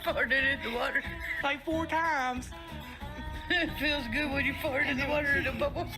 farted in the water. Like 4 times. It feels good when you fart in the water and it bubbles.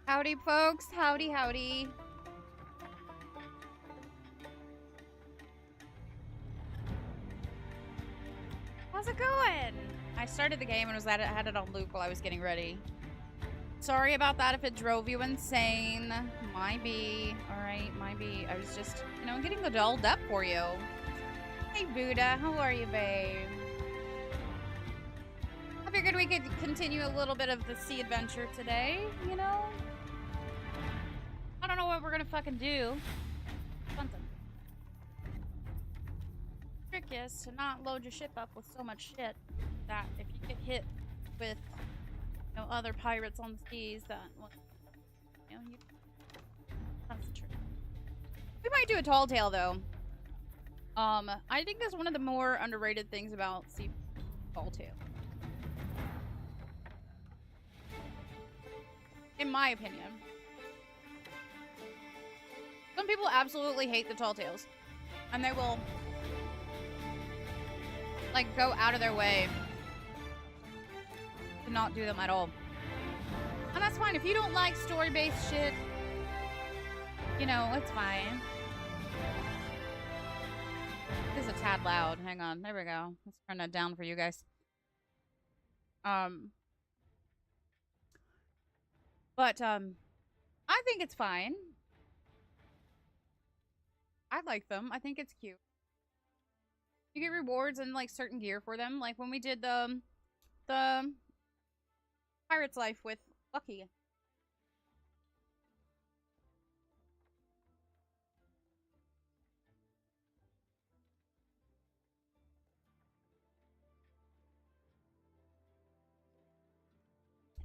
Howdy, folks. Howdy, howdy. How's it going? I started the game and had it on loop while I was getting ready. Sorry about that if it drove you insane. Might be. Alright, might be. I was just, you know, getting the dolled up for you. Hey, Buddha. How are you, babe? I figured we could continue a little bit of the sea adventure today, you know? I don't know what we're gonna fucking do. Something. Trick is to not load your ship up with so much shit that if you get hit with, you know, other pirates on the seas, that, well, you know, that's the trick. We might do a tall tale though. I think that's one of the more underrated things about sea tall tale. In my opinion. Some people absolutely hate the tall tales. And they will, like, go out of their way to not do them at all. And that's fine. If you don't like story-based shit, you know, it's fine. This is a tad loud. Hang on. There we go. Let's turn that down for you guys. But I think it's fine. I like them. I think it's cute. You get rewards and like certain gear for them, like when we did the Pirate's Life with Lucky.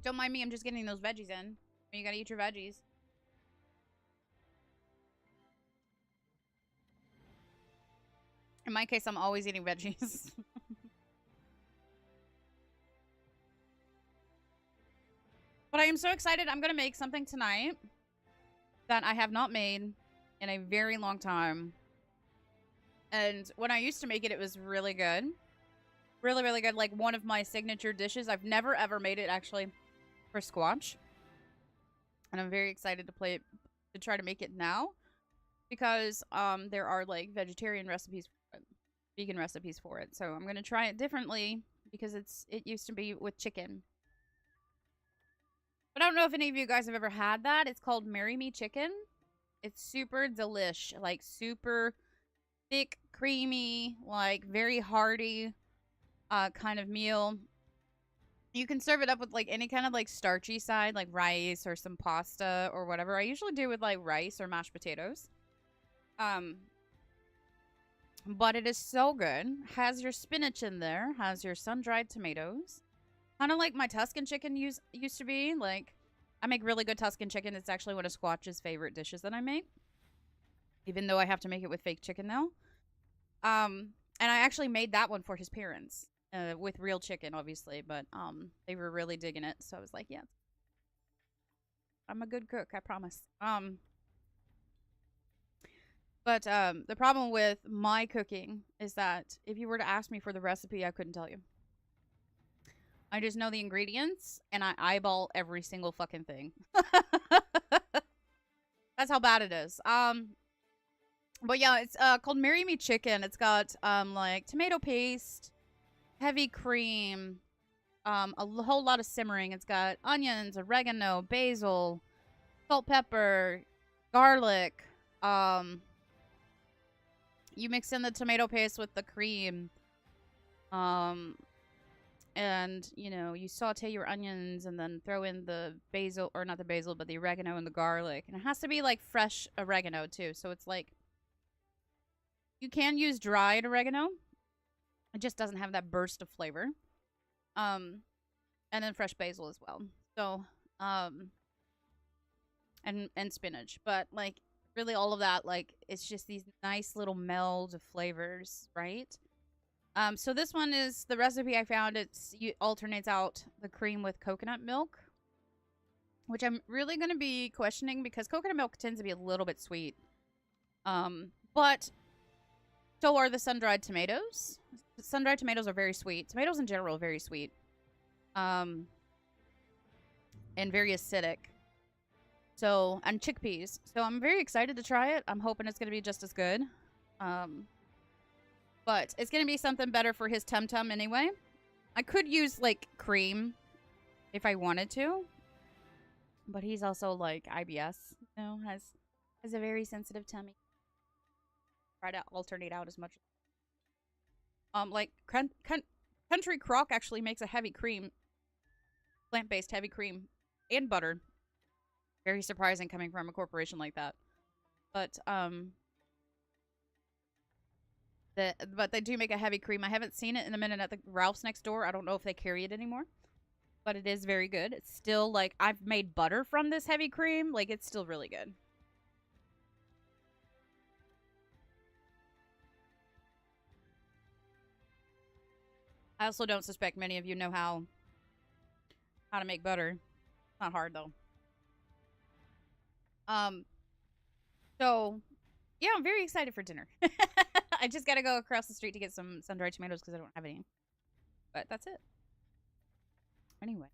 Don't mind me, I'm just getting those veggies in. You gotta eat your veggies. In my case, I'm always eating veggies. But I am so excited. I'm going to make something tonight that I have not made in a very long time. And when I used to make it, it was really good. Really, really good. Like one of my signature dishes. I've never, ever made it actually for squash. And I'm very excited to try to make it now. Because there are like vegetarian recipes, vegan recipes for it. So I'm going to try it differently because it used to be with chicken. But I don't know if any of you guys have ever had that. It's called Marry Me Chicken. It's super delish. Like super thick, creamy, like very hearty kind of meal. You can serve it up with like any kind of like starchy side, like rice or some pasta or whatever. I usually do with like rice or mashed potatoes. But it is so good. Has your spinach in there. Has your sun-dried tomatoes. Kind of like my Tuscan chicken used to be. Like, I make really good Tuscan chicken. It's actually one of Squatch's favorite dishes that I make. Even though I have to make it with fake chicken now. And I actually made that one for his parents. With real chicken, obviously. But they were really digging it. So I was like, yeah. I'm a good cook, I promise. But the problem with my cooking is that if you were to ask me for the recipe, I couldn't tell you. I just know the ingredients and I eyeball every single fucking thing. That's how bad it is. But yeah, it's called Marry Me Chicken. It's got like tomato paste, heavy cream, whole lot of simmering. It's got onions, oregano, basil, salt, pepper, garlic. You mix in the tomato paste with the cream. And, you know, you saute your onions and then throw in the basil, or not the basil, but the oregano and the garlic. And it has to be, like, fresh oregano, too. So it's like, you can use dried oregano. It just doesn't have that burst of flavor. And then fresh basil as well. So, and spinach. But, like, really all of that, like, it's just these nice little meld of flavors, right? So this one is the recipe I found. It alternates out the cream with coconut milk, which I'm really going to be questioning because coconut milk tends to be a little bit sweet. But so are the sun-dried tomatoes. Sun-dried tomatoes are very sweet. Tomatoes in general are very sweet. And very acidic. So, and chickpeas. So I'm very excited to try it. I'm hoping it's going to be just as good. But it's going to be something better for his tum-tum anyway. I could use, like, cream if I wanted to. But he's also, like, IBS, you know, has a very sensitive tummy. Try to alternate out as much. Like, Country Crock actually makes a heavy cream. Plant-based heavy cream. And butter. Very surprising coming from a corporation like that. But, but they do make a heavy cream. I haven't seen it in a minute at the Ralph's next door. I don't know if they carry it anymore. But it is very good. It's still, like, I've made butter from this heavy cream. Like, it's still really good. I also don't suspect many of you know how to make butter. It's not hard, though. So, yeah, I'm very excited for dinner. I just gotta go across the street to get some sun-dried tomatoes because I don't have any. But that's it. Anyway.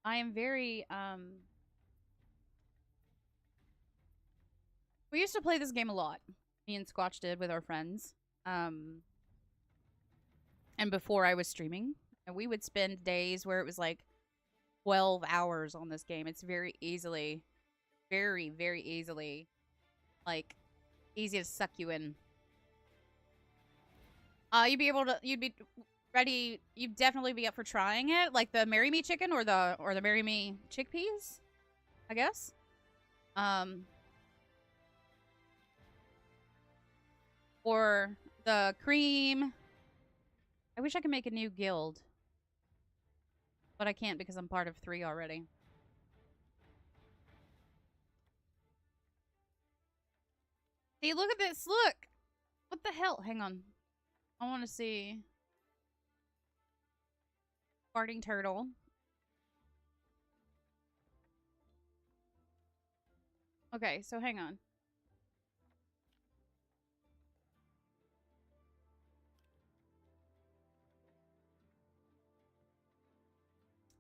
I am very, we used to play this game a lot. Me and Squatch did with our friends. And before I was streaming. And we would spend days where it was like 12 hours on this game. It's very easily, very, very easily, like, easy to suck you in. You'd be ready, you'd definitely be up for trying it, like the Marry Me chicken or the Marry Me chickpeas, I guess. Or the cream. I wish I could make a new guild. But I can't because I'm part of 3 already. See, look at this. Look. What the hell? Hang on. I want to see. Farting turtle. Okay, so hang on.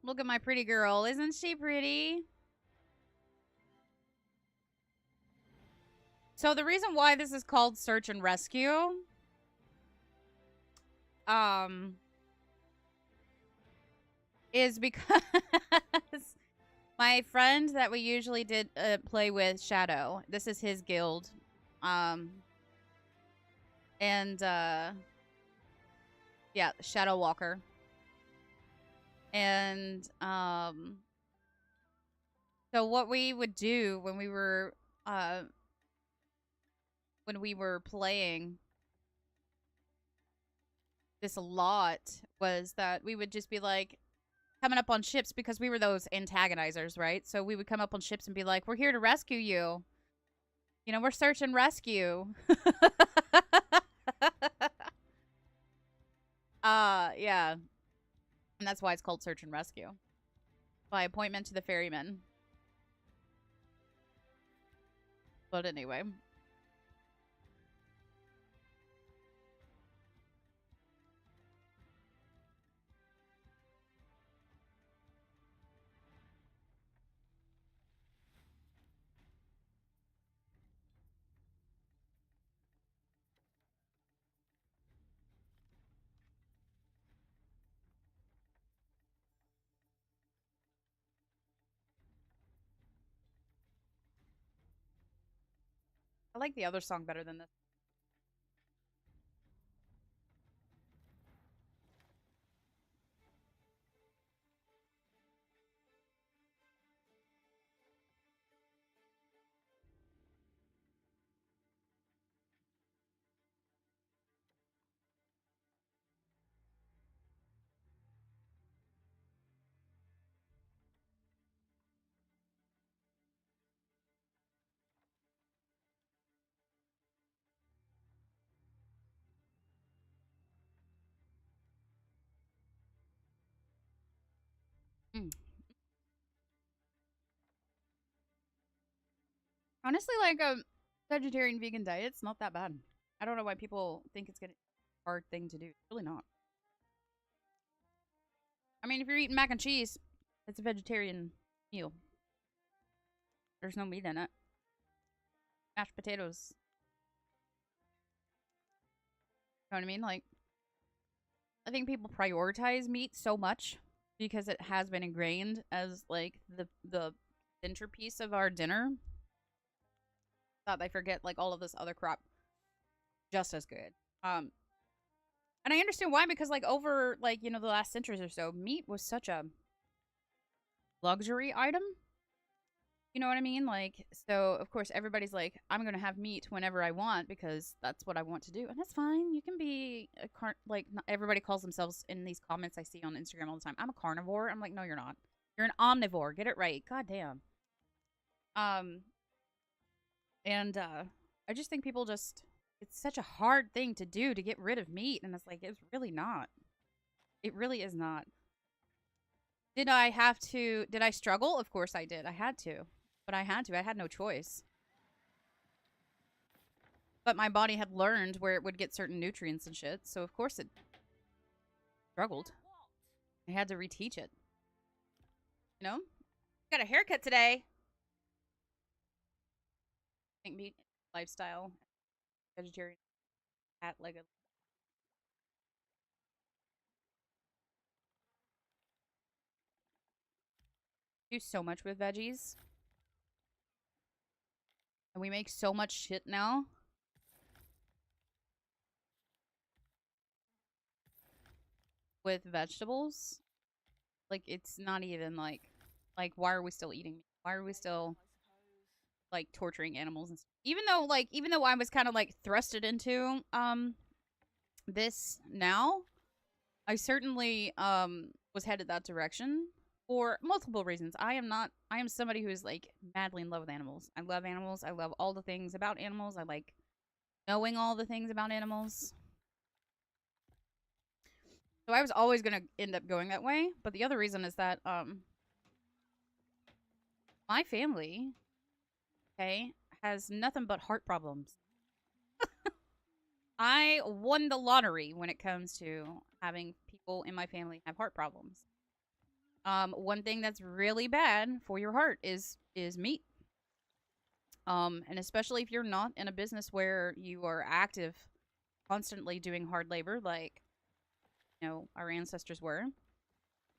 Look at my pretty girl. Isn't she pretty? So the reason why this is called Search and Rescue is because my friend that we usually did play with, Shadow, this is his guild. Yeah, Shadow Walker. And so what we would do when we were playing this a lot was that we would just be like coming up on ships because we were those antagonizers, right? So we would come up on ships and be like, "We're here to rescue you. You know, we're search and rescue." Yeah. And that's why it's called Search and Rescue. By appointment to the ferryman. But anyway. I like the other song better than this. Mm. Honestly, like a vegetarian vegan diet's not that bad. I don't know why people think it's gonna be a hard thing to do. It's really not. I mean, if you're eating mac and cheese, it's a vegetarian meal. There's no meat in it. Mashed potatoes. You know what I mean? Like, I think people prioritize meat so much because it has been ingrained as like the centerpiece of our dinner that they forget like all of this other crap just as good. And I understand why, because like over like, you know, the last centuries or so, meat was such a luxury item. You know what I mean? Like, so of course everybody's like, I'm gonna have meat whenever I want because that's what I want to do, and that's fine. You can be a like not everybody calls themselves in these comments I see on Instagram all the time. I'm a carnivore. I'm like, no, you're not. You're an omnivore. Get it right. God damn. Um, and I just think people just it's such a hard thing to do to get rid of meat, and it's like it's really not. It really is not. Did I struggle? Of course I did. I had to. But I had to. I had no choice. But my body had learned where it would get certain nutrients and shit, so of course it struggled. I had to reteach it. You know? Got a haircut today. I think meat lifestyle, vegetarian, cat leg. Do so much with veggies. And we make so much shit now. With vegetables. Like, it's not even like, why are we still eating meat? Why are we still, like, torturing animals and stuff? Even though I was kind of, like, thrusted into, this now, I certainly, was headed that direction for multiple reasons. I am somebody who's, like, madly in love with animals. I love animals. I love all the things about animals. I like knowing all the things about animals. So I was always going to end up going that way. But the other reason is that, my family, okay, has nothing but heart problems. I won the lottery when it comes to having people in my family have heart problems. One thing that's really bad for your heart is meat. And especially if you're not in a business where you are active, constantly doing hard labor, like you know our ancestors were.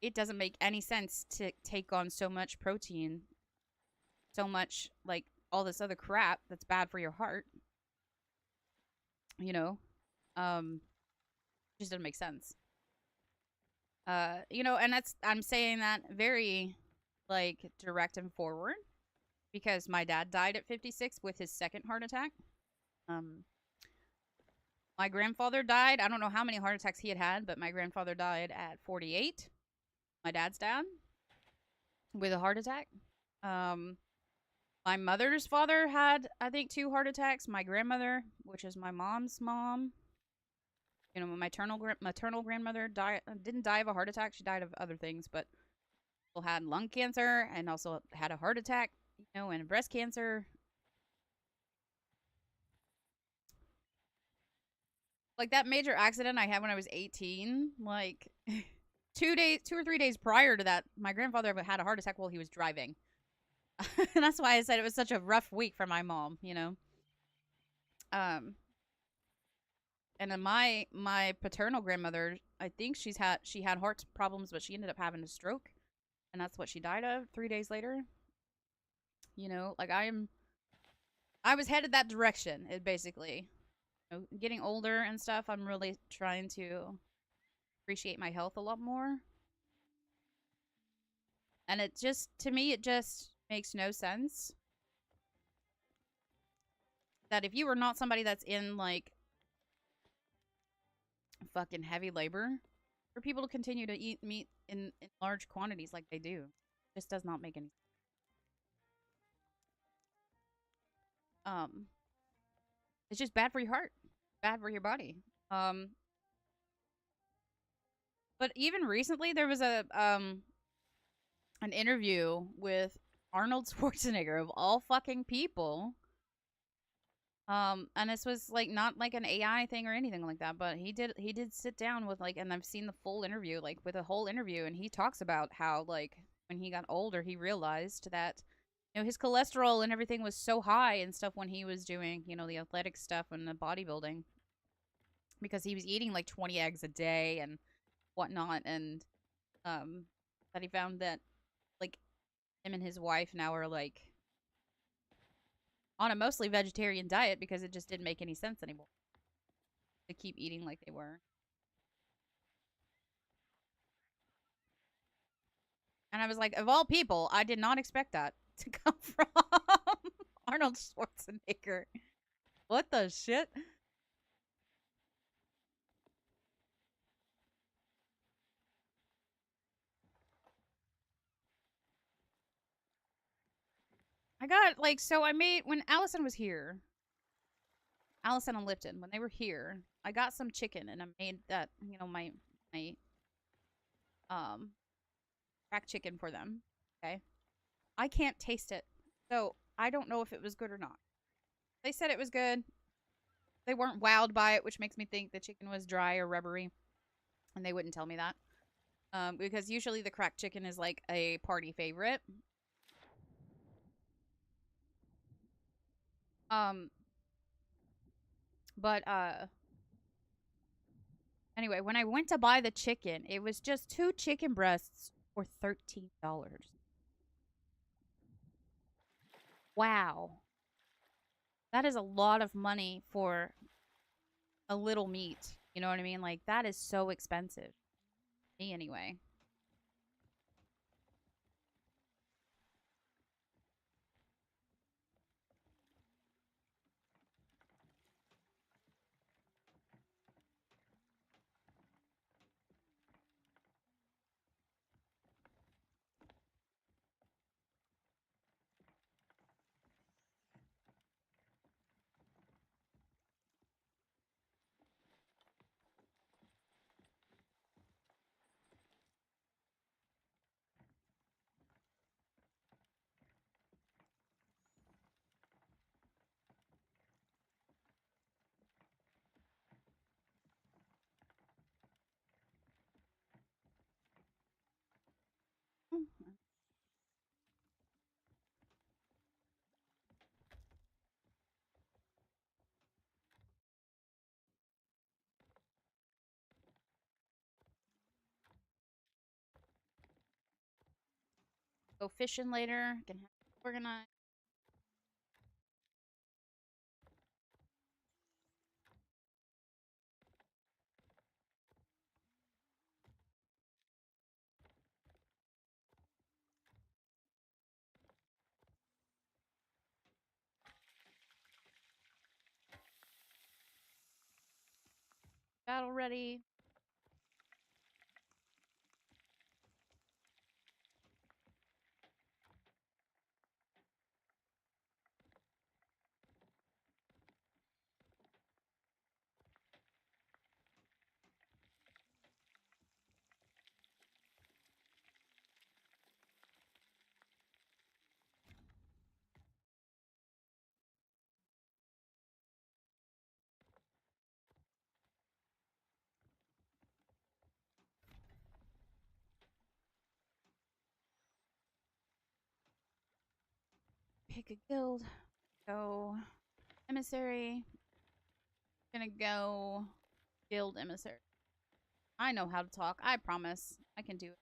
It doesn't make any sense to take on so much protein, so much like all this other crap that's bad for your heart. You know, just doesn't make sense. You know, and I'm saying that very like direct and forward because my dad died at 56 with his second heart attack. Um, my grandfather died. I don't know how many heart attacks he had, but my grandfather died at 48. My dad's dad with a heart attack. Um, my mother's father had, I think, 2 heart attacks. My grandmother, which is my mom's mom, you know, my maternal grandmother didn't die of a heart attack. She died of other things, but still had lung cancer and also had a heart attack, you know, and breast cancer. like that major accident I had when I was 18, like 2 or 3 days prior to that, my grandfather had a heart attack while he was driving. And that's why I said it was such a rough week for my mom, you know. Um and then my paternal grandmother, I think she had heart problems, but she ended up having a stroke, and that's what she died of 3 days later. You know, like I was headed that direction, it basically. You know, getting older and stuff, I'm really trying to appreciate my health a lot more. And it just, to me, it just makes no sense that if you are not somebody that's in like fucking heavy labor, for people to continue to eat meat in large quantities like they do, just does not make any sense. Um, it's just bad for your heart, bad for your body. Um, but even recently, there was a an interview with Arnold Schwarzenegger of all fucking people. And this was like not like an AI thing or anything like that, but he did sit down with like, and I've seen the full interview, like with a whole interview, and he talks about how like when he got older, he realized that his cholesterol and everything was so high and stuff when he was doing the athletic stuff and the bodybuilding, because he was eating like 20 eggs a day and whatnot, and um that he found that like him and his wife now are like on a mostly vegetarian diet because it just didn't make any sense anymore to keep eating like they were. And I was like, of all people, I did not expect that to come from Arnold Schwarzenegger. What the shit? I got like, so I made, when Allison was here, Allison and Lipton, when they were here, I got some chicken and I made that, my um cracked chicken for them. Okay. I can't taste it. So I don't know if it was good or not. They said it was good. They weren't wowed by it, which makes me think the chicken was dry or rubbery, and they wouldn't tell me that. Because usually the cracked chicken is like a party favorite. Um, but anyway, when I went to buy the chicken, it was just 2 chicken breasts for $13. Wow, that is a lot of money for a little meat. You know what I mean? Like that is so expensive. Me anyway. Go fishing later. Can have it organized. Battle ready. pick a guild. Go emissary. Gonna go guild emissary. I know how to talk. I promise. I can do it.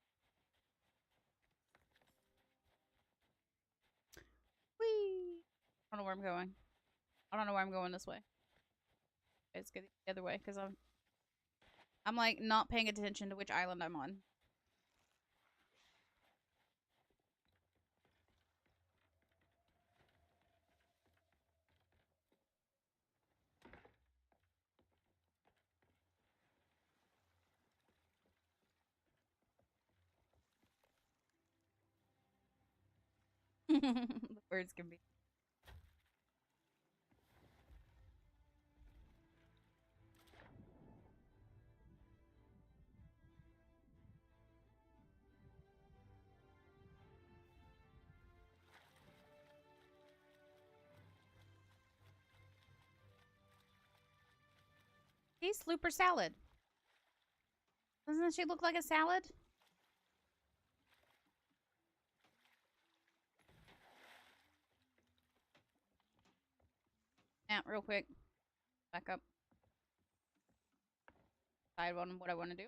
Whee! I don't know where I'm going. I don't know why I'm going this way. Let's go the other way because I'm like not paying attention to which island I'm on. The birds can be. Hey, Slooper salad. Doesn't she look like a salad? Yeah, real quick. Back up. Decide on what I want to do.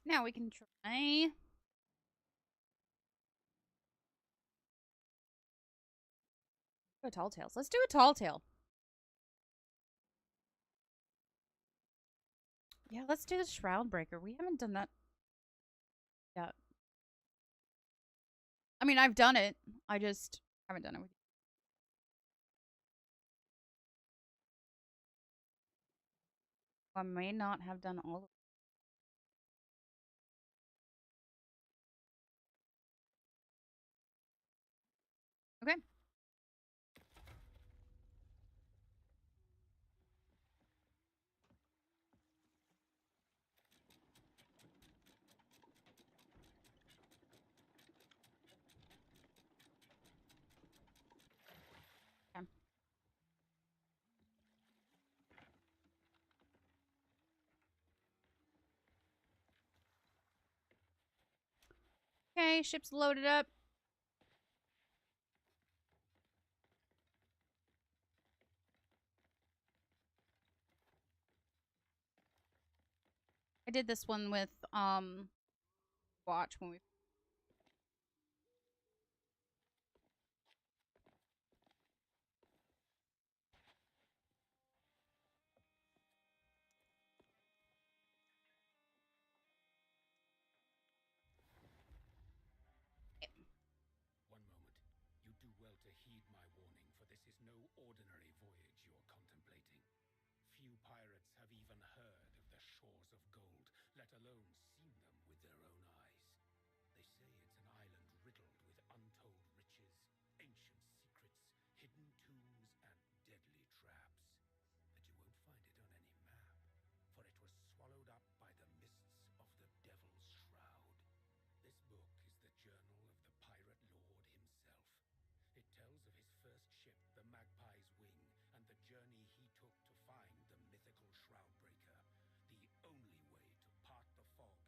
Now we can try. Go tall tales. Let's do a tall tale. Yeah, let's do the Shroud Breaker. We haven't done that yet. I mean, I've done it. I just haven't done it with you. I may not have done all of it. Okay. Okay. Okay, ship's loaded up. I did this one with watch when we One moment. You do well to heed my warning, for this is no ordinary voyage you're contemplating. Few pirates have even heard of the shores of gold, let alone seen them with their own eyes. They say it's an island riddled with untold riches, ancient secrets, hidden tombs, and deadly traps. But you won't find it on any map, for it was swallowed up by the mists of the Devil's Shroud. This book is the journal of the pirate lord himself. It tells of his first ship, the Magpie's Wing, and the journey he took to find the mythical Shroudbreaker, the only way to part the fog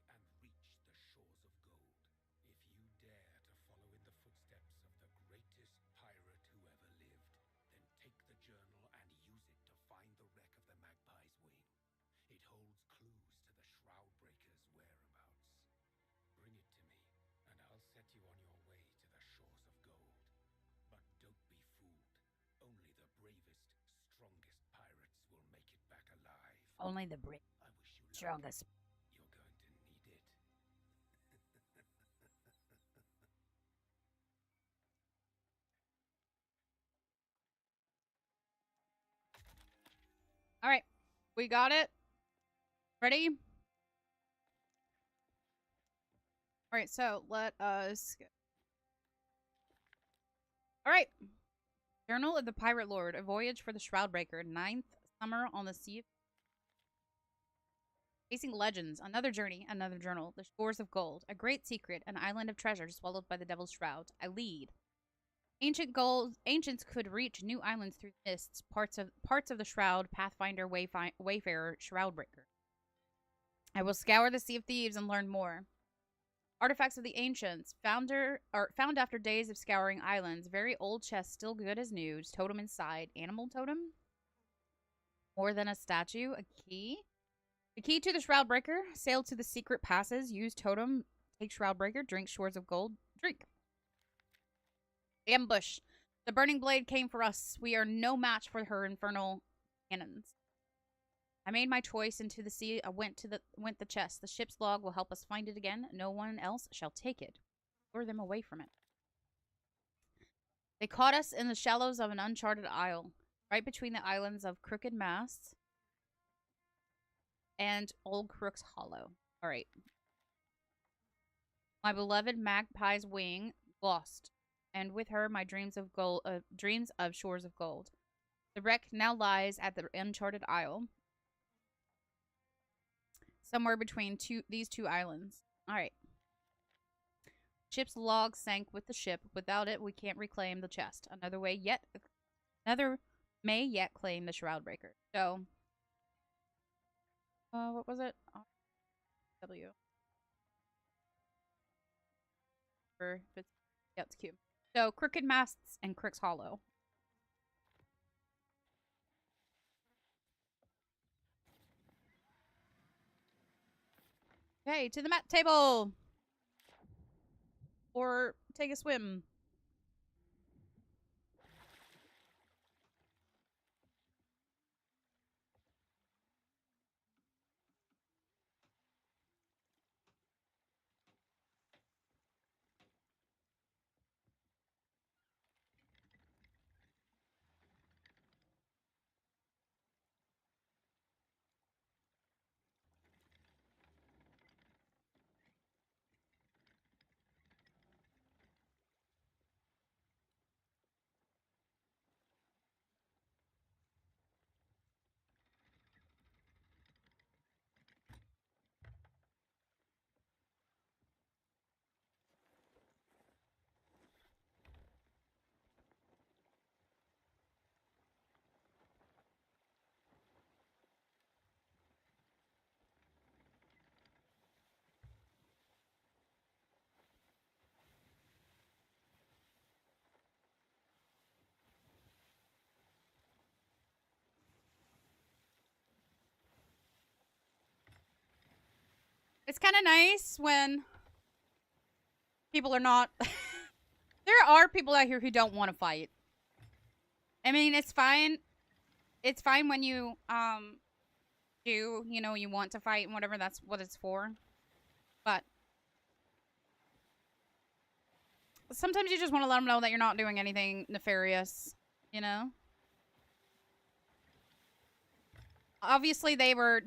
Only the brave, I wish you luck. strongest. You're going to need it. All right, we got it. Ready? All right, so let us go. All right. Journal of the Pirate Lord, a voyage for the Shroudbreaker, 9th summer on the sea. Facing legends, another journey, another journal, the shores of gold, a great secret, an island of treasure swallowed by the Devil's Shroud. I lead. Ancients could reach new islands through mists, parts of the Shroud, Pathfinder, Wayfarer, Shroudbreaker. I will scour the Sea of Thieves and learn more. Artifacts of the Ancients, found after days of scouring islands. Very old chest, still good as new. Totem inside. Animal totem? More than a statue. A key? The key to the Shroudbreaker. Sail to the secret passes. Use totem. Take Shroudbreaker. Drink shores of gold. Drink. Ambush. The Burning Blade came for us. We are no match for her infernal cannons. I made my choice into the sea. I went the chest. The ship's log will help us find it again. No one else shall take it. Lure them away from it. They caught us in the shallows of an uncharted isle, right between the islands of Crooked Masts and Old Crook's Hollow. All right. My beloved magpie's wing lost, and with her my dreams of gold, dreams of shores of gold. The wreck now lies at the uncharted isle, somewhere between these two islands. All right. Ship's log sank with the ship. Without it, we can't reclaim the chest. Another may yet claim the Shroudbreaker. So, what was it? W. Yeah, it's Q. So, Crooked Masts and Crook's Hollow. Okay, to the map table! Or take a swim. It's kind of nice when people are not... There are people out here who don't want to fight. I mean, it's fine. It's fine when you, you want to fight and whatever. That's what it's for. But sometimes you just want to let them know that you're not doing anything nefarious, you know? Obviously, they were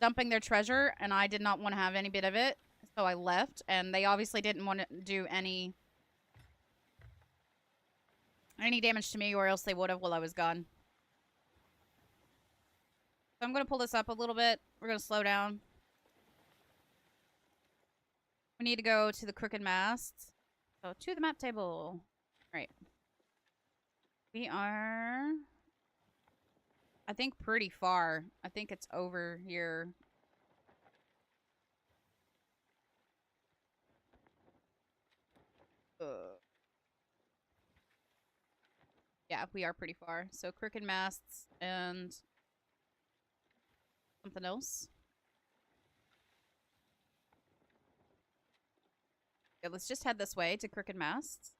dumping their treasure, and I did not want to have any bit of it, so I left. And they obviously didn't want to do any damage to me, or else they would have while I was gone. So I'm going to pull this up a little bit. We're going to slow down. We need to go to the Crooked Masts. So to the map table. All right. We are, I think, pretty far. I think it's over here. Yeah, we are pretty far. So Crooked Masts and something else. Yeah, let's just head this way to Crooked Masts.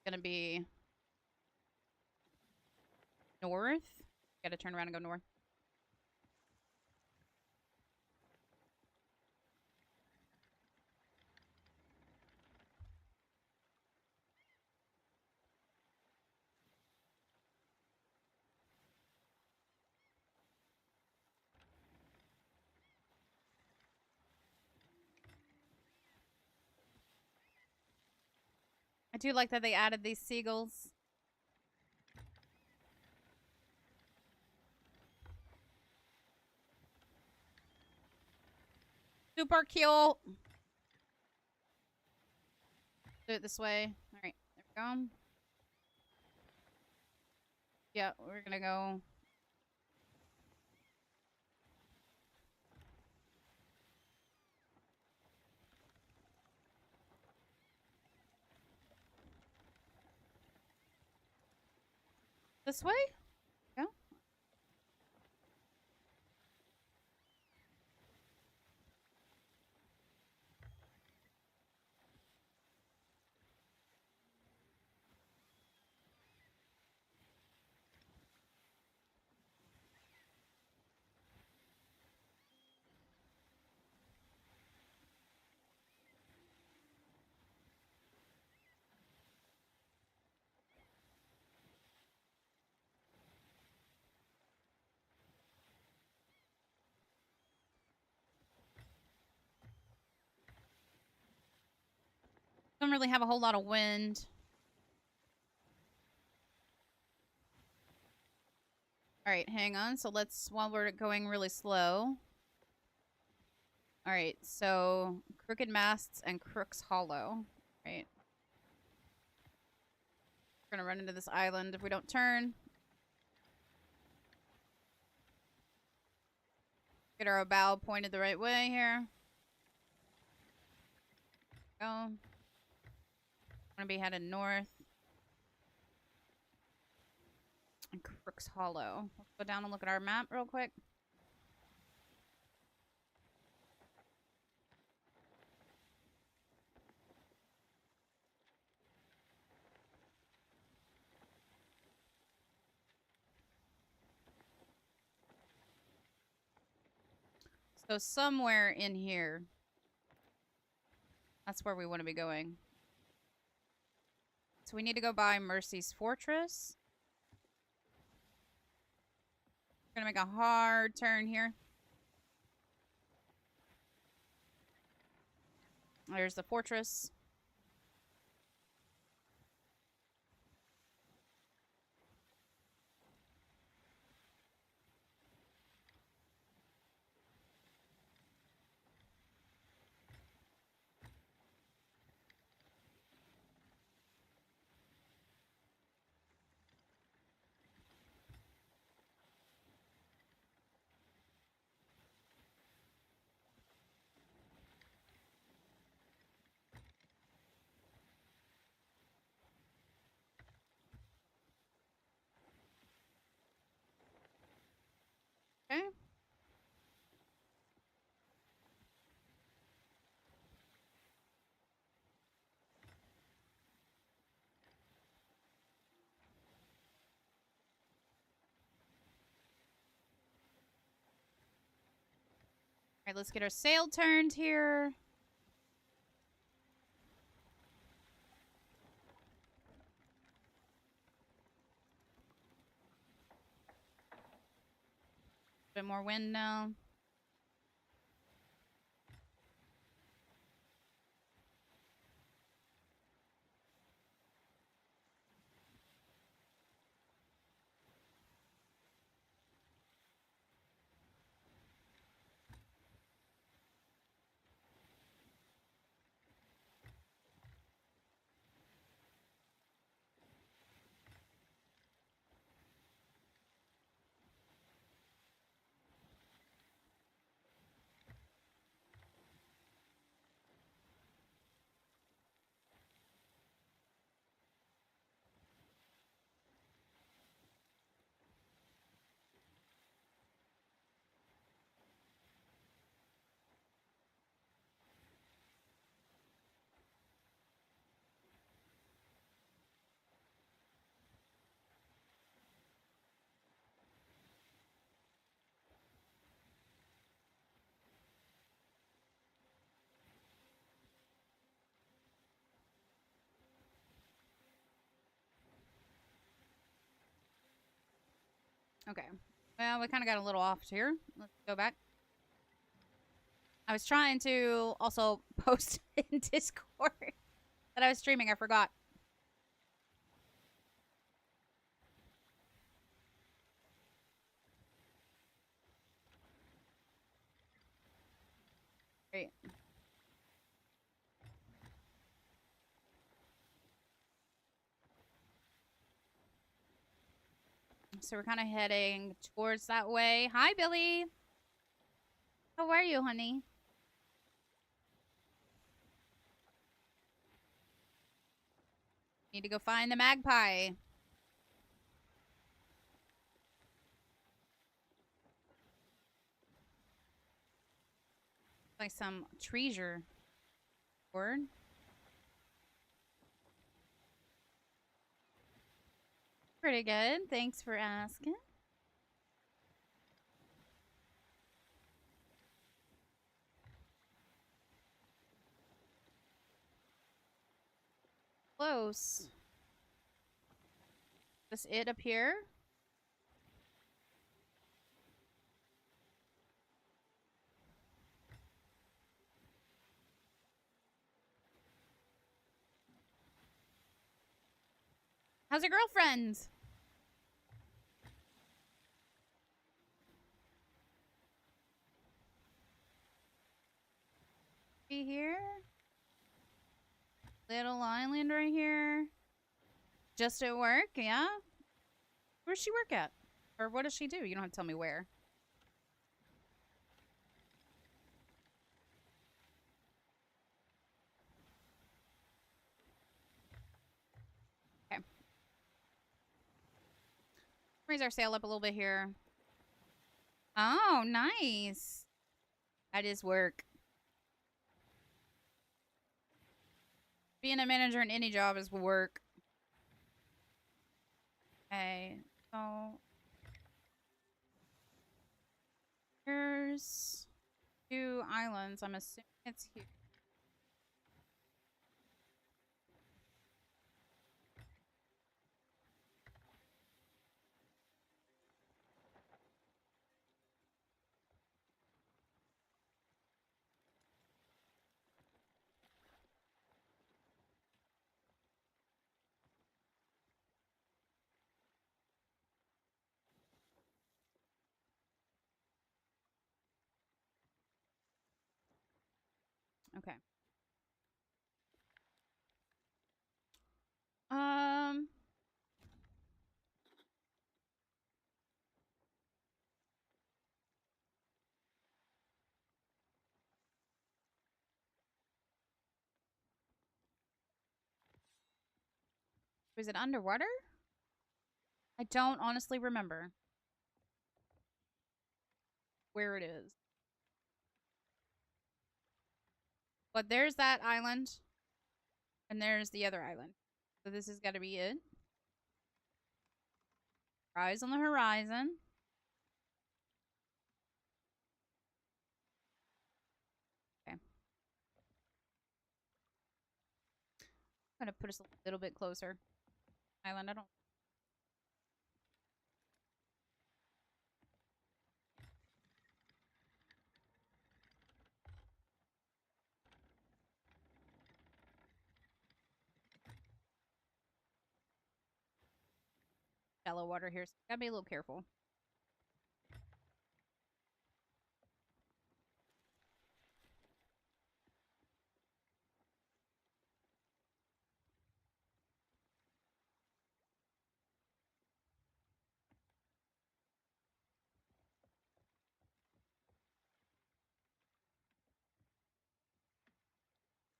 Gonna be north. Gotta turn around and go north. I do like that they added these seagulls. Super cute. Do it this way. All right, there we go. Yeah, we're gonna go. This way? Yeah. Don't really have a whole lot of wind. All right, hang on. So let's, while we're going really slow. All right, so Crooked Masts and Crooks Hollow. Right. We're gonna run into this island if we don't turn. Get our bow pointed the right way here. Go. Want to be headed north. And Crooks Hollow. Let's go down and look at our map real quick. So somewhere in here. That's where we want to be going. So we need to go by Mercy's Fortress. We're going to make a hard turn here. There's the fortress. Okay. All right, let's get our sail turned here. Bit more wind now. Okay. Well, we kind of got a little off here. Let's go back. I was trying to also post in Discord that I was streaming. I forgot. Great. So we're kind of heading towards that way. Hi, Billy. How are you, honey? Need to go find the magpie. Like some treasure. Word. Pretty good. Thanks for asking. Close. This it up here? How's your girlfriend? Be here? Little island right here. Just at work, yeah? Where does she work at? Or what does she do? You don't have to tell me where. Okay. Raise our sail up a little bit here. Oh, nice. That is work. Being a manager in any job is work. Okay, so here's 2 islands. I'm assuming it's here. Okay. Um, was it underwater? I don't honestly remember where it is. But there's that island. And there's the other island. So this has got to be it. Rise on the horizon. Okay. I'm going to put us a little bit closer. Island, I don't... Shallow water here, so gotta be a little careful.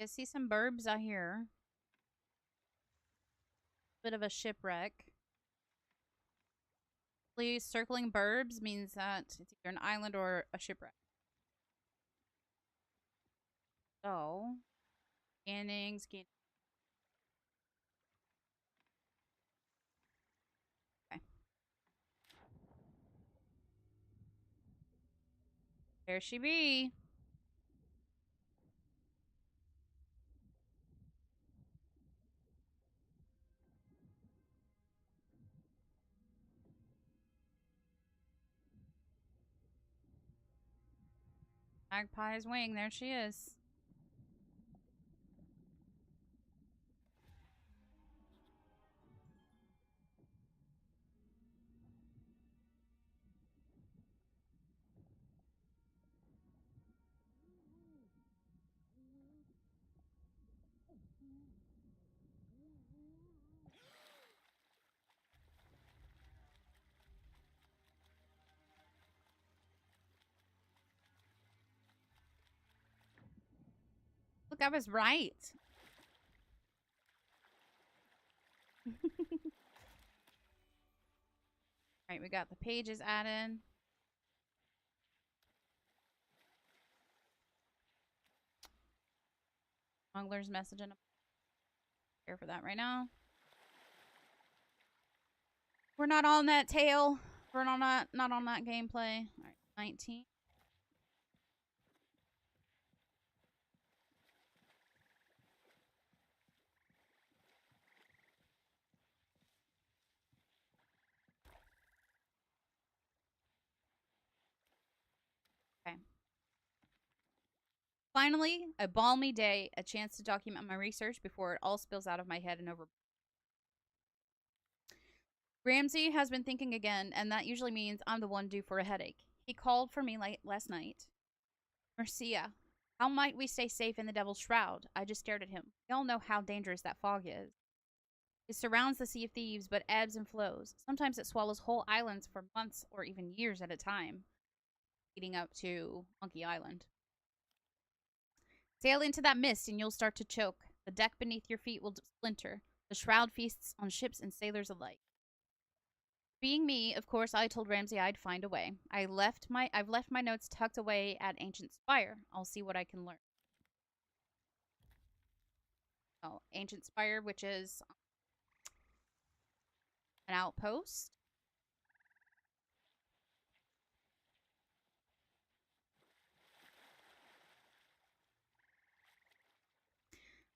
I see some burbs out here. Bit of a shipwreck. Please, circling burbs means that it's either an island or a shipwreck. So, scanning. Okay. There she be. Magpie's wing, there she is. Look, I was right. Alright, we got the pages added. Smuggler's message in a care for that right now. We're not on that tail. We're not on that gameplay. Alright, 19. Okay. Finally, a balmy day, a chance to document my research before it all spills out of my head and over. Ramsey has been thinking again, and that usually means I'm the one due for a headache. He called for me late last night. Mercia, how might we stay safe in the Devil's Shroud? I just stared at him. We all know how dangerous that fog is. It surrounds the Sea of Thieves, but ebbs and flows. Sometimes it swallows whole islands for months or even years at a time, leading up to Monkey Island. Sail into that mist and you'll start to choke. The deck beneath your feet will splinter. The shroud feasts on ships and sailors alike. Being me, of course, I told Ramsey I'd find a way. I've left my notes tucked away at Ancient Spire. I'll see what I can learn. Oh, Ancient Spire, which is an outpost.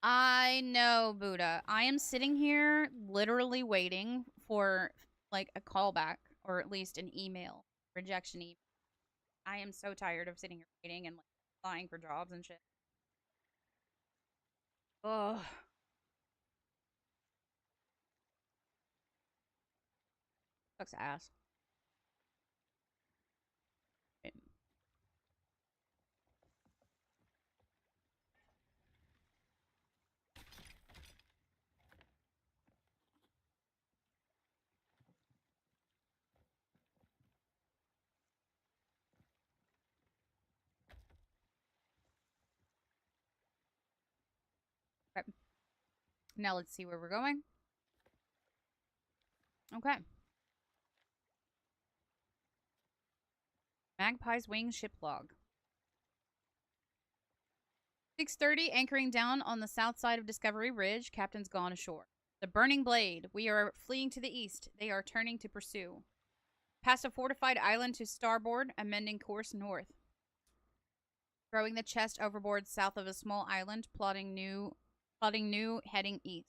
I know, Buddha. I am sitting here literally waiting for like a callback or at least an email, rejection email. I am so tired of sitting here waiting and like applying for jobs and shit. Ugh. Sucks ass. Right. Okay. Now let's see where we're going. Okay. Magpie's Wings ship log. 6:30, anchoring down on the south side of Discovery Ridge. Captain's gone ashore. The Burning Blade. We are fleeing to the east. They are turning to pursue. Past a fortified island to starboard, amending course north. Throwing the chest overboard south of a small island, plotting new, heading east.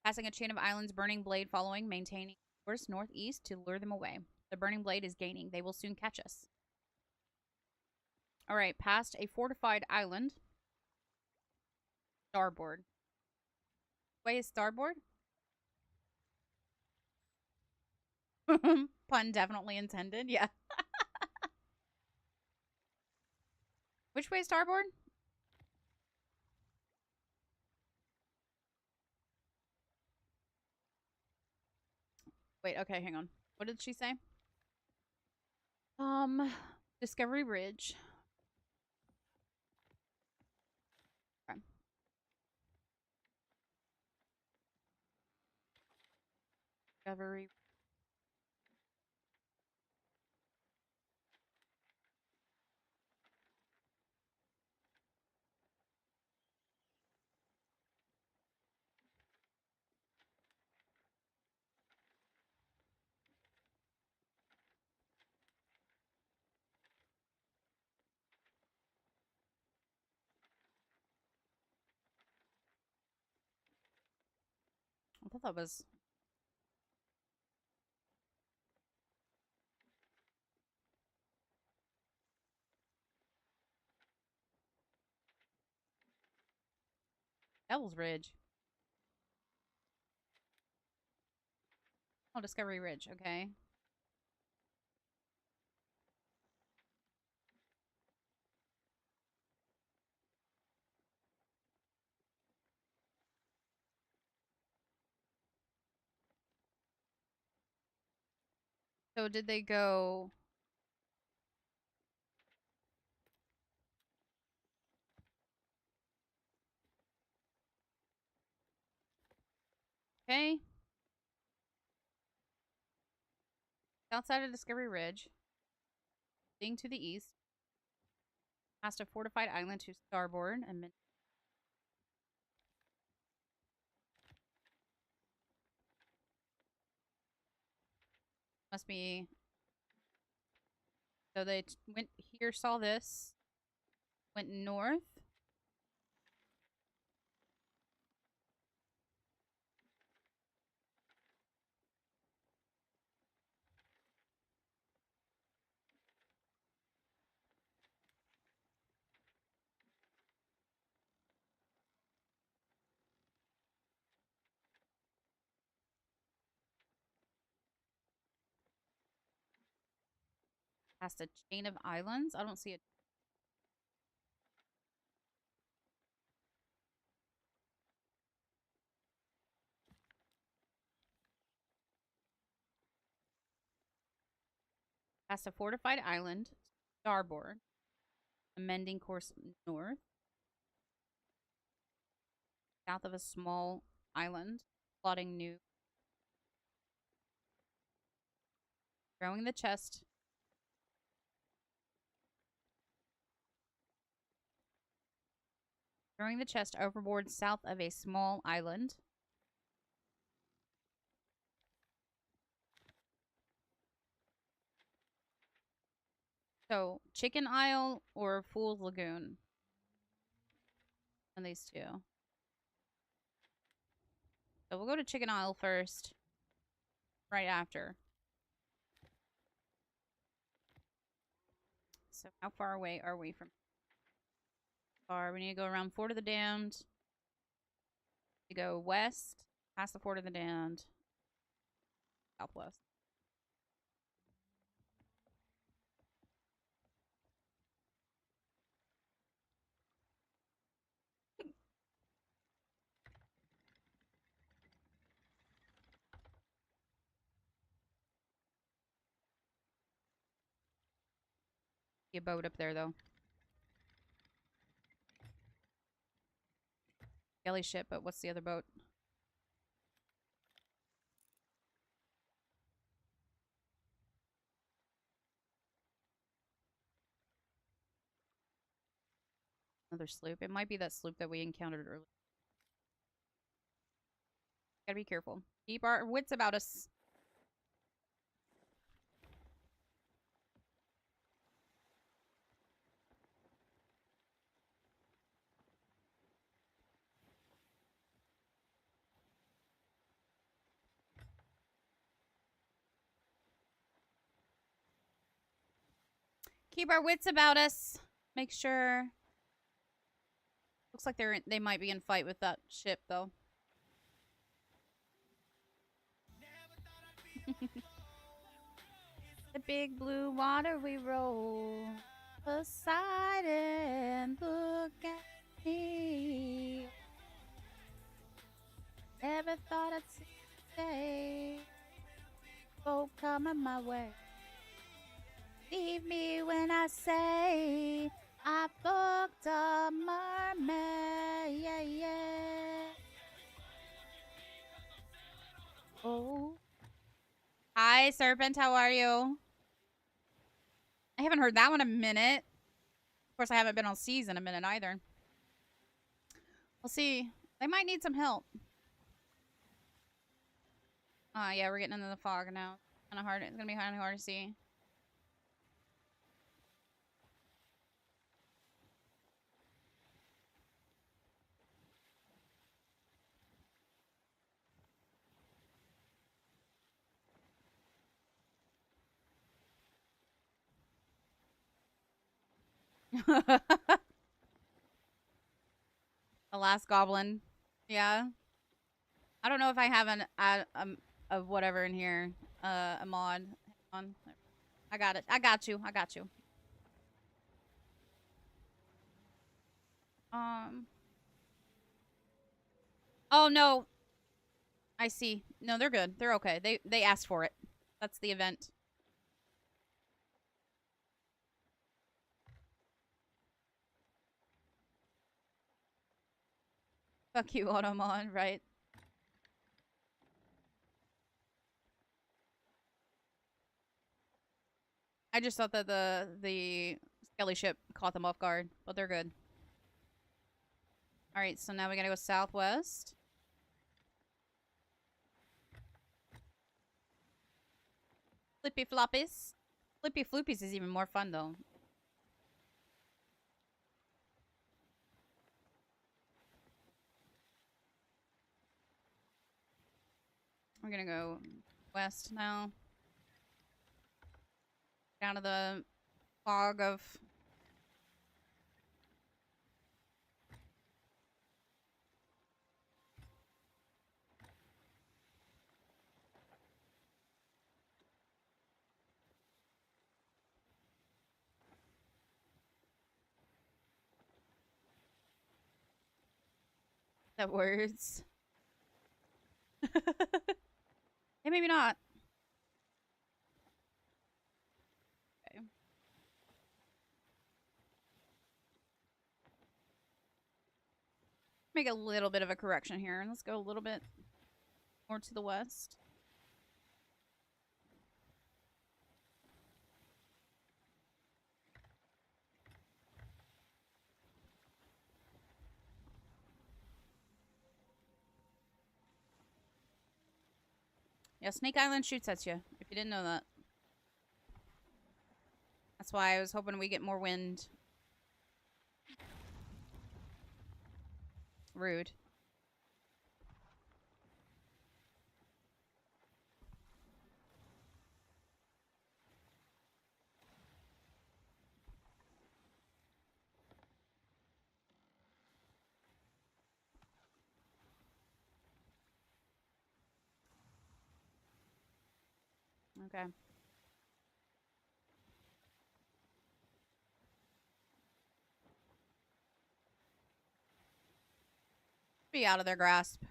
Passing a chain of islands, Burning Blade following, maintaining course northeast to lure them away. The Burning Blade is gaining. They will soon catch us. Alright, past a fortified island. Starboard. Way is starboard? Pun definitely intended, yeah. Which way is starboard? Wait, okay, hang on. What did she say? Discovery Ridge. Okay. Discovery. I thought that was... Devil's Ridge. Oh, Discovery Ridge. Okay. So did they go... Okay. Outside of Discovery Ridge. Being to the east. Past a fortified island to starboard. And must be... So they went here, saw this. Went north. Past a chain of islands. I don't see it. Past a fortified island. Starboard. Amending course north. South of a small island. Plotting new. Throwing the chest. Throwing the chest overboard south of a small island. So, Chicken Isle or Fool's Lagoon? And these two. So we'll go to Chicken Isle first. Right after. So how far away are we from... Far. We need to go around Fort of the Damned. We go west. Past the Fort of the Damned. Southwest. See a boat up there, though. Galley ship, but what's the other boat? Another sloop. It might be that sloop that we encountered earlier. Gotta be careful. Keep our wits about us. Keep our wits about us. Make sure. Looks like they might be in fight with that ship, though. The big blue water we roll beside and look at me. Never thought I'd see the day. Hope coming my way. Leave me when I say I booked a mermaid. Yeah, yeah. Oh. Hi, Serpent. How are you? I haven't heard that one in a minute. Of course, I haven't been on Seas in a minute either. We'll see. They might need some help. Yeah, we're getting into the fog now. Kind of hard. It's gonna be kind of hard to see. The last goblin. Yeah. I don't know if I have a whatever in here. A mod. Hang on. I got it. I got you. I got you. Um. Oh no. I see. No, they're good. They're okay. They asked for it. That's the event. Fuck you, Automon, right? I just thought that the Skelly ship caught them off guard, but they're good. All right, so now we gotta go southwest. Flippy floppies. Flippy floopies is even more fun though. We're gonna go west now. Down to the fog of... that words. Yeah, maybe not. Okay. Make a little bit of a correction here. Let's go a little bit more to the west. Yeah, Snake Island shoots at you, if you didn't know that. That's why I was hoping we get more wind. Rude. Okay. Be out of their grasp.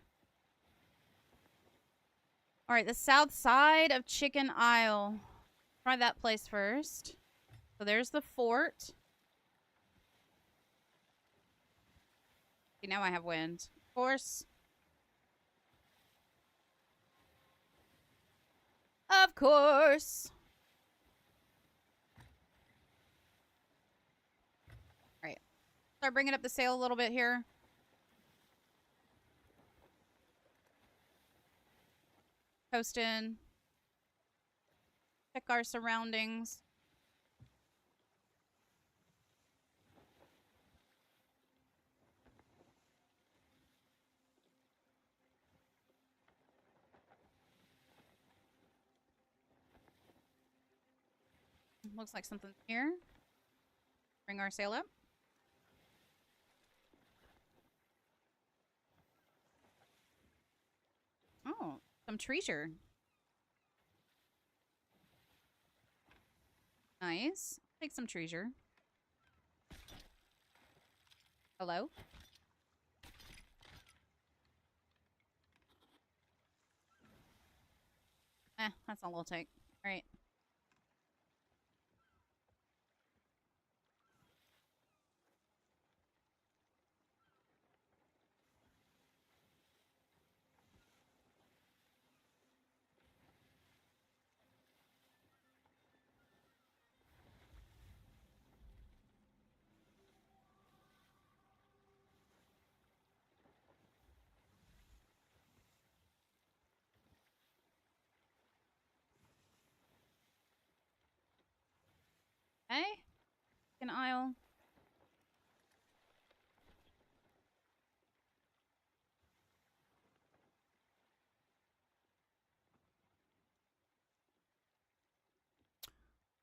Alright, the south side of Chicken Isle. Try that place first. So there's the fort. See, now I have wind. Of course. Of course. Alright. Start bringing up the sail a little bit here. Coast in. Check our surroundings. Looks like something's here. Bring our sail up. Oh, some treasure. Nice. Take some treasure. Hello? That's all we'll take. Alright. Hey? An aisle.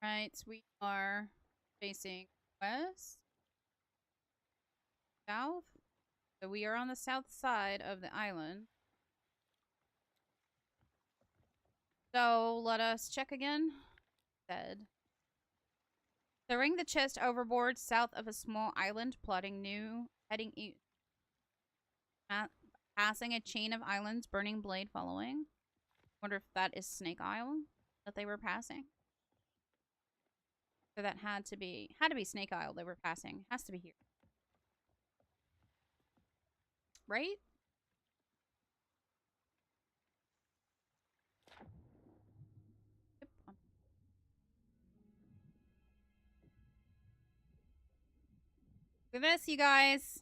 Right, we are facing west. South. So we are on the south side of the island. So let us check again. Said. Throwing the chest overboard south of a small island, plotting new, heading east. Passing a chain of islands, burning blade following. Wonder if that is Snake Isle that they were passing. So that had to be Snake Isle they were passing. Has to be here. Right? Yep. Look at this, you guys.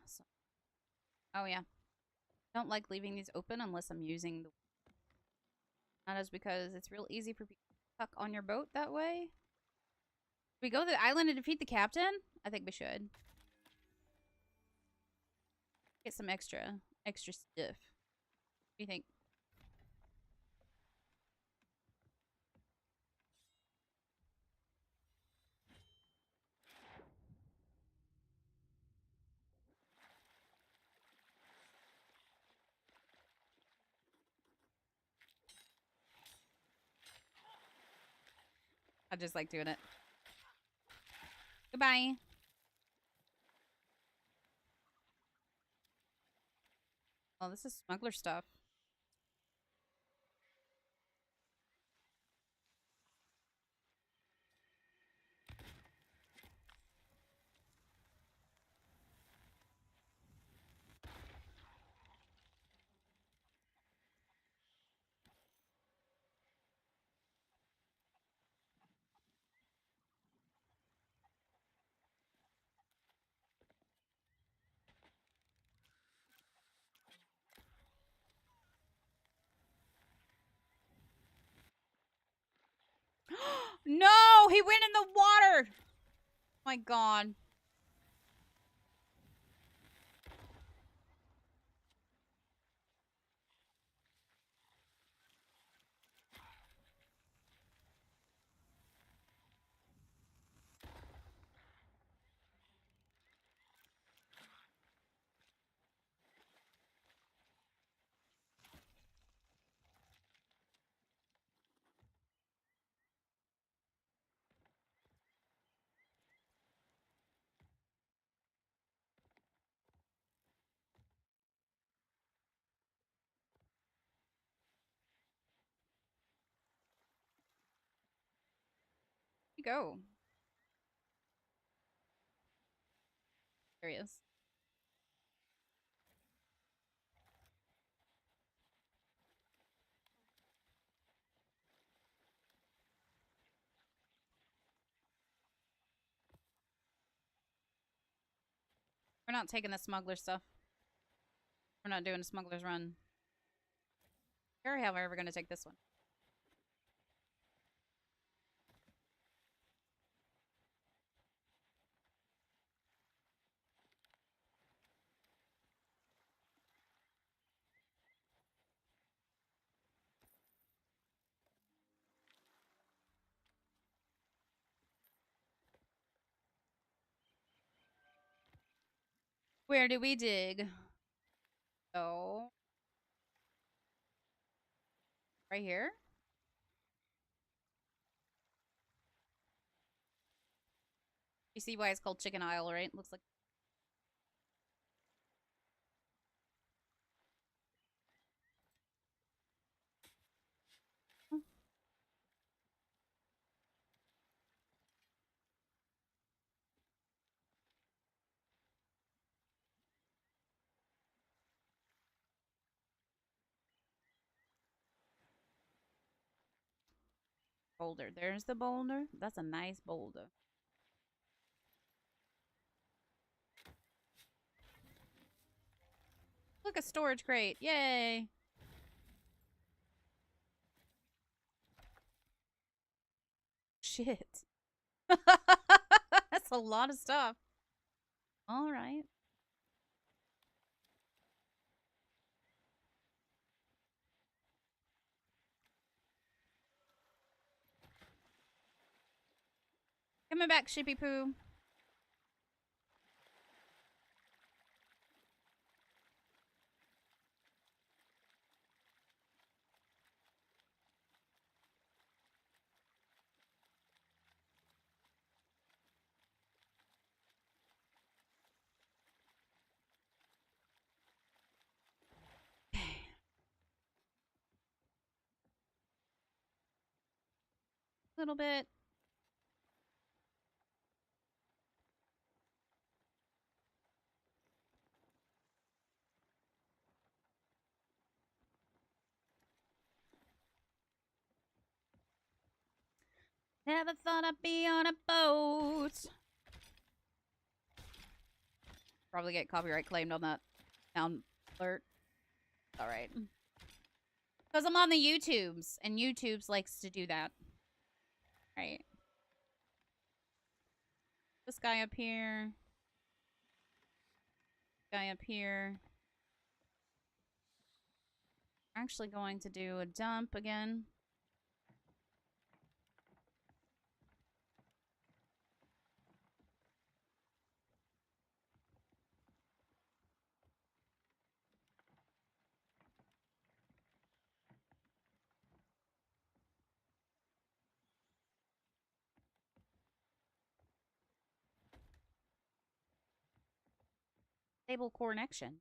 So, oh yeah. Don't like leaving these open unless I'm using the. That is because it's real easy for people to tuck on your boat that way. We go to the island and defeat the captain? I think we should. Get some extra stuff. What do you think? I just like doing it. Goodbye. Oh, this is smuggler stuff. No, he went in the water. My God. Where'd he go? There he is. We're not taking the smuggler stuff. We're not doing a smuggler's run. We're, however, going to take this one. Where do we dig? Oh. Right here? You see why it's called Chicken Isle, right? Looks like. Boulder. There's the boulder. That's a nice boulder. look, a storage crate. Yay. Shit. That's a lot of stuff. All right. Coming back, Shippy Poo. A little bit. Never thought I'd be on a boat. Probably get copyright claimed on that sound alert. Alright. Because I'm on the YouTubes, and YouTubes likes to do that. Right. This guy up here. Guy up here. Actually going to do a dump again. Stable connection.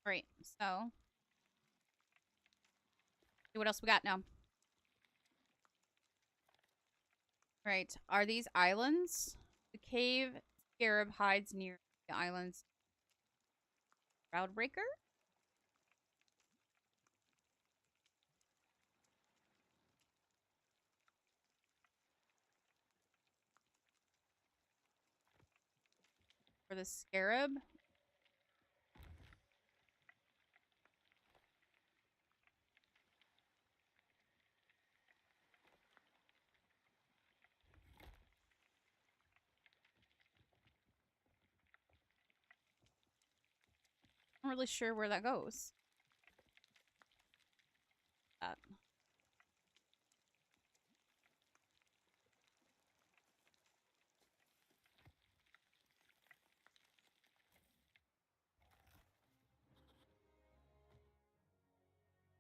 Alright, so. See what else we got now. Right, are these islands? The cave scarab hides near the islands. Shroudbreaker? For the scarab? I'm not really sure where that goes. That.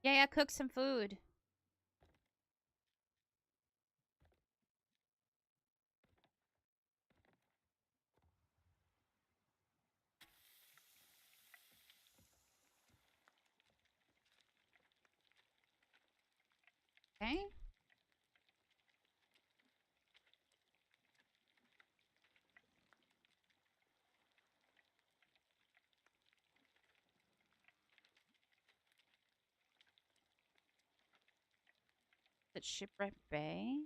Yeah, cook some food. Okay. It's Shipwreck Bay.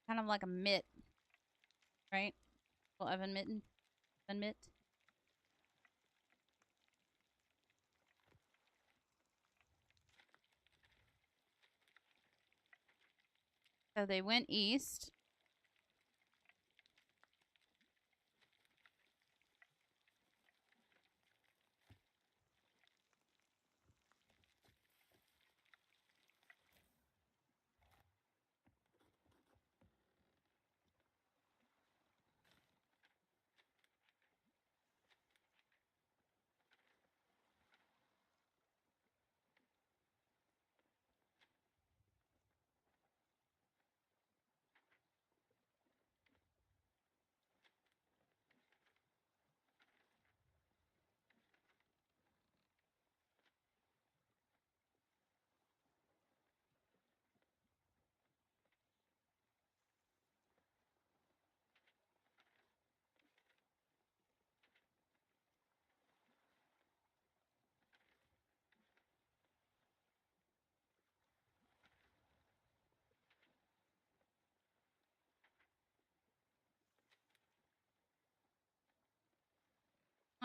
Kind of like a mitt, right? Well, Evan Mitten. Evan Mitt. So they went east.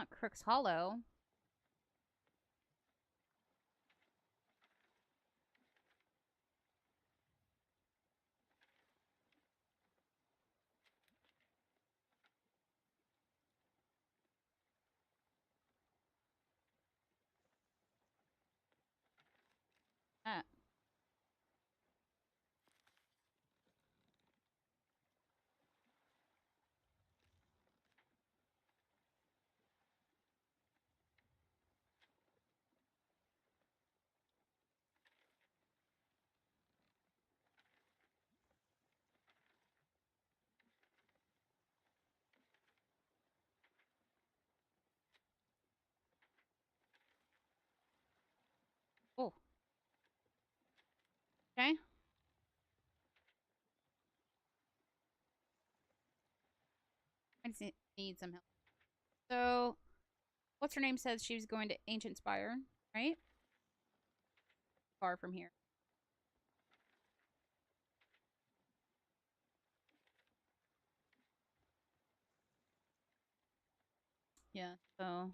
Not Crook's Hollow. Ah. Oh. Okay. I just need some help. So, what's her name says she was going to Ancient Spire, right? Far from here. Yeah, so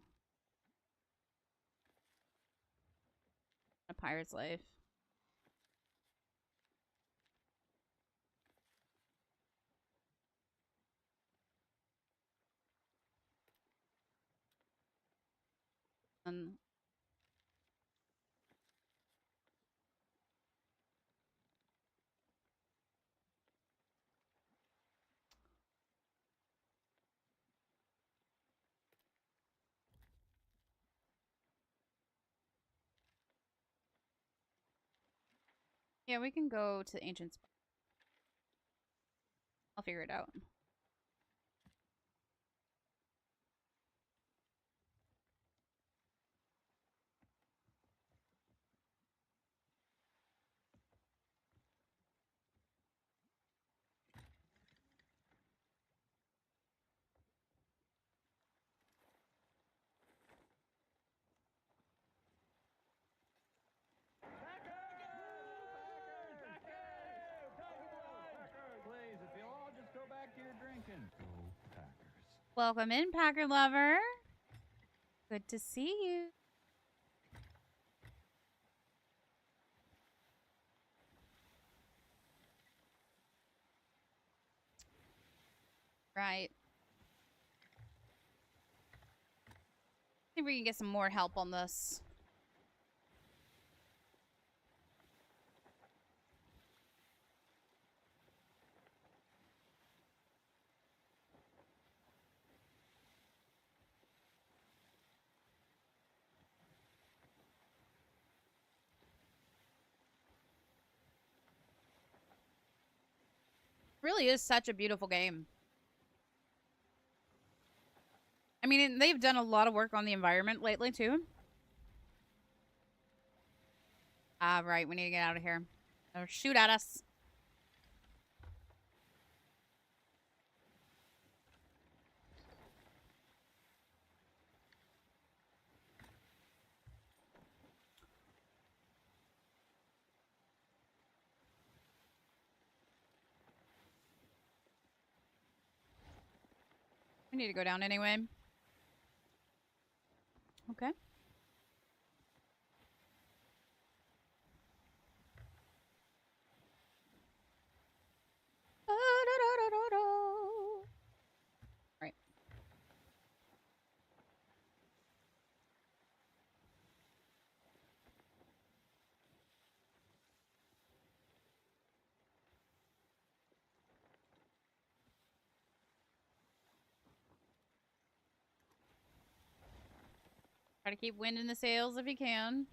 a pirate's life. Um, yeah, we can go to Ancient Spire. I'll figure it out. Please, if you'll all just go back to your drinking. Go Packers. Welcome in, Packer Lover. Good to see you. Right. See if we can get some more help on this. Really is such a beautiful game. I mean, they've done a lot of work on the environment lately, too. Ah, right. We need to get out of here. Or shoot at us. We need to go down anyway. Okay. Right. Try to keep wind in the sails if you can.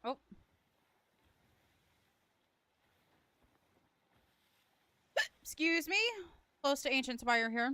Oh. Excuse me. Close to Ancient Spire here.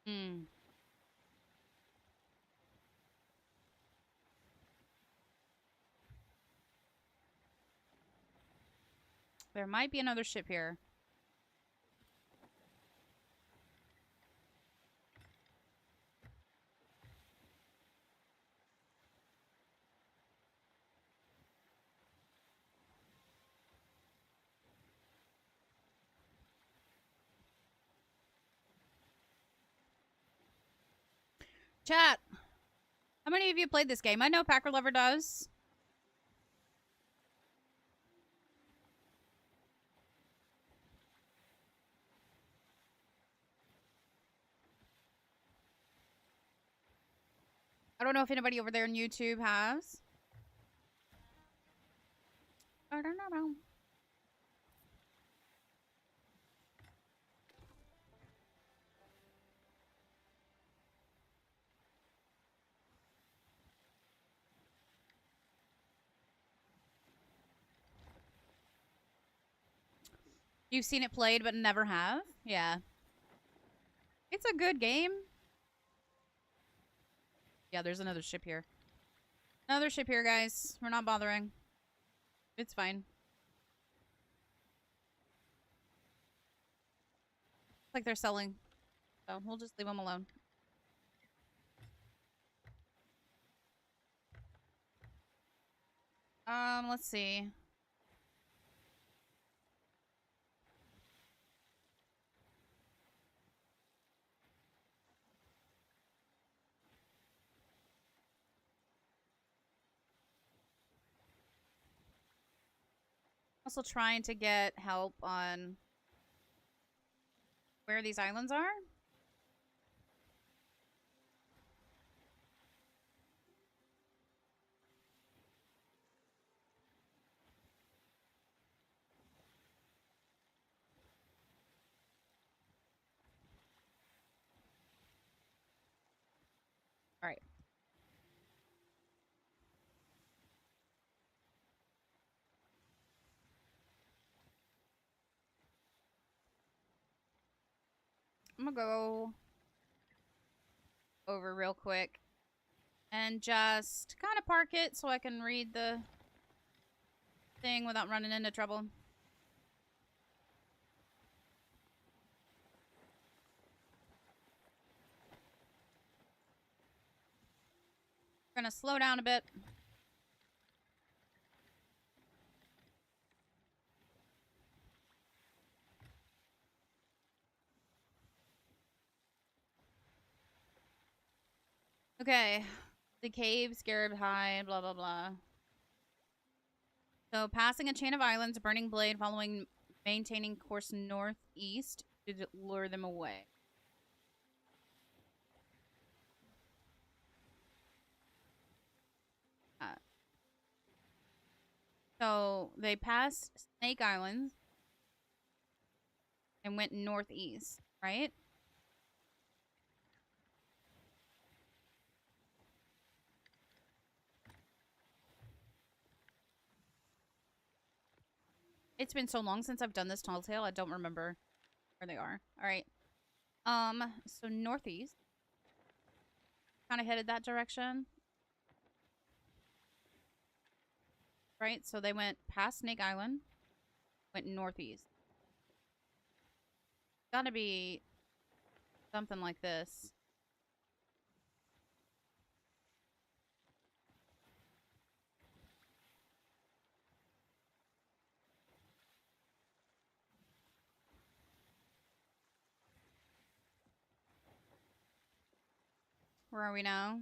Hmm. There might be another ship here. Chat. How many of you played this game? I know Packer Lover does. I don't know if anybody over there on YouTube has. I don't know. You've seen it played but never have? Yeah. It's a good game. Yeah, there's another ship here. Another ship here, guys. We're not bothering. It's fine. It's like they're selling. So we'll just leave them alone. Let's see. Also trying to get help on where these islands are. All right. I'm gonna go over real quick and just kind of park it so I can read the thing without running into trouble. We're gonna slow down a bit. Okay. The cave, Scarab High, blah, blah, blah. So, passing a chain of islands, Burning Blade, following, maintaining course northeast to lure them away. So, they passed Snake Island and went northeast, right? It's been so long since I've done this Tall Tale, I don't remember where they are. All right. So northeast. Kind of headed that direction. Right? So they went past Snake Island, went northeast. Gotta be something like this. Where are we now?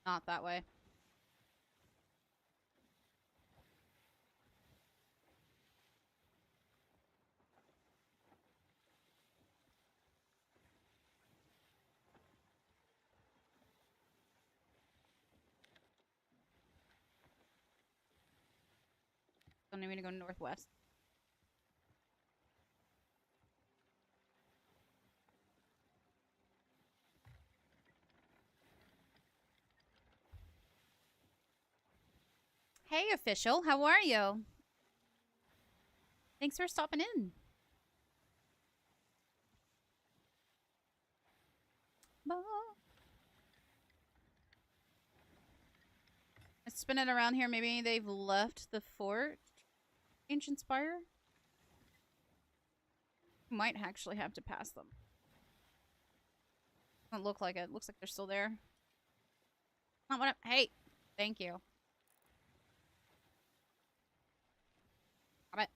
Not that way. Don't need me to go northwest. Hey, official. How are you? Thanks for stopping in. Let's spin it around here. Maybe they've left the fort. Ancient Spire? Might actually have to pass them. Doesn't look like it. Looks like they're still there. Not what hey! Thank you. Got it.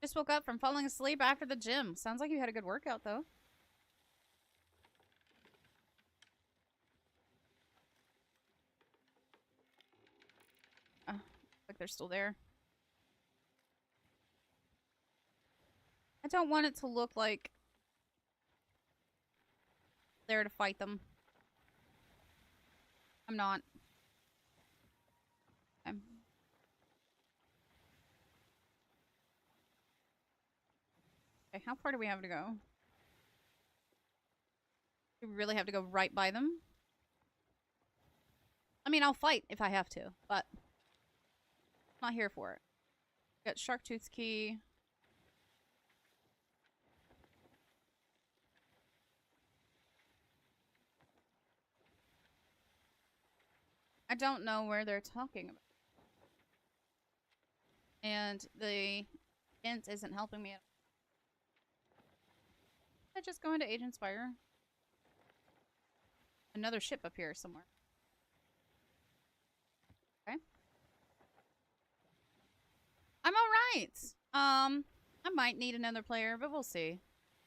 Just woke up from falling asleep after the gym. Sounds like you had a good workout, though. Like they're still there. I don't want it to look like there to fight them. I'm not. Okay. Okay, how far do we have to go? Do we really have to go right by them? I mean, I'll fight if I have to, but I'm not here for it. Got Sharktooth's key. I don't know where they're talking about. And the hint isn't helping me. I just go into Agent Spire. Another ship up here somewhere. Okay. I'm alright. I might need another player, but we'll see.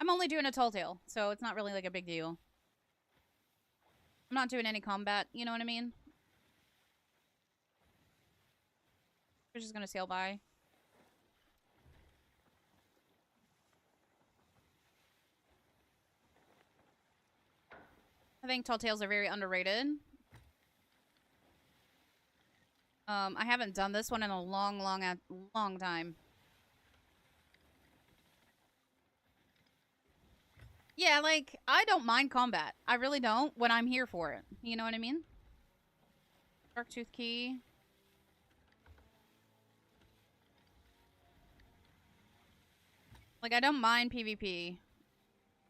I'm only doing a Tall Tale, so it's not really like a big deal. I'm not doing any combat, you know what I mean? We're just gonna sail by. I think Tall Tales are very underrated. I haven't done this one in a long time. Yeah, like, I don't mind combat. I really don't when I'm here for it. You know what I mean? Sharktooth key. Like, I don't mind PvP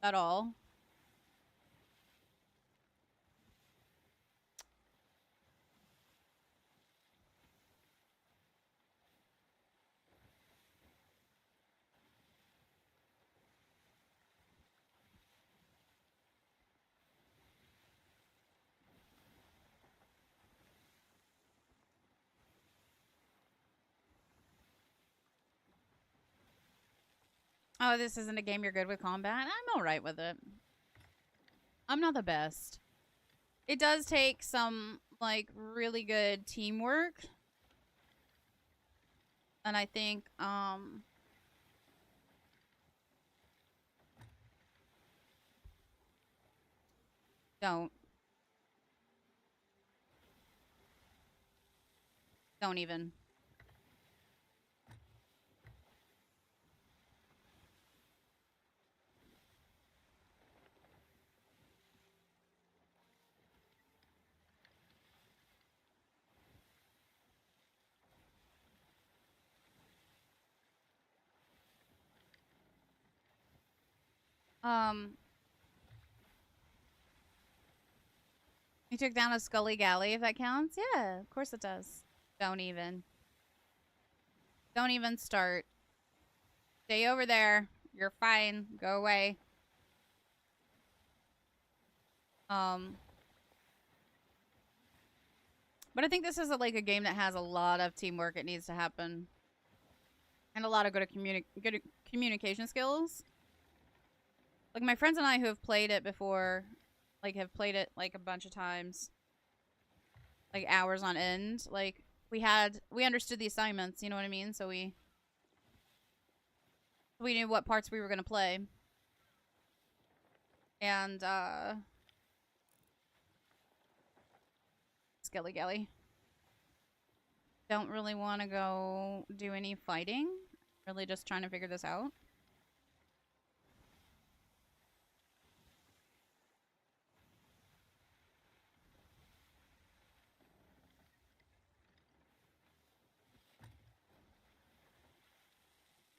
at all. Oh, this isn't a game you're good with combat? I'm alright with it. I'm not the best. It does take some, like, really good teamwork. And I think, Don't even. You took down a Scully Galley, if that counts? Yeah, of course it does. Don't even. Don't even start. Stay over there. You're fine. Go away. But I think this is like a game that has a lot of teamwork. It needs to happen. And a lot of good communication skills. Like, my friends and I who have played it before, like, have played it, like, a bunch of times. Like, hours on end. Like, we understood the assignments, you know what I mean? So we knew what parts we were going to play. And, Skelly Gelly. Don't really want to go do any fighting. Really just trying to figure this out.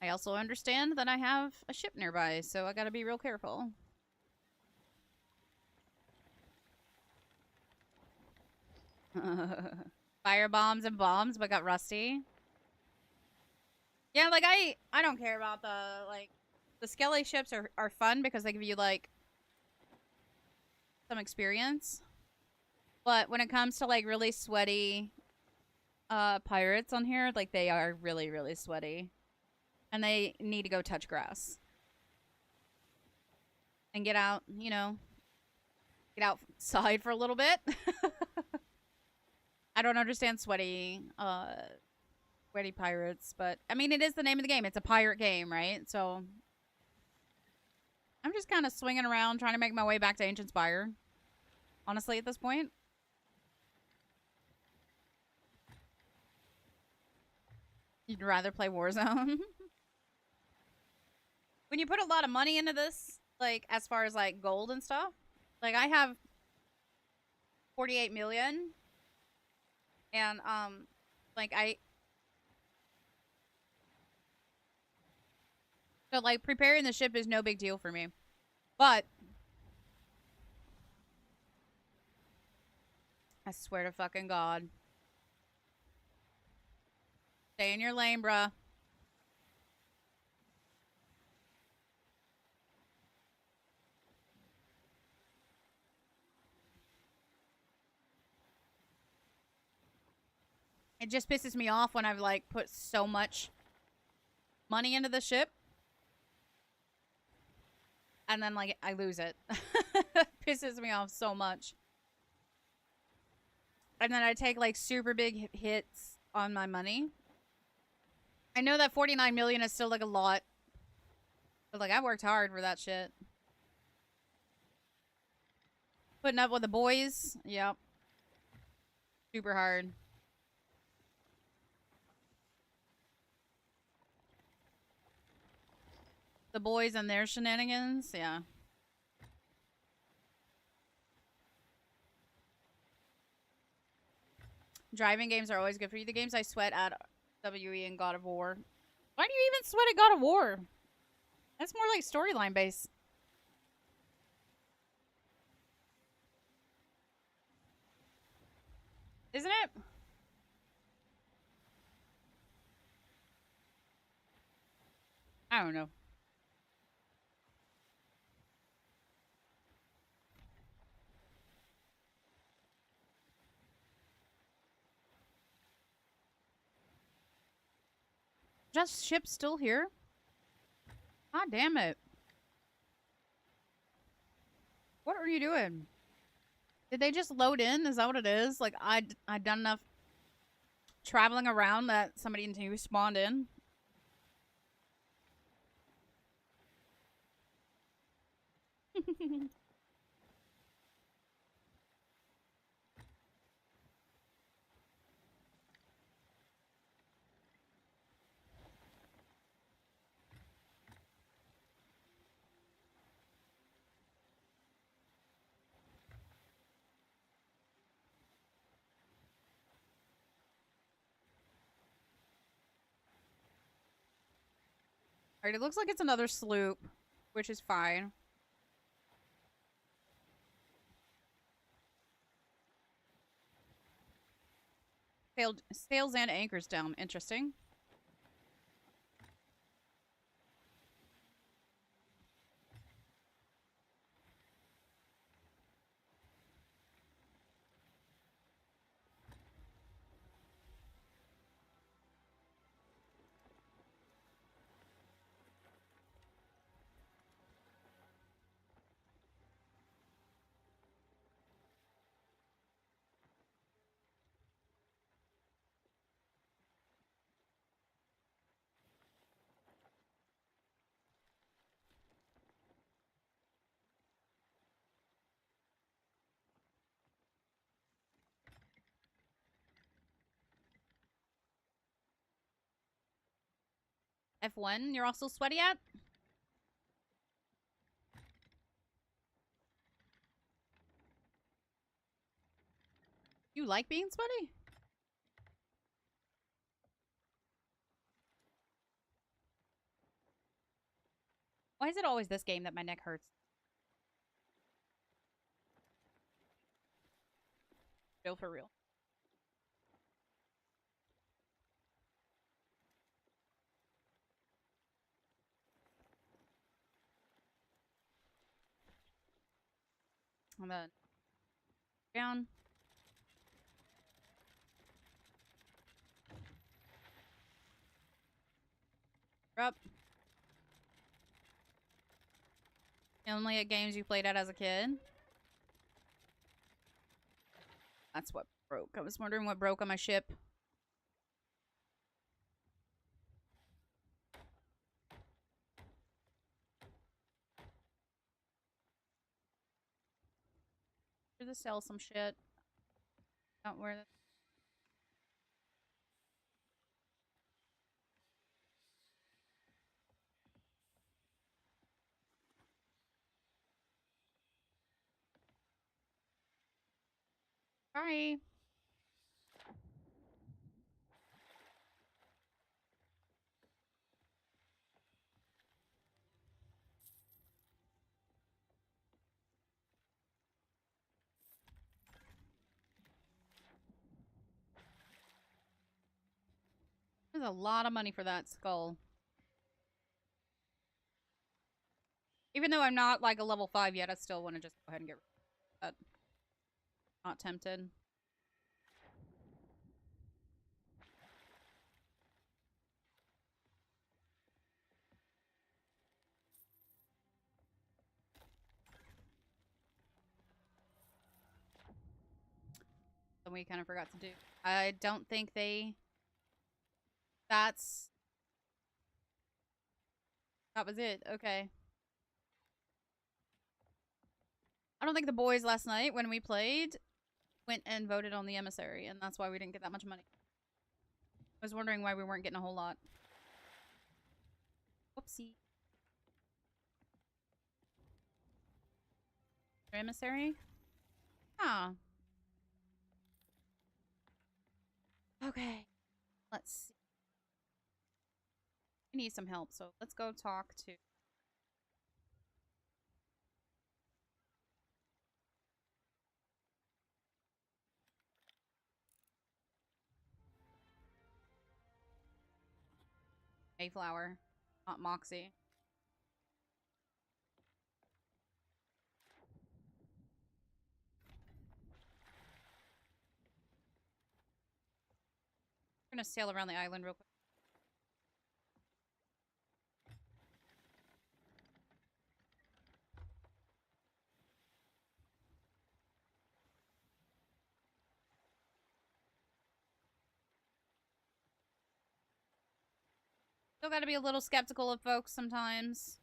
I also understand that I have a ship nearby, so I gotta be real careful. Fire bombs and bombs, but got rusty. Yeah, like, I don't care about the Skelly ships are fun because they give you, like, some experience. But when it comes to, like, really sweaty pirates on here, like, they are really, really sweaty. And they need to go touch grass. And get out, you know, get outside for a little bit. I don't understand sweaty pirates, but I mean, it is the name of the game. It's a pirate game, right? So I'm just kind of swinging around trying to make my way back to Ancient Spire. Honestly, at this point. You'd rather play Warzone? When you put a lot of money into this, like, as far as, like, gold and stuff, like, I have 48 million. And, like, so, like, preparing the ship is no big deal for me. But I swear to fucking God. Stay in your lane, bruh. It just pisses me off when I've, like, put so much money into the ship. And then, like, I lose it. Pisses me off so much. And then I take, like, super big hits on my money. I know that 49 million is still, like, a lot. But, like, I worked hard for that shit. Putting up with the boys. Yep. Super hard. The boys and their shenanigans. Yeah. Driving games are always good for you. The games I sweat at WE and God of War. Why do you even sweat at God of War? That's more like storyline based. Isn't it? I don't know. Just ship still here? God damn it. What are you doing? Did they just load in? Is that what it is? Like, I'd done enough traveling around that somebody new spawned in? Alright, it looks like it's another sloop, which is fine. Sails and anchors down. Interesting. F1, you're all still sweaty at? You like being sweaty? Why is it always this game that my neck hurts? Real for real. On the down. Up. Only at games you played at as a kid. That's what broke. I was wondering what broke on my ship. Should just sell some shit. Not worth it. Sorry. There's a lot of money for that skull. Even though I'm not like a level 5 yet, I still want to just go ahead and get rid of that. Not tempted. Something we kind of forgot to do. I don't think they... That was it. Okay. I don't think the boys last night when we played went and voted on the emissary, and that's why we didn't get that much money. I was wondering why we weren't getting a whole lot. Whoopsie. Emissary? Huh. Okay. Let's see. We need some help, so let's go talk to... Mayflower, not Moxie. I'm gonna sail around the island real quick. Still gotta be a little skeptical of folks sometimes.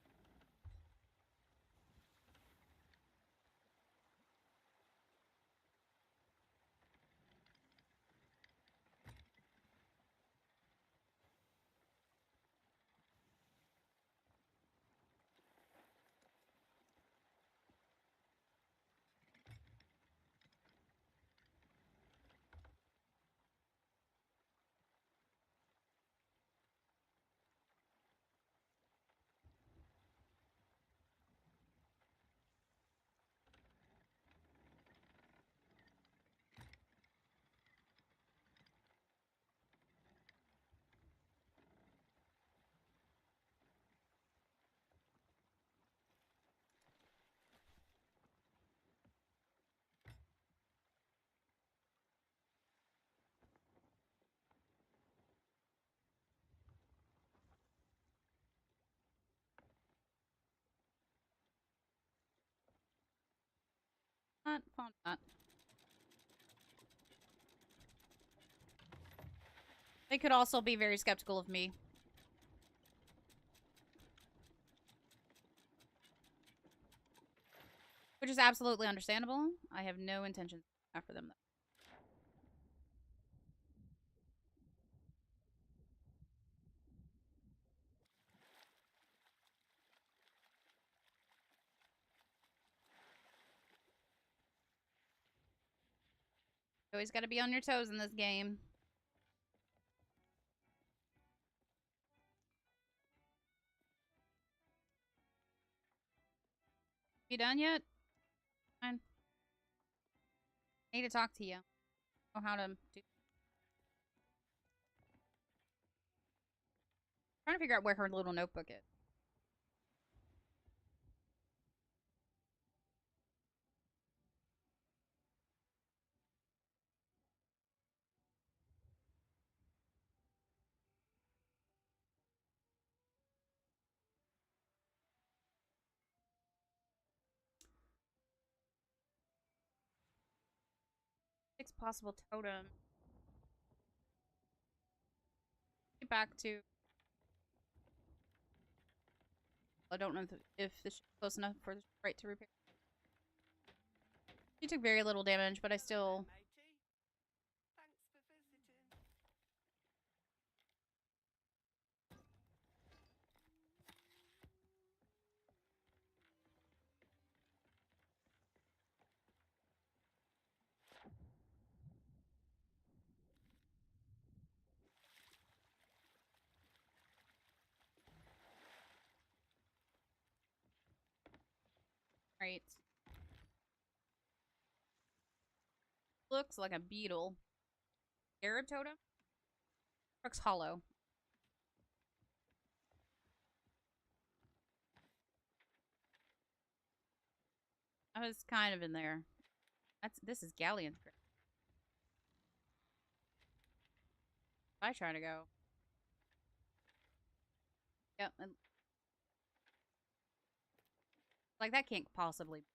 Not fond of that. They could also be very skeptical of me. Which is absolutely understandable. I have no intention after them, though. Always got to be on your toes in this game. You done yet? Fine. I need to talk to you. Know how to do. Trying to figure out where her little notebook is. Six possible totem. Get back to. I don't know if this is close enough for the right to repair. She took very little damage, but I still. Right. Looks like a beetle. Arab totem? Looks hollow. I was kind of in there. This is Galleon's grave. I try to go. Yep, and like that can't possibly.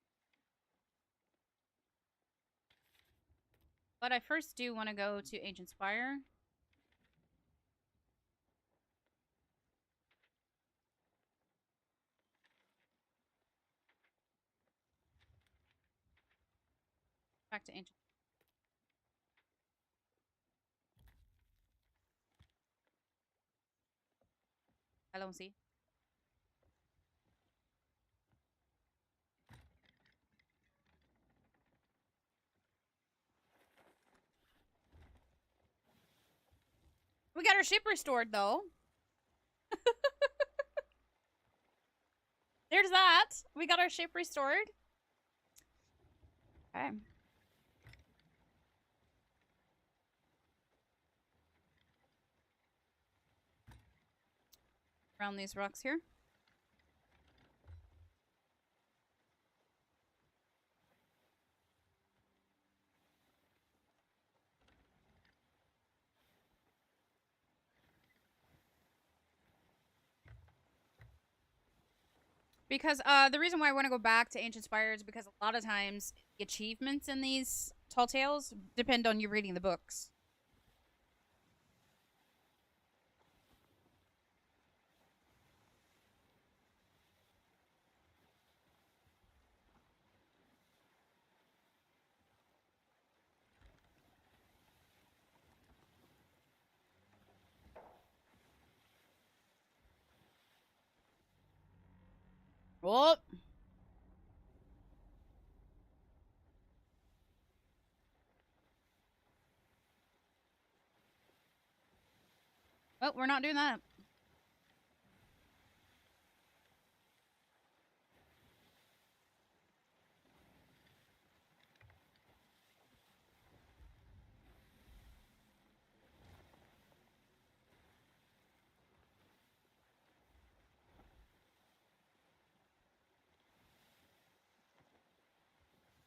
But I first do want to go to Ancient Spire. Back to Ancient. I don't see. We got our ship restored, though. There's that. We got our ship restored. Okay. Around these rocks here. Because the reason why I want to go back to Ancient Spire is because a lot of times the achievements in these Tall Tales depend on you reading the books. Whoop. Oh, we're not doing that.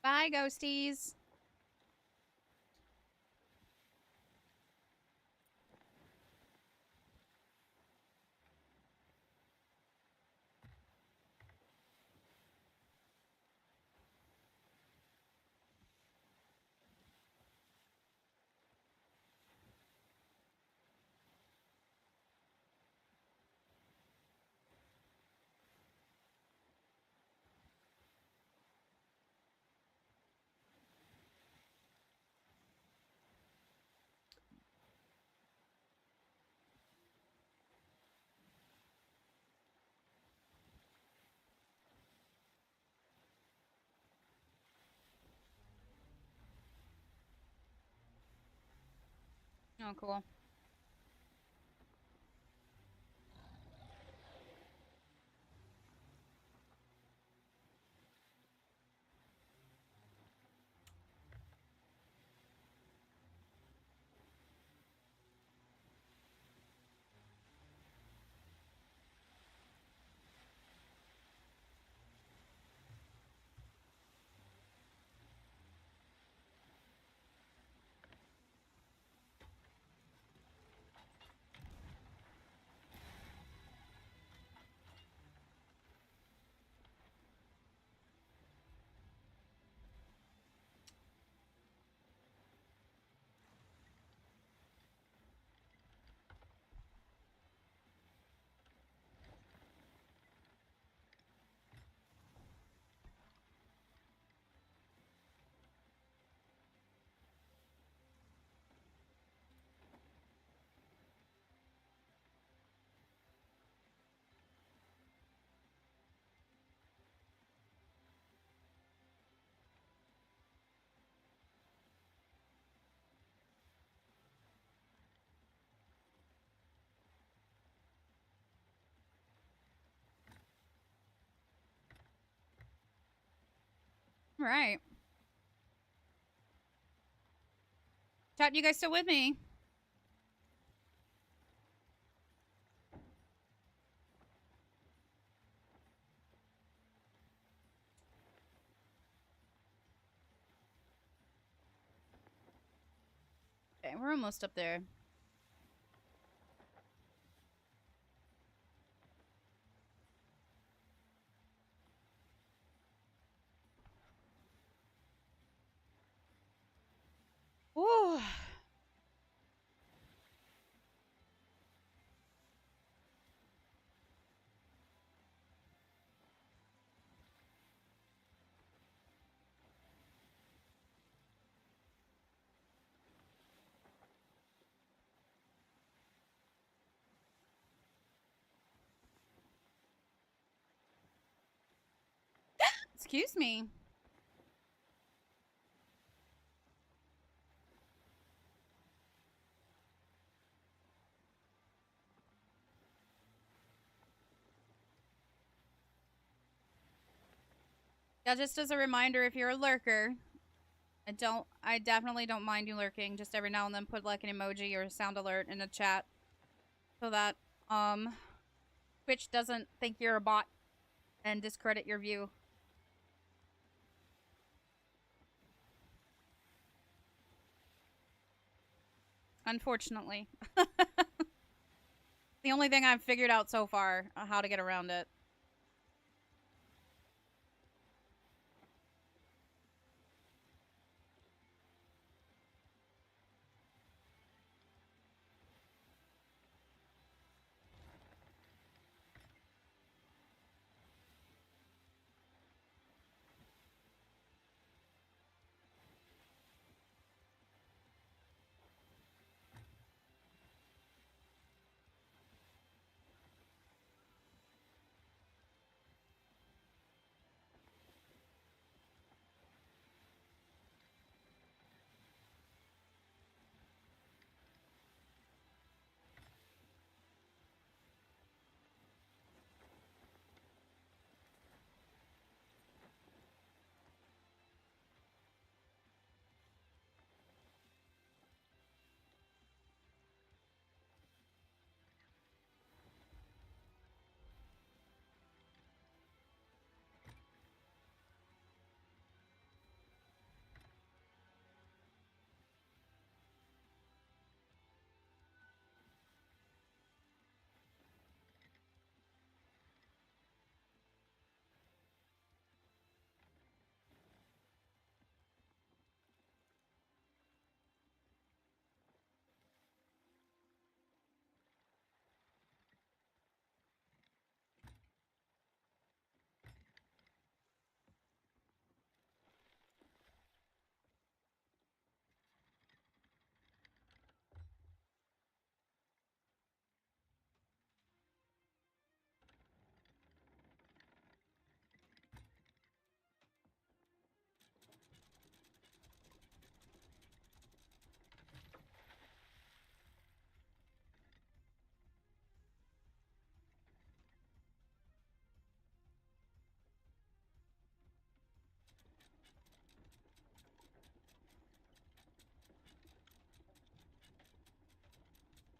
Bye, ghosties. Oh, cool. All right. Chat, you guys still with me? Okay, we're almost up there. Ooh. Excuse me. Yeah, just as a reminder, if you're a lurker, I definitely don't mind you lurking. Just every now and then put like an emoji or a sound alert in the chat so that Twitch doesn't think you're a bot and discredit your view. Unfortunately. The only thing I've figured out so far how to get around it.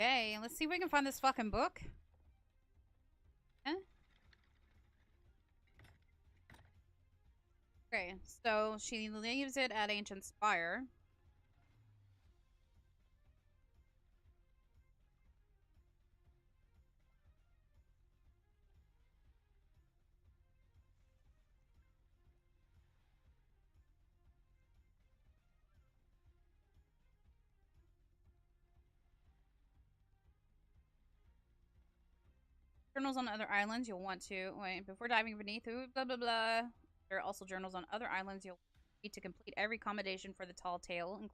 Okay, let's see if we can find this fucking book. Eh? Okay, so she leaves it at Ancient Spire. Journals on other islands you'll want to... Wait, before diving beneath... Ooh, blah, blah, blah. There are also journals on other islands you'll need to complete every accommodation for the Tall Tale, including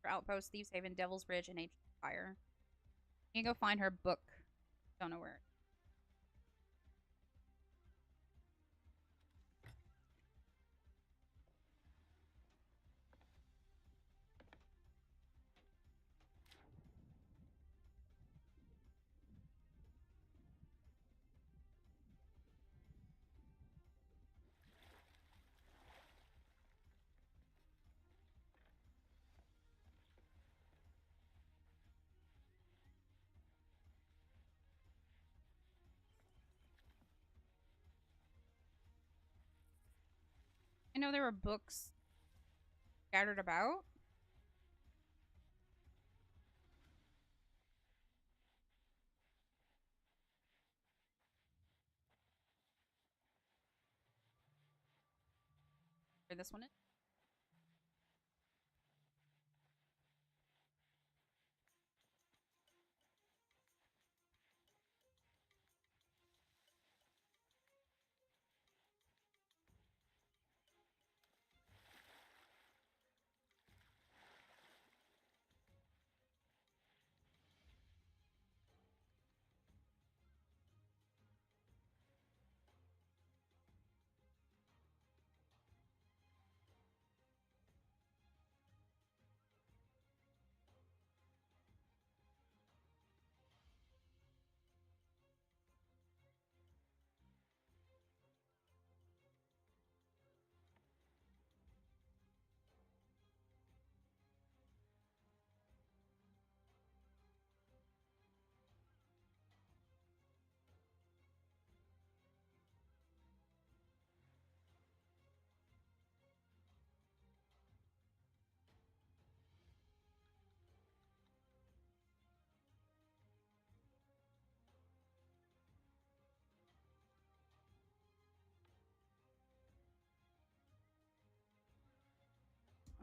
Outpost, Thieves Haven, Devil's Bridge, and Ancient Spire. You can go find her book. Don't know where. I know there were books scattered about. Where this one is.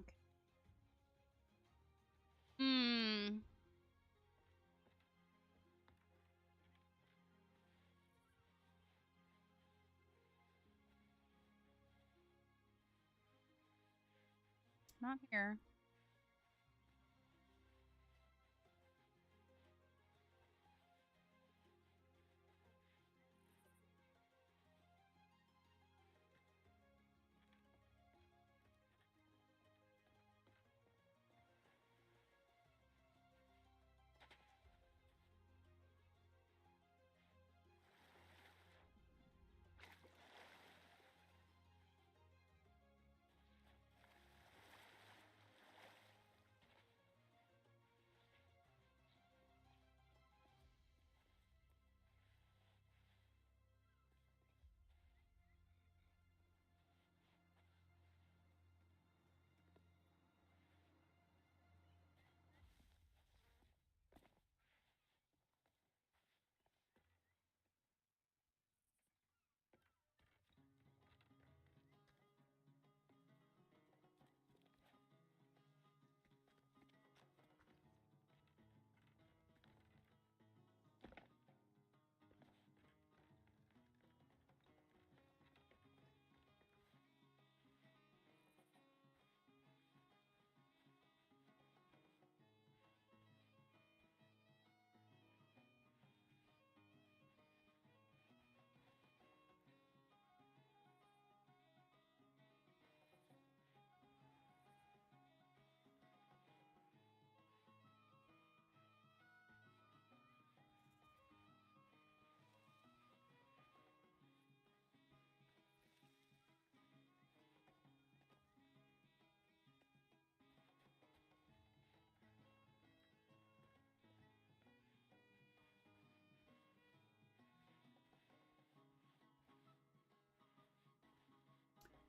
Okay. Hmm. Not here.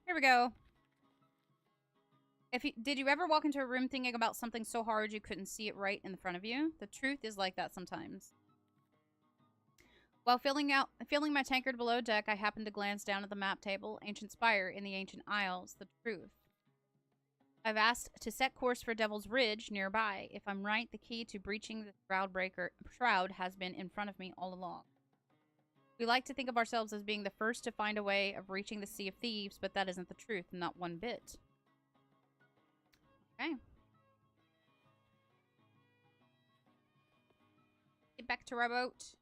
Here we go. Did you ever walk into a room thinking about something so hard you couldn't see it right in front of you? The truth is like that sometimes. While filling my tankard below deck, I happened to glance down at the map table. Ancient Spire in the Ancient Isles. The truth. I've asked to set course for Devil's Ridge nearby. If I'm right, the key to breaching the shroud has been in front of me all along. We like to think of ourselves as being the first to find a way of reaching the Sea of Thieves, but that isn't the truth, not one bit. Okay. Get back to our boat.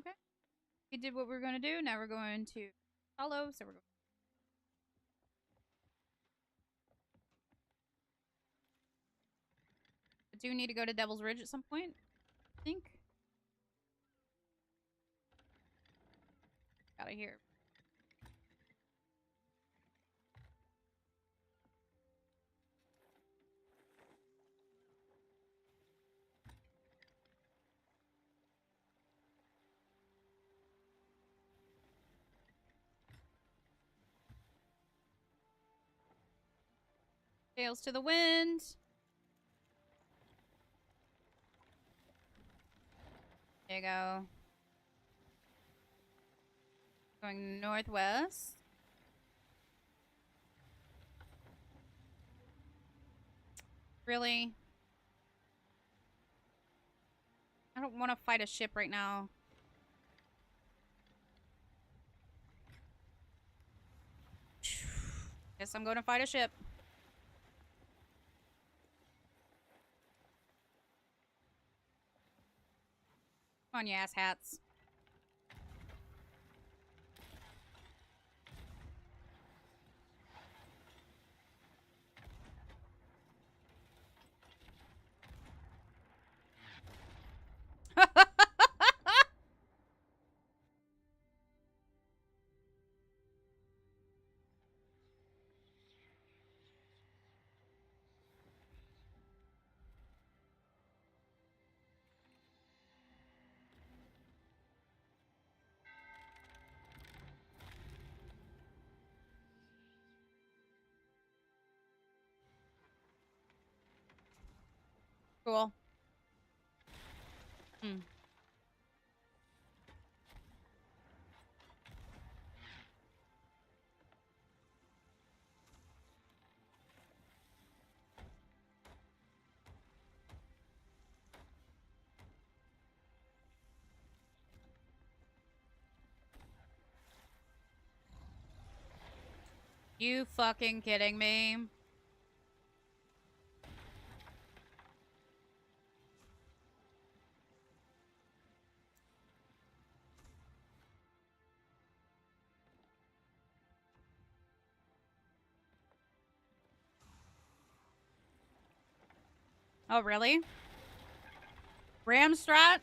Okay. We did what we were going to do. Now we're going to follow. So we're going. I do need to go to Devil's Ridge at some point, I think. Out of here. Sails to the wind. There you go. Going northwest. Really? I don't want to fight a ship right now. Guess I'm going to fight a ship. Come on, you ass hats. Cool. Hmm. You fucking kidding me? Oh, really? Ramstrat?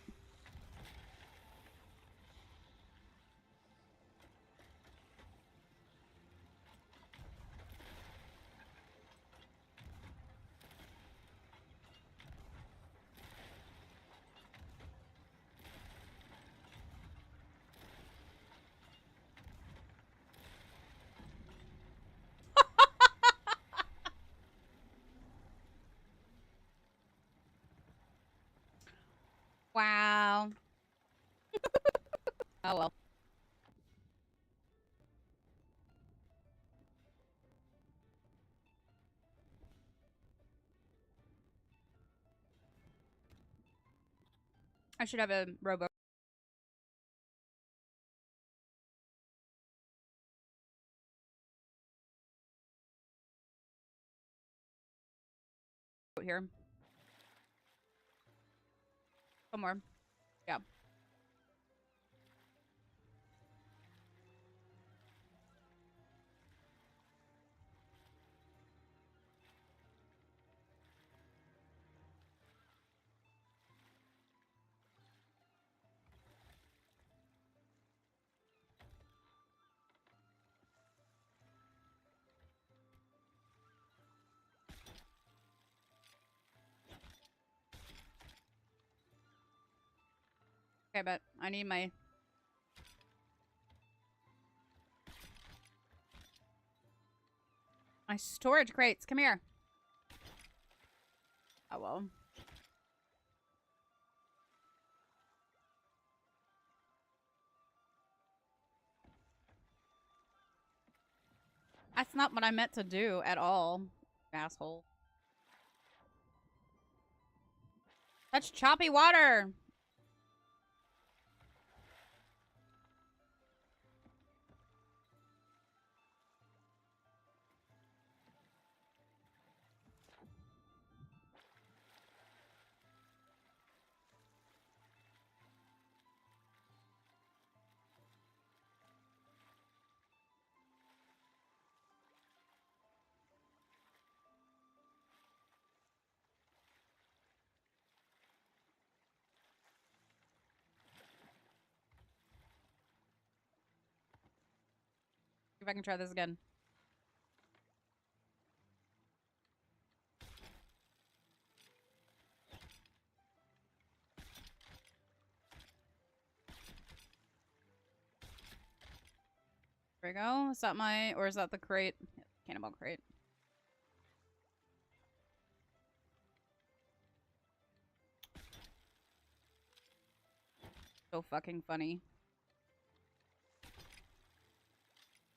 Wow. Oh, well. I should have a rowboat here. Somewhere. Yeah. Okay, but I need my... My storage crates. Come here. Oh, well. That's not what I meant to do at all, asshole. That's choppy water. See if I can try this again. There we go. Is that my... Or is that the crate? Cannonball crate. So fucking funny.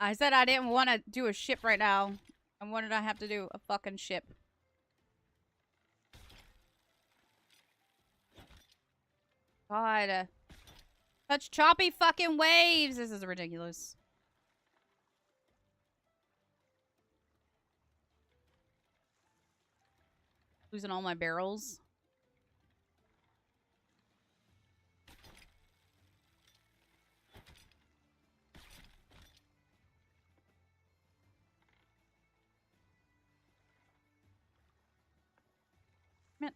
I said I didn't want to do a ship right now. And what did I have to do? A fucking ship. God. Such choppy fucking waves. This is ridiculous. Losing all my barrels. Man.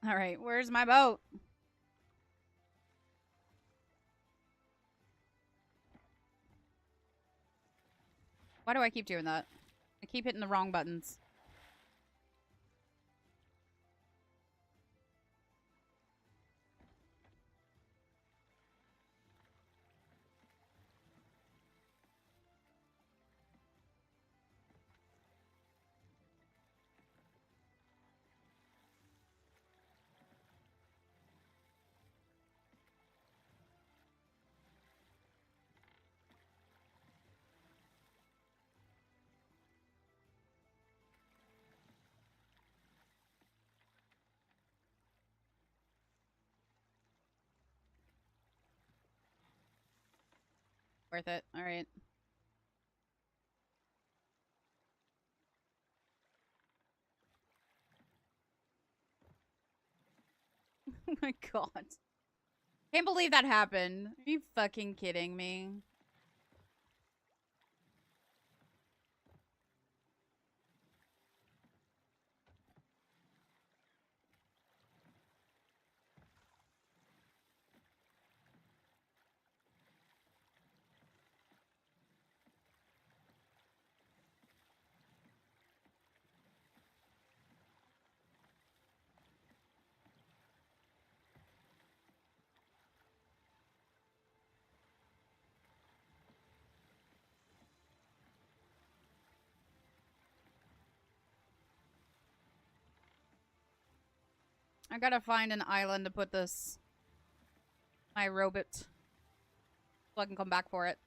All right, where's my boat? Why do I keep doing that? I keep hitting the wrong buttons. Worth it. All right. Oh my god. Can't believe that happened. Are you fucking kidding me? I gotta find an island to put this my robot so I can come back for it.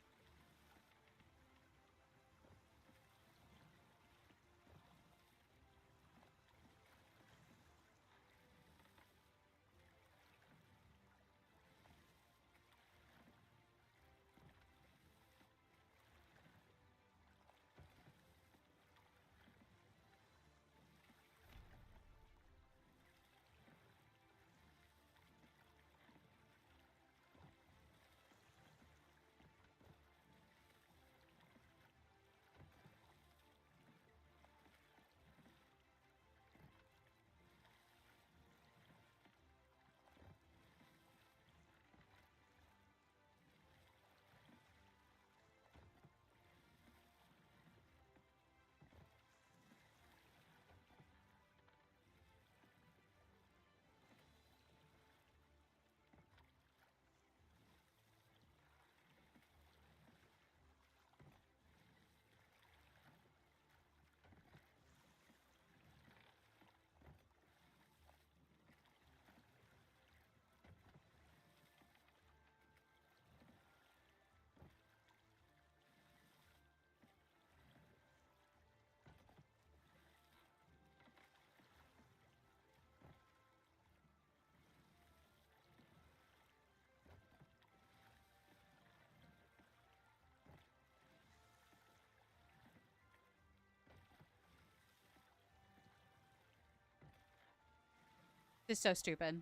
This is so stupid.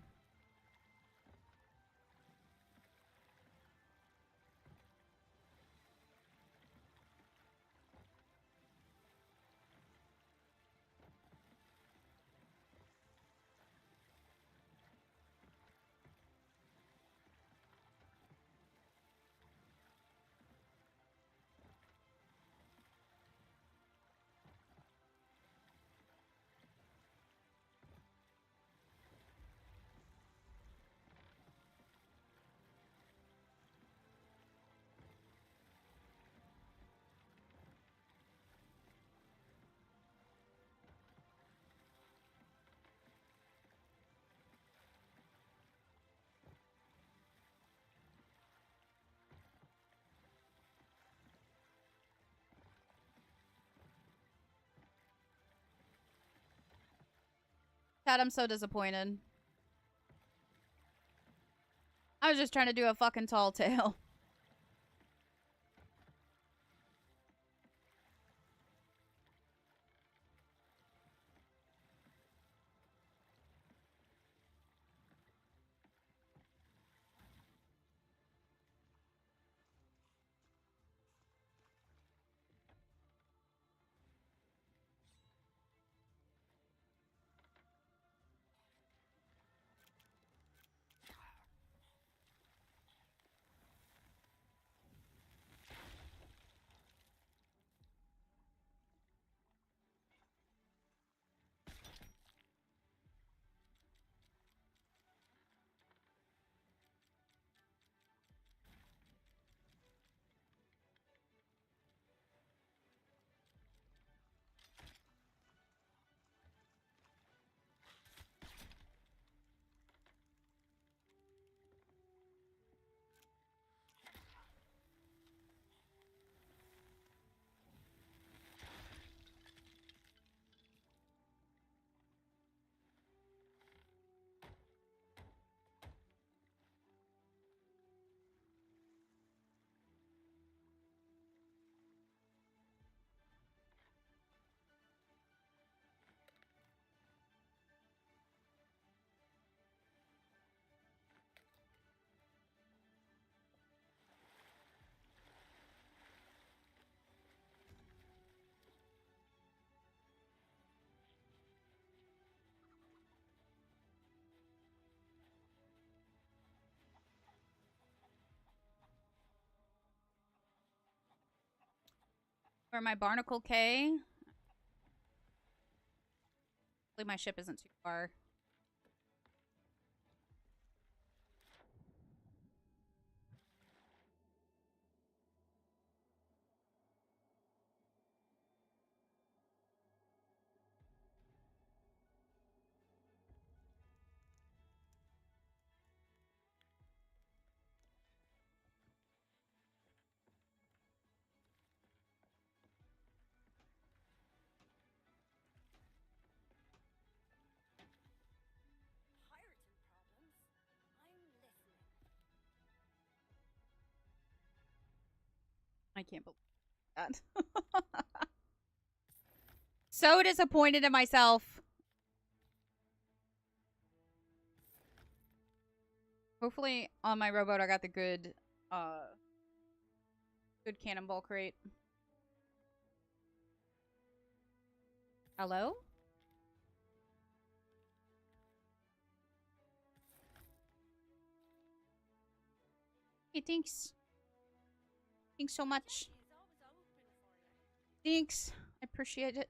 Chad, I'm so disappointed. I was just trying to do a fucking tall tale. For my Barnacle K. Hopefully my ship isn't too far. I can't believe that. So disappointed in myself. Hopefully on my rowboat I got the good good cannonball crate. Hello? Hey, thanks. Thanks so much. Thanks. I appreciate it.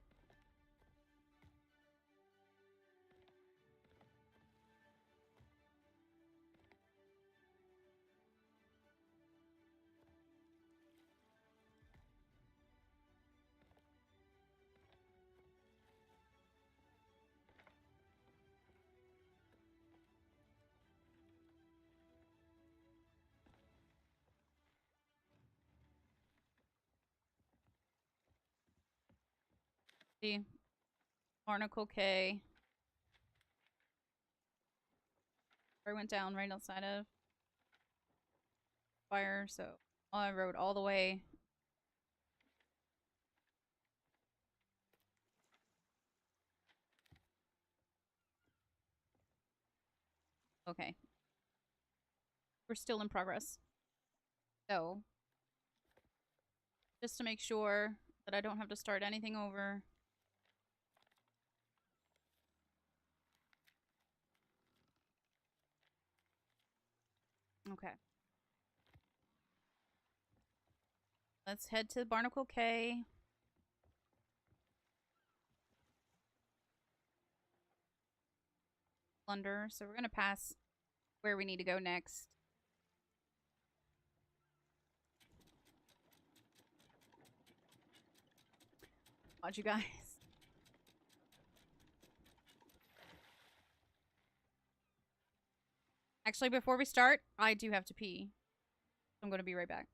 See. Barnacle K. I went down right outside of fire, so I rode all the way. Okay. We're still in progress. So, just to make sure that I don't have to start anything over. Okay. Let's head to Barnacle K. Plunder. So we're going to pass where we need to go next. Watch you guys. Actually, before we start, I do have to pee. I'm going to be right back.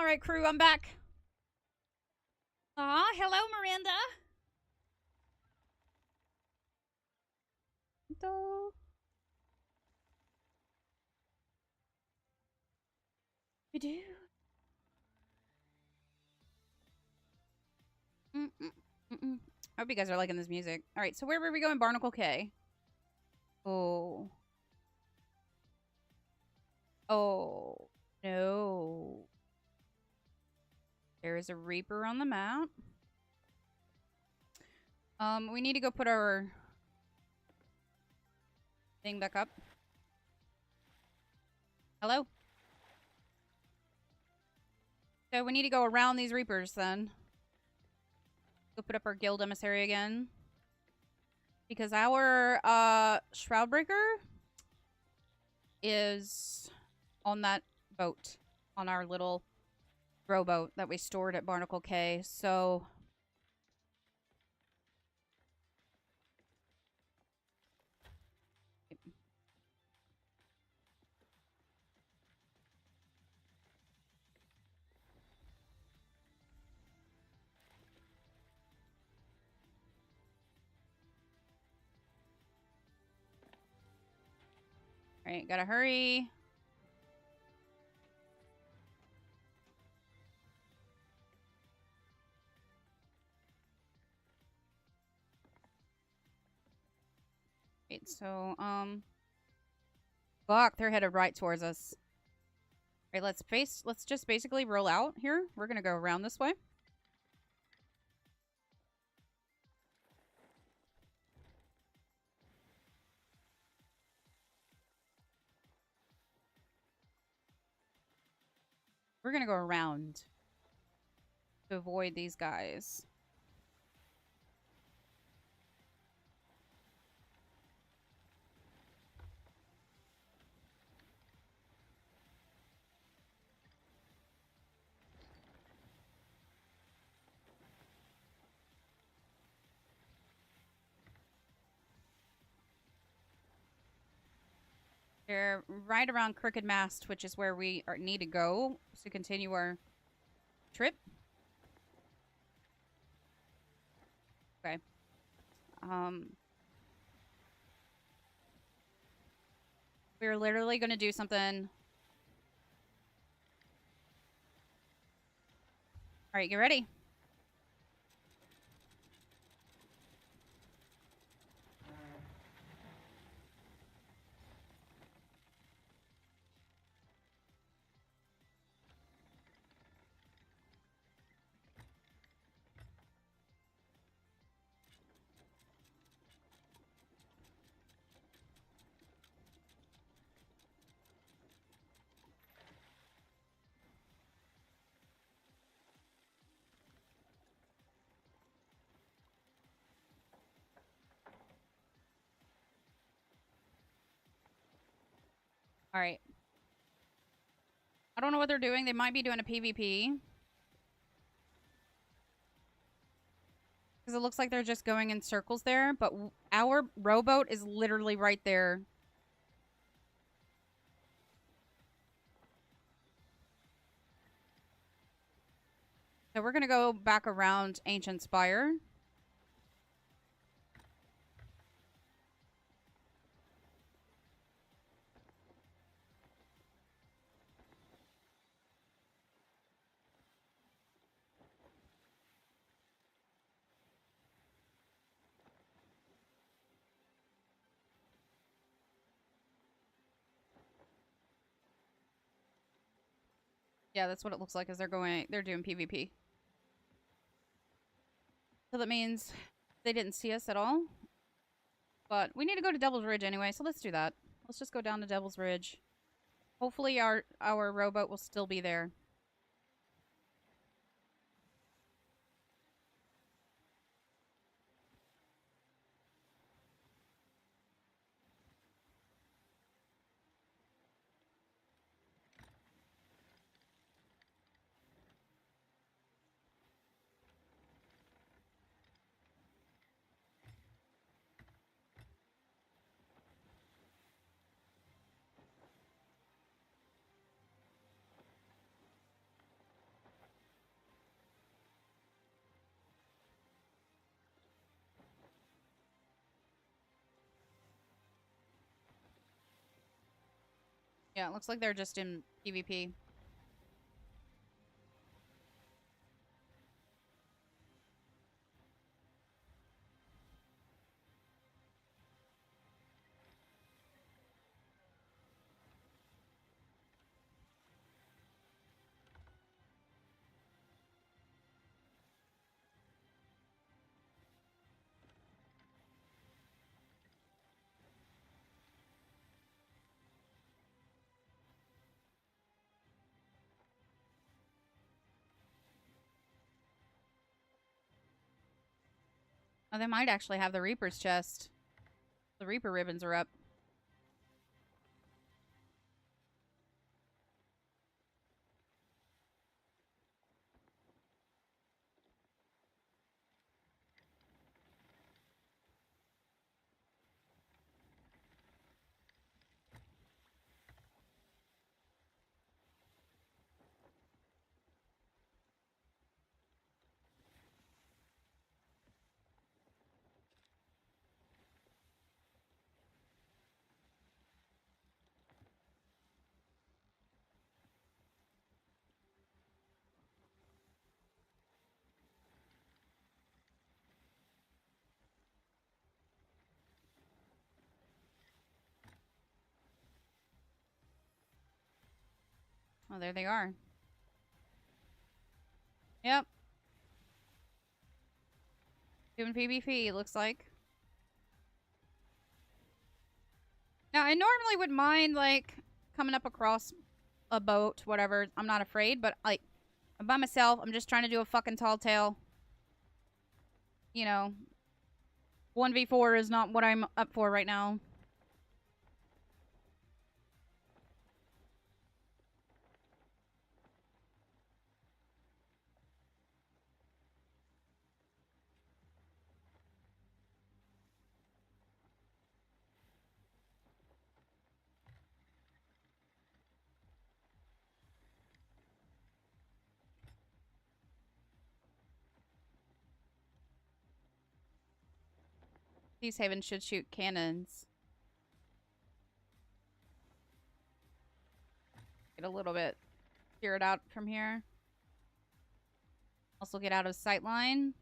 All right, crew, I'm back. Aw, hello, Miranda. Do. We do. I hope you guys are liking this music. All right, so where were we going? Barnacle K. Oh. Oh. No. There is a Reaper on the map. We need to go put our thing back up. Hello? So we need to go around these Reapers then. Go put up our guild emissary again. Because our Shroudbreaker is on that boat. On our little rowboat that we stored at Barnacle K. So alright, gotta hurry. Wait, so, fuck, they're headed right towards us. Alright, let's just basically roll out here. We're gonna go around this way. We're gonna go around to avoid these guys. They're right around Crooked Mast, which is where we need to go to continue our trip. Okay. We're literally going to do something. All right, get ready. All right. I don't know what they're doing. They might be doing a PvP. Because it looks like they're just going in circles there. But our rowboat is literally right there. So we're going to go back around Ancient Spire. Yeah, that's what it looks like as they're doing PvP. So that means they didn't see us at all. But we need to go to Devil's Ridge anyway, so let's do that. Let's just go down to Devil's Ridge. Hopefully our rowboat will still be there. Yeah, it looks like they're just in PvP. Oh, they might actually have the Reaper's chest. The Reaper ribbons are up. Oh, there they are. Yep. Doing PvP, it looks like. Now, I normally would mind, like, coming up across a boat, whatever. I'm not afraid, but, like, I'm by myself. I'm just trying to do a fucking tall tale. You know, 1v4 is not what I'm up for right now. These havens should shoot cannons. Get a little bit cleared out from here. Also get out of sight line.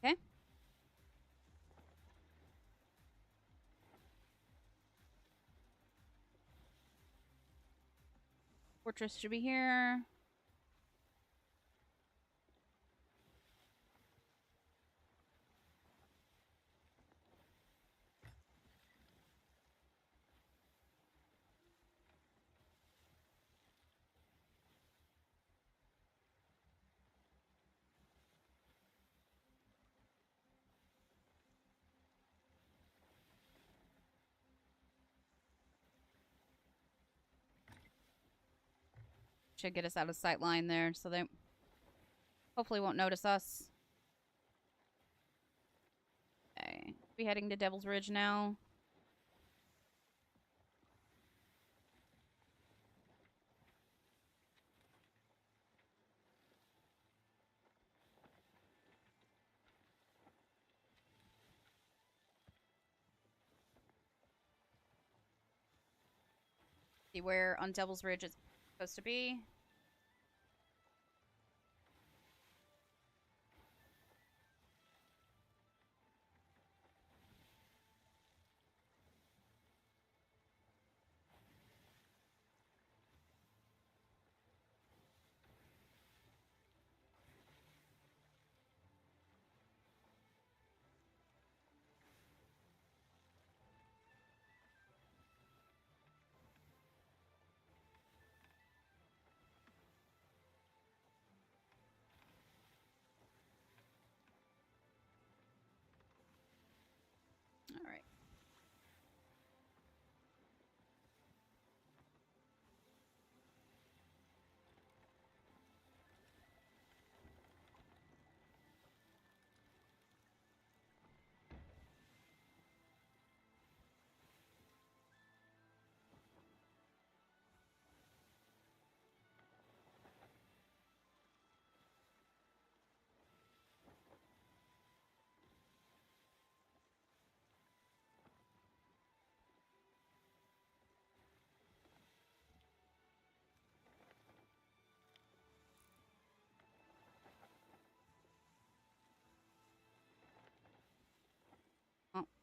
Okay. Fortress should be here. Should get us out of sight line there, so they hopefully won't notice us. Okay. Be heading to Devil's Ridge now. See where on Devil's Ridge it's supposed to be.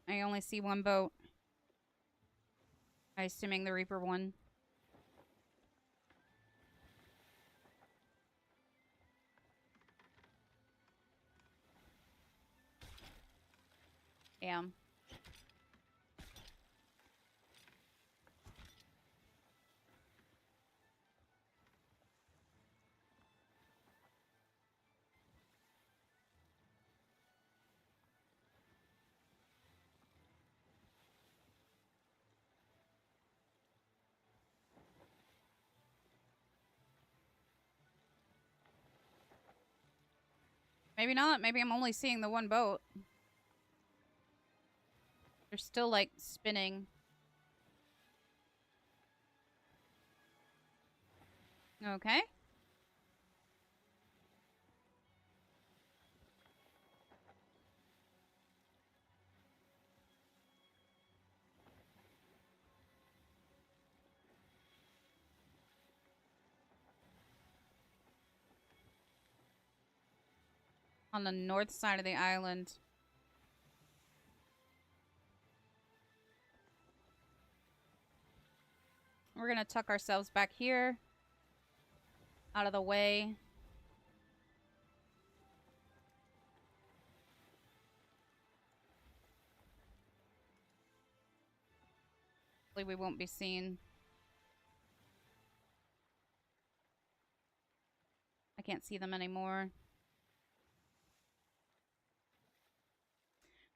I only see one boat. I'm assuming the Reaper one. Damn. Maybe not. Maybe I'm only seeing the one boat. They're still, like, spinning. Okay. On the north side of the island. We're gonna tuck ourselves back here. Out of the way. Hopefully we won't be seen. I can't see them anymore.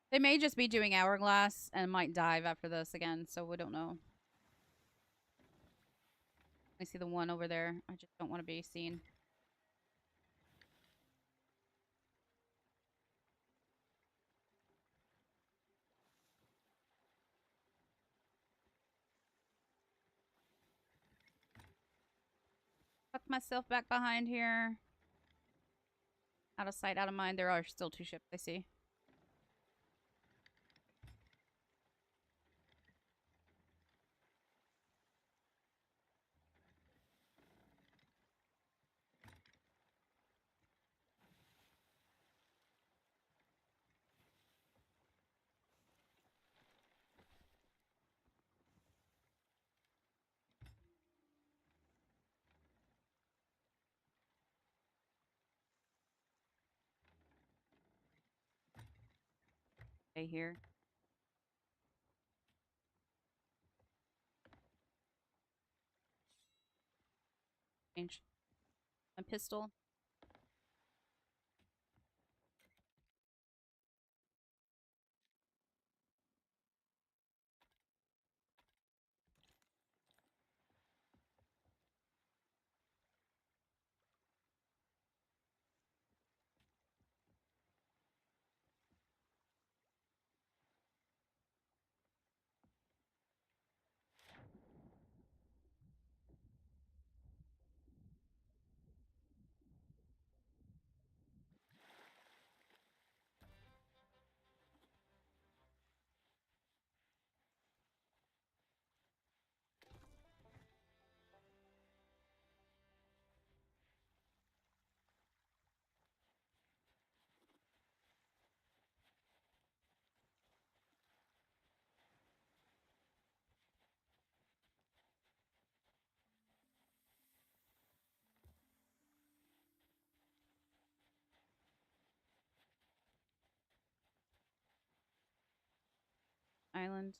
They may just be doing hourglass and might dive after this again, so we don't know. I see the one over there. I just don't want to be seen. Tuck myself back behind here. Out of sight, out of mind. There are still two ships, I see. Stay here. Change my pistol. Island.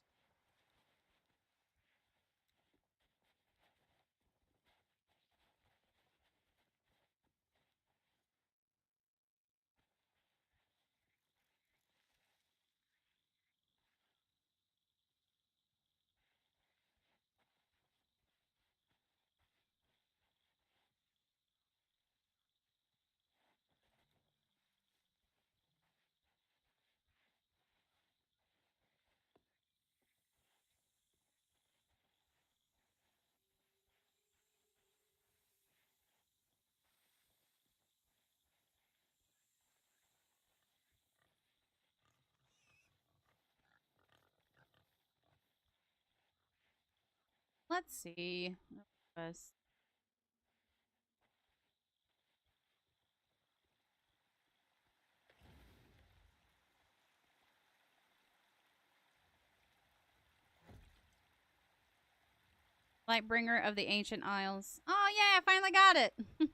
Let's see. Us. Lightbringer of the Ancient Isles. Oh yeah, I finally got it. Hello,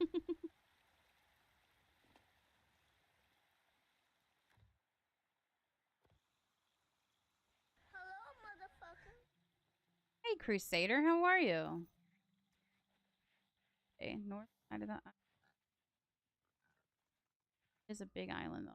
motherfucker. Hey, Crusader, how are you? Okay, north side of the island is a big island though.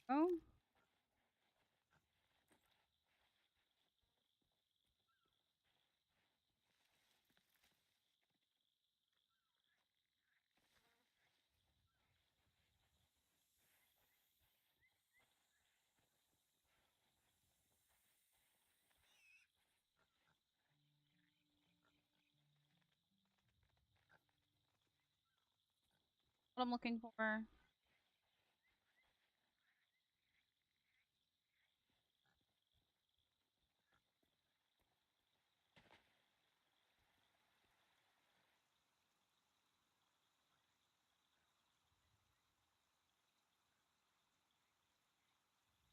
Oh, what I'm looking for.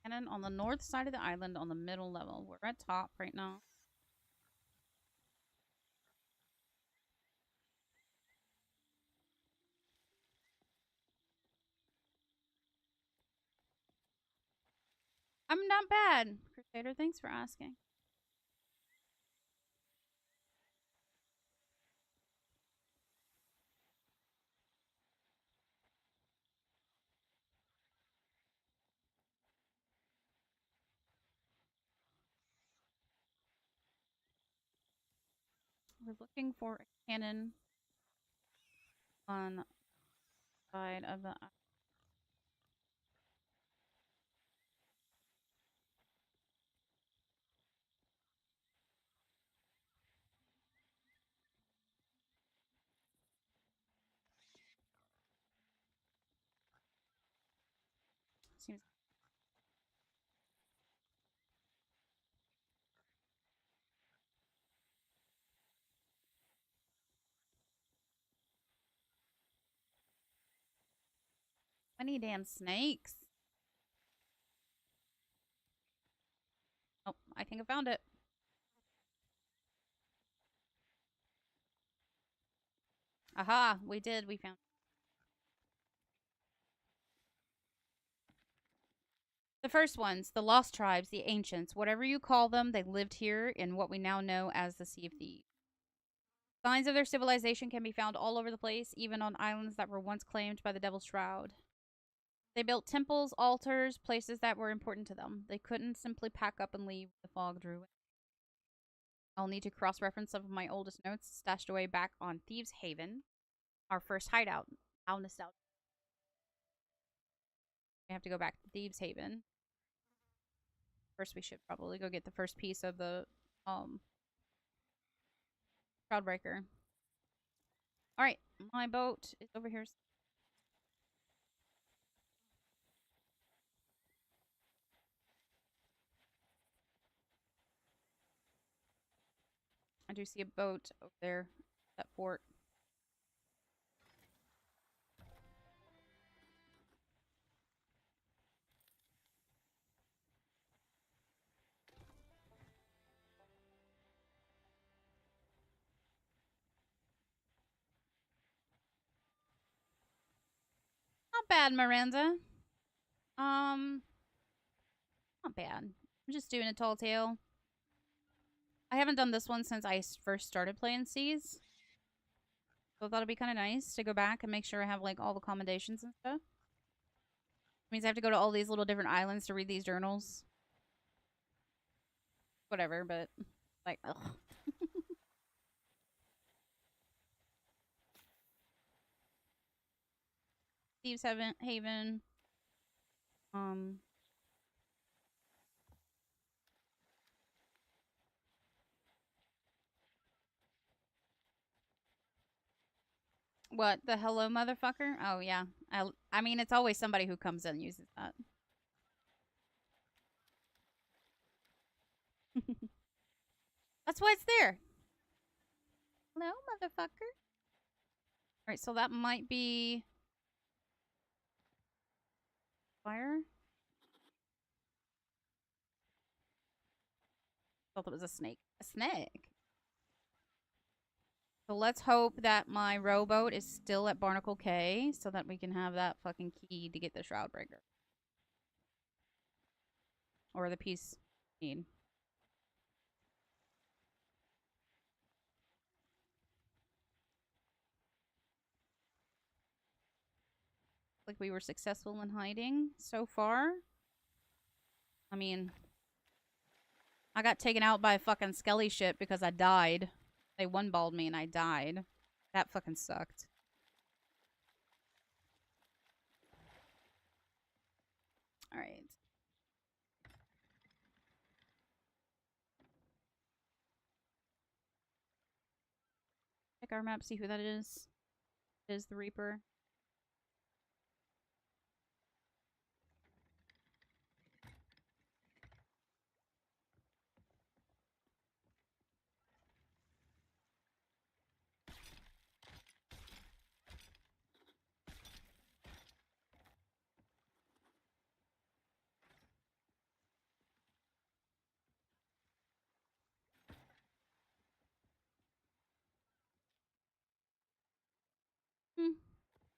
Cannon on the north side of the island on the middle level. We're at top right now. I'm not bad, Crusader. Thanks for asking. We're looking for a cannon on the side of the island. Seems many damn snakes. Oh, I think I found it. Aha, we did. We found the first ones, the Lost Tribes, the Ancients, whatever you call them, they lived here in what we now know as the Sea of Thieves. Signs of their civilization can be found all over the place, even on islands that were once claimed by the Devil's Shroud. They built temples, altars, places that were important to them. They couldn't simply pack up and leave. The fog drew in. I'll need to cross-reference some of my oldest notes stashed away back on Thieves' Haven, our first hideout. How nostalgic. We have to go back to Thieves' Haven. First, we should probably go get the first piece of the Shroudbreaker. Alright, my boat is over here. I do see a boat over there at fort. Not bad, Miranda. Not bad. I'm just doing a tall tale. I haven't done this one since I first started playing Seas. So I thought it'd be kind of nice to go back and make sure I have like all the commendations and stuff. Means I have to go to all these little different islands to read these journals. Whatever, but like, ugh. Thieves Haven. What, the hello motherfucker? Oh, yeah. I mean, it's always somebody who comes in and uses that. That's why it's there. Hello, motherfucker. Alright, so that might be... fire? Thought it was a snake. A snake? So let's hope that my rowboat is still at Barnacle Cay so that we can have that fucking key to get the Shroudbreaker. Or the peace need. Like we were successful in hiding so far. I mean, I got taken out by a fucking Skelly ship because I died. They one-balled me and I died. That fucking sucked. Alright. Check our map, see who that is. It is the Reaper.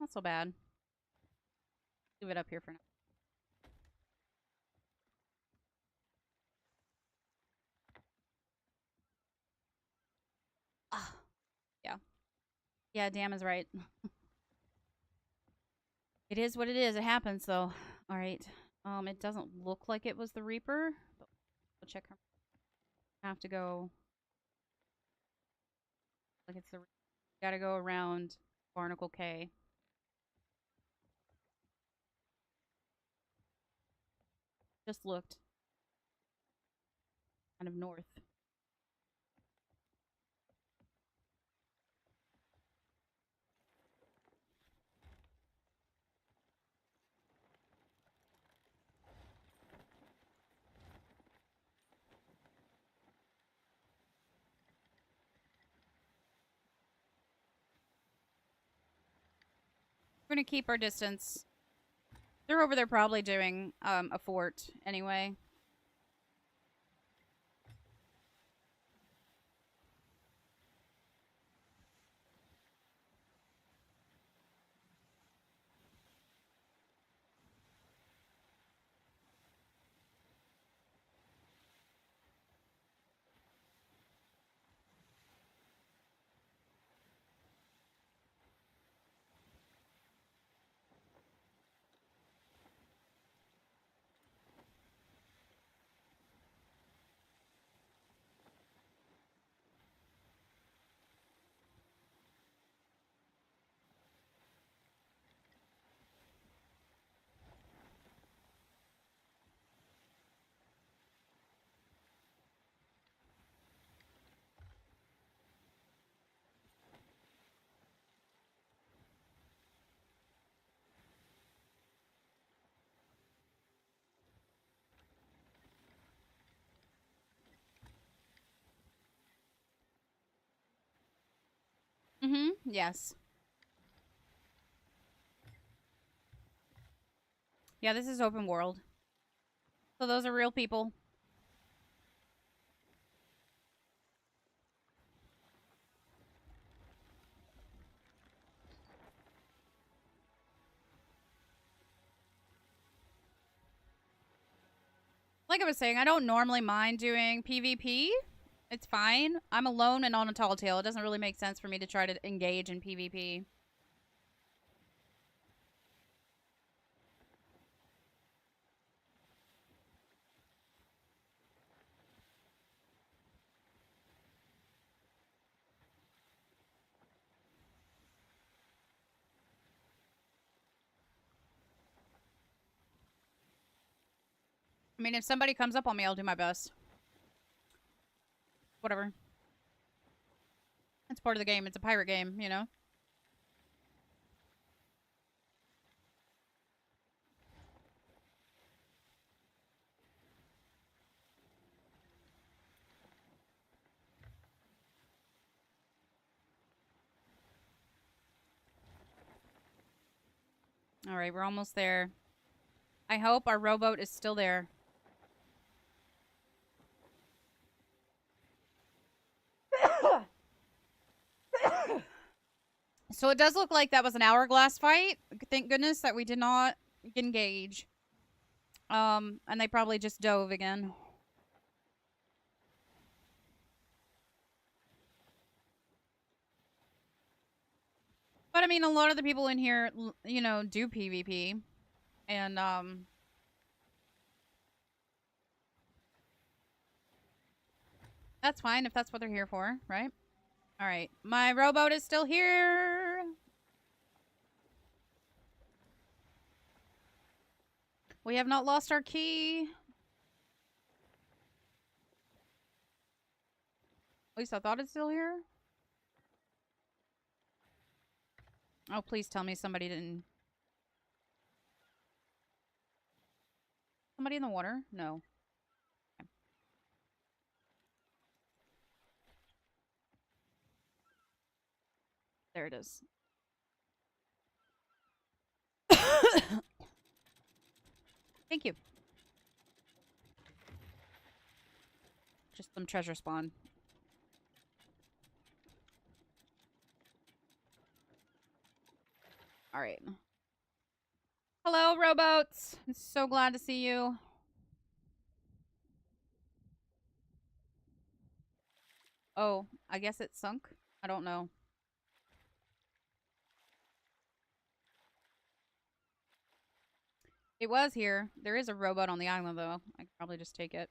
Not so bad. Leave it up here for now. Ah, yeah. Yeah, damn is right. It is what it is. It happens, though. Alright. It doesn't look like it was the Reaper. But we'll check her. Have to go... like it's the... Gotta go around Barnacle Cay. Just looked. Kind of north. We're gonna keep our distance. They're over there probably doing a fort anyway. Mm-hmm. Yes. Yeah, this is open world. So those are real people. Like I was saying, I don't normally mind doing PvP. It's fine. I'm alone and on a tall tale. It doesn't really make sense for me to try to engage in PvP. I mean, if somebody comes up on me, I'll do my best. Whatever. It's part of the game. It's a pirate game, you know? All right, we're almost there. I hope our rowboat is still there. So it does look like that was an hourglass fight. Thank goodness that we did not engage. And they probably just dove again. But I mean, a lot of the people in here, you know, do PvP. And, that's fine if that's what they're here for, right? All right. My rowboat is still here. We have not lost our key. At least I thought it's still here. Oh, please tell me somebody didn't. Somebody in the water? No. Okay. There it is. Thank you. Just some treasure spawn. All right. Hello, rowboats. I'm so glad to see you. Oh, I guess it sunk. I don't know. It was here. There is a rowboat on the island, though. I could probably just take it.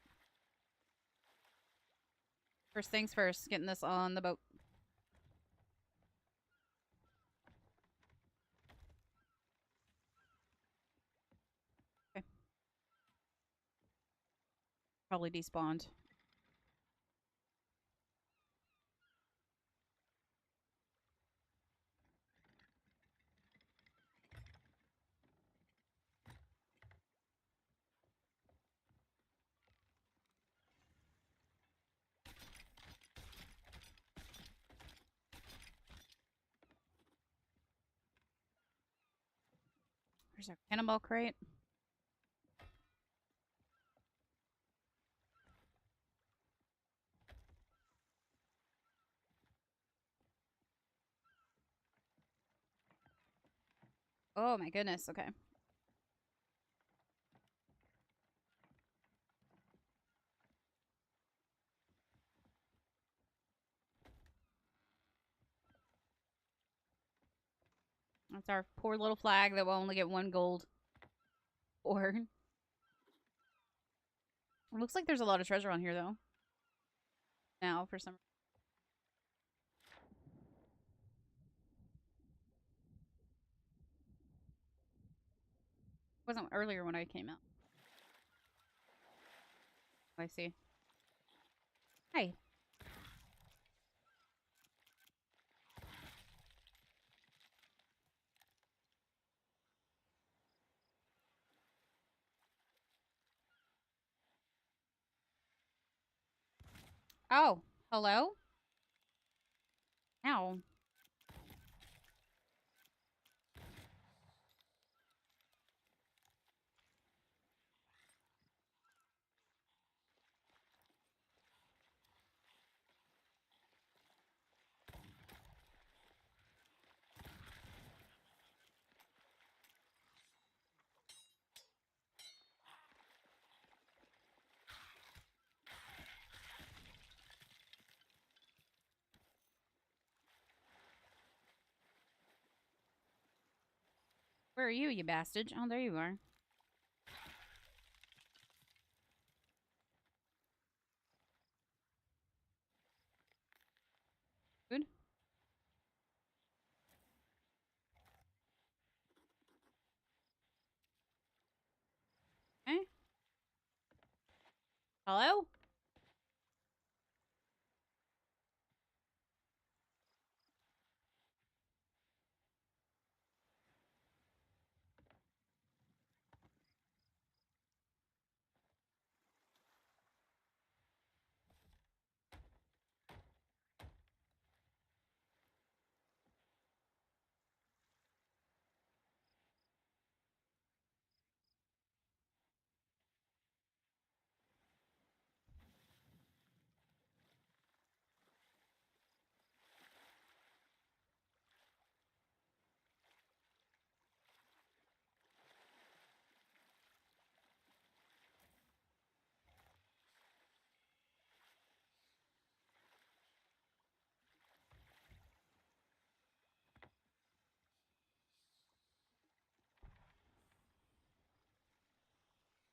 First things first, getting this on the boat. Okay. Probably despawned. Here's our cannonball crate. Oh my goodness, okay. That's our poor little flag that will only get 1 gold. Or it looks like there's a lot of treasure on here, though. Now, for some... It wasn't earlier when I came out. Oh, I see. Hi. Oh, hello? Ow. Where are you, you bastard? Oh, there you are. Good. Okay. Hello?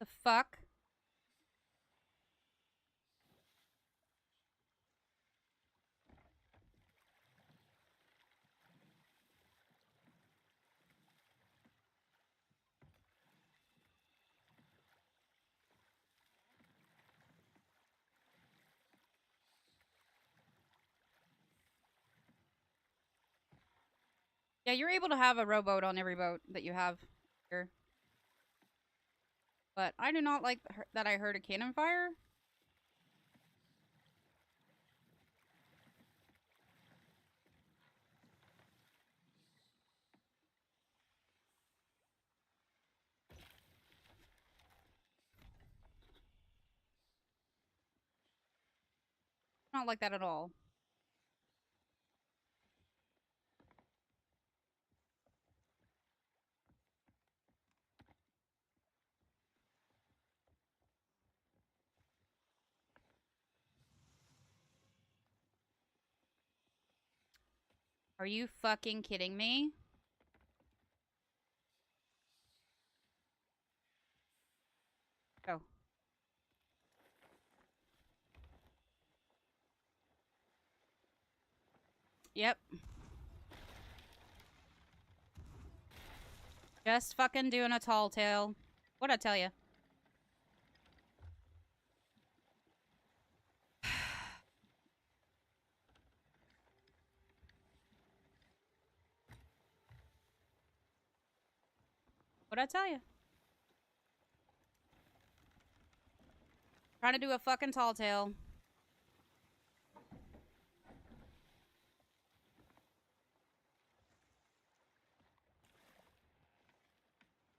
The fuck? Yeah, you're able to have a rowboat on every boat that you have here. But I do not like that I heard a cannon fire. I don't like that at all. Are you fucking kidding me? Go. Yep. Just fucking doing a tall tale. What'd I tell you? What'd I tell you? Trying to do a fucking tall tale.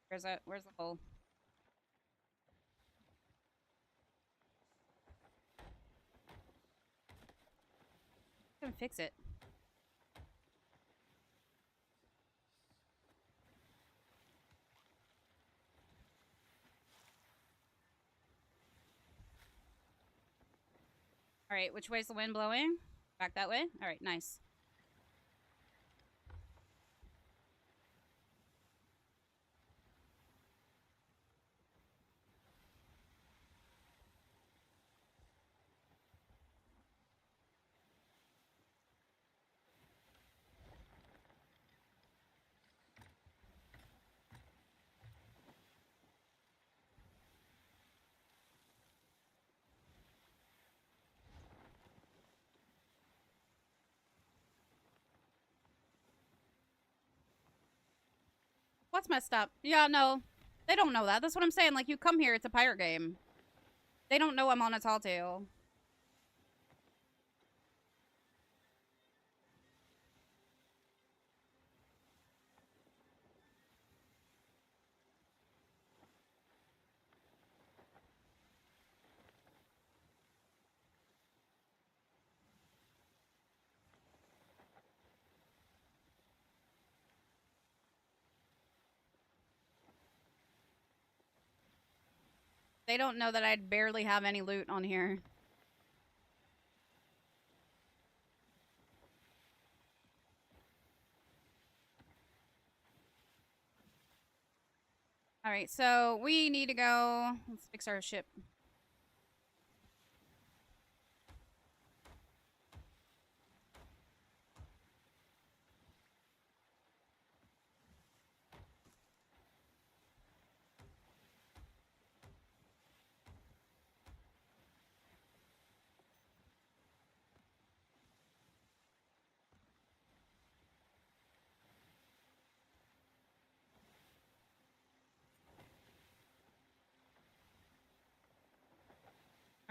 Where's it? Where's the hole? I can fix it. Alright, which way's the wind blowing? Back that way? Alright, nice. What's messed up? Yeah, no. They don't know that. That's what I'm saying. Like, you come here, it's a pirate game. They don't know I'm on a tall tale. They don't know that I'd barely have any loot on here. Alright, so we need to go... Let's fix our ship.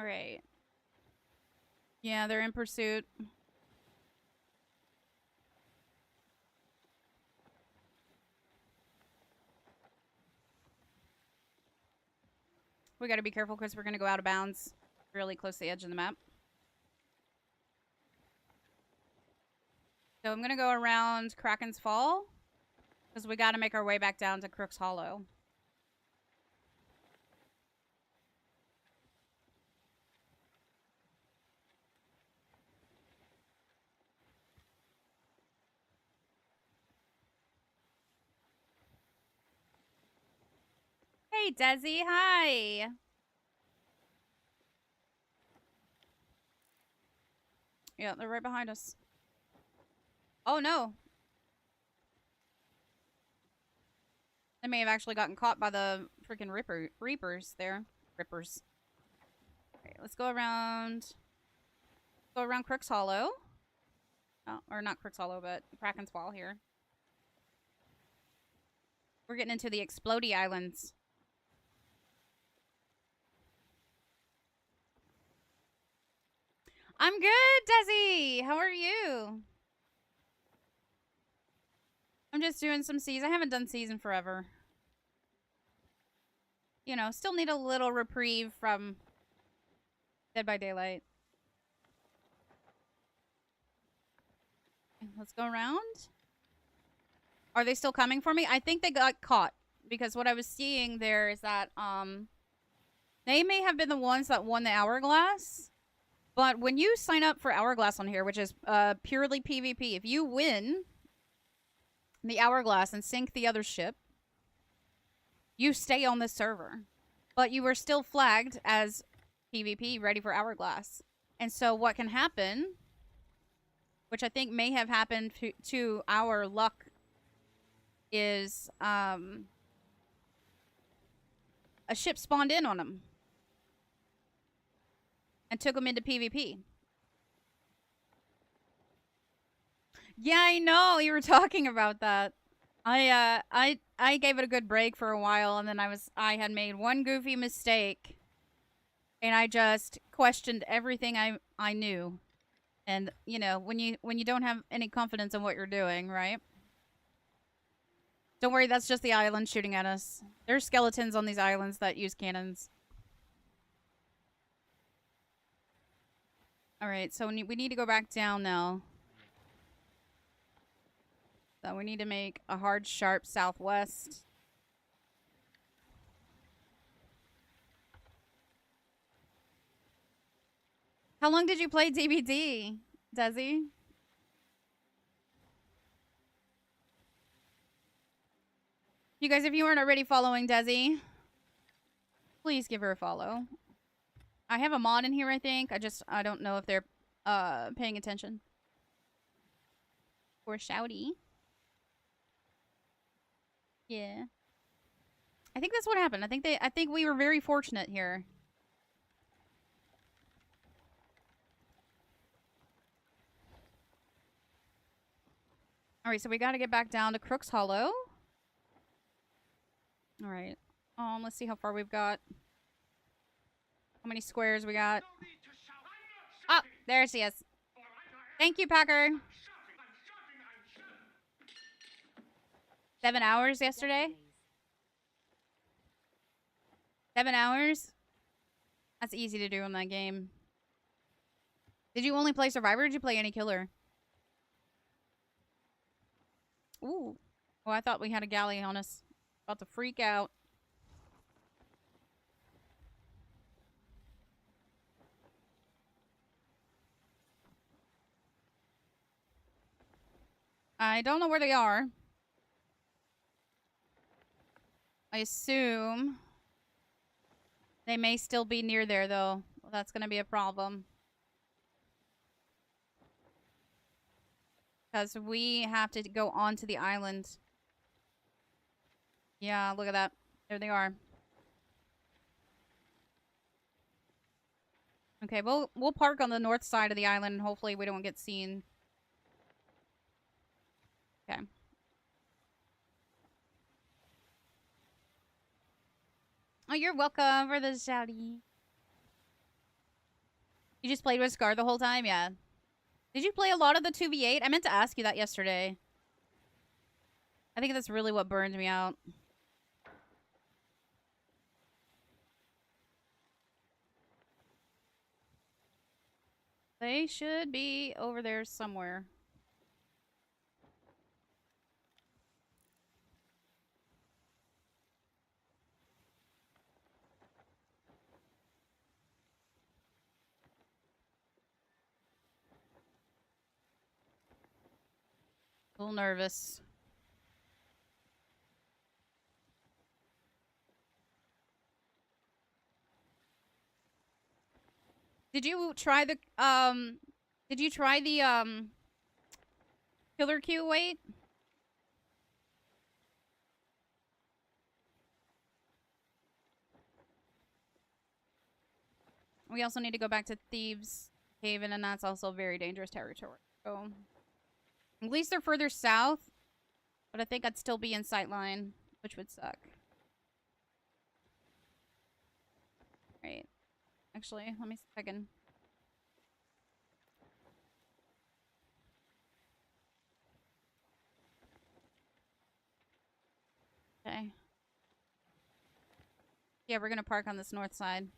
Alright. Yeah, they're in pursuit. We gotta be careful because we're gonna go out of bounds really close to the edge of the map. So I'm gonna go around Kraken's Fall because we gotta make our way back down to Crook's Hollow. Hey, Hey, Desi. Hi. Yeah, they're right behind us. Oh, no. They may have actually gotten caught by the freaking Reapers there. Rippers. Okay, let's go around. Go around Crook's Hollow. Oh, or not Crook's Hollow, but Kraken's Wall here. We're getting into the Explodey Islands. I'm good, Desi. How are you? I'm just doing some seas. I haven't done seas in forever. You know, still need a little reprieve from Dead by Daylight. Let's go around. Are they still coming for me? I think they got caught. Because what I was seeing there is that, they may have been the ones that won the Hourglass. But when you sign up for Hourglass on here, which is, purely PvP, if you win the Hourglass and sink the other ship, you stay on the server. But you were still flagged as PvP, ready for Hourglass. And so what can happen, which I think may have happened to our luck, is a ship spawned in on them and took them into PvP. Yeah, I know you were talking about that. I gave it a good break for a while, and then I had made one goofy mistake, and I just questioned everything I knew. And you know, when you don't have any confidence in what you're doing, right? Don't worry, that's just the island shooting at us. There's skeletons on these islands that use cannons. Alright, so we need to go back down now. So we need to make a hard, sharp southwest. How long did you play DBD, Desi? You guys, if you aren't already following Desi, please give her a follow. I have a mod in here, I think. I don't know if they're paying attention. Or shouty. Yeah. I think that's what happened. I think we were very fortunate here. Alright, so we gotta get back down to Crook's Hollow. Alright. Let's see how far we've got. How many squares we got. Oh, there she is. Thank you, Packer. 7 hours yesterday? 7 hours? That's easy to do in that game. Did you only play Survivor or did you play any killer? Ooh. Oh, I thought we had a galley on us. About to freak out. I don't know where they are. I assume they may still be near there, though. Well, that's going to be a problem. Because we have to go onto the island. Yeah, look at that. There they are. Okay, we'll park on the north side of the island and hopefully we don't get seen. Okay. Oh, you're welcome for the shouty. You just played with Scar the whole time? Yeah. Did you play a lot of the 2v8? I meant to ask you that yesterday. I think that's really what burned me out. They should be over there somewhere. A little nervous. Did you try the killer Q weight? We also need to go back to Thieves Haven, and that's also very dangerous territory. So at least they're further south, but I think I'd still be in sightline, which would suck. Right. Actually, let me see if I can. Okay. Yeah, we're gonna park on this north side.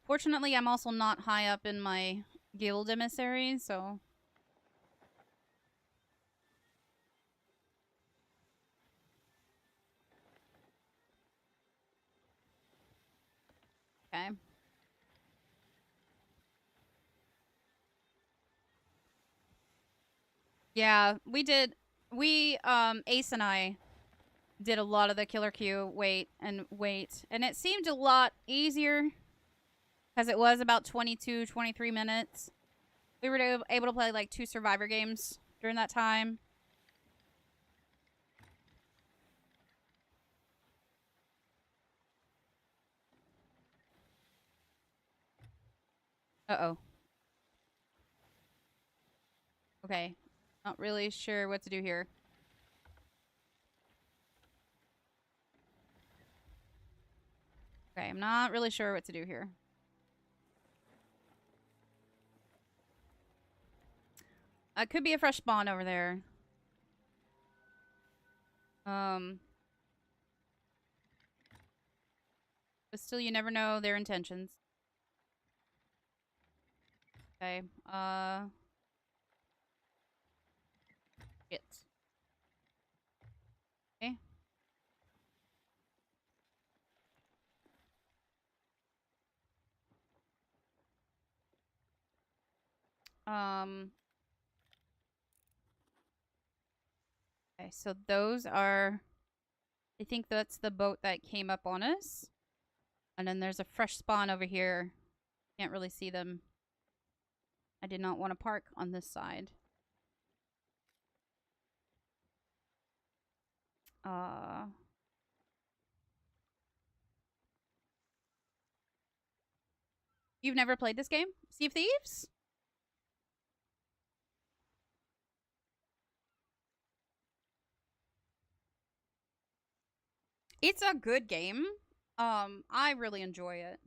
Fortunately, I'm also not high up in my guild emissary, so... Okay. Yeah, we did. Ace and I did a lot of the killer Q wait, and it seemed a lot easier because it was about 22, 23 minutes. We were able to play like 2 survivor games during that time. Uh-oh. Okay. Not really sure what to do here. Okay, I'm not really sure what to do here. Could be a fresh spawn over there. But still, you never know their intentions. Okay, shit. Okay. Okay, so those are... I think that's the boat that came up on us. And then there's a fresh spawn over here. Can't really see them. I did not want to park on this side. You've never played this game? Sea of Thieves? It's a good game. I really enjoy it.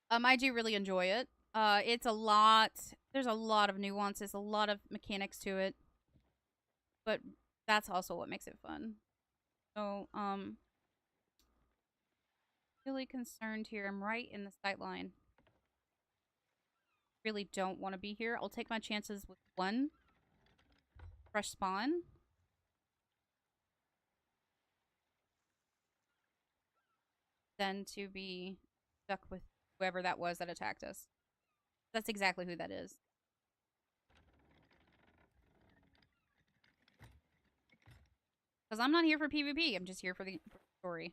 I do really enjoy it. It's a lot. There's a lot of nuances, a lot of mechanics to it, but that's also what makes it fun. So, really concerned here. I'm right in the sight line. Really don't want to be here. I'll take my chances with one fresh spawn. Than to be stuck with whoever that was that attacked us. That's exactly who that is. Because I'm not here for PvP. I'm just here for the story.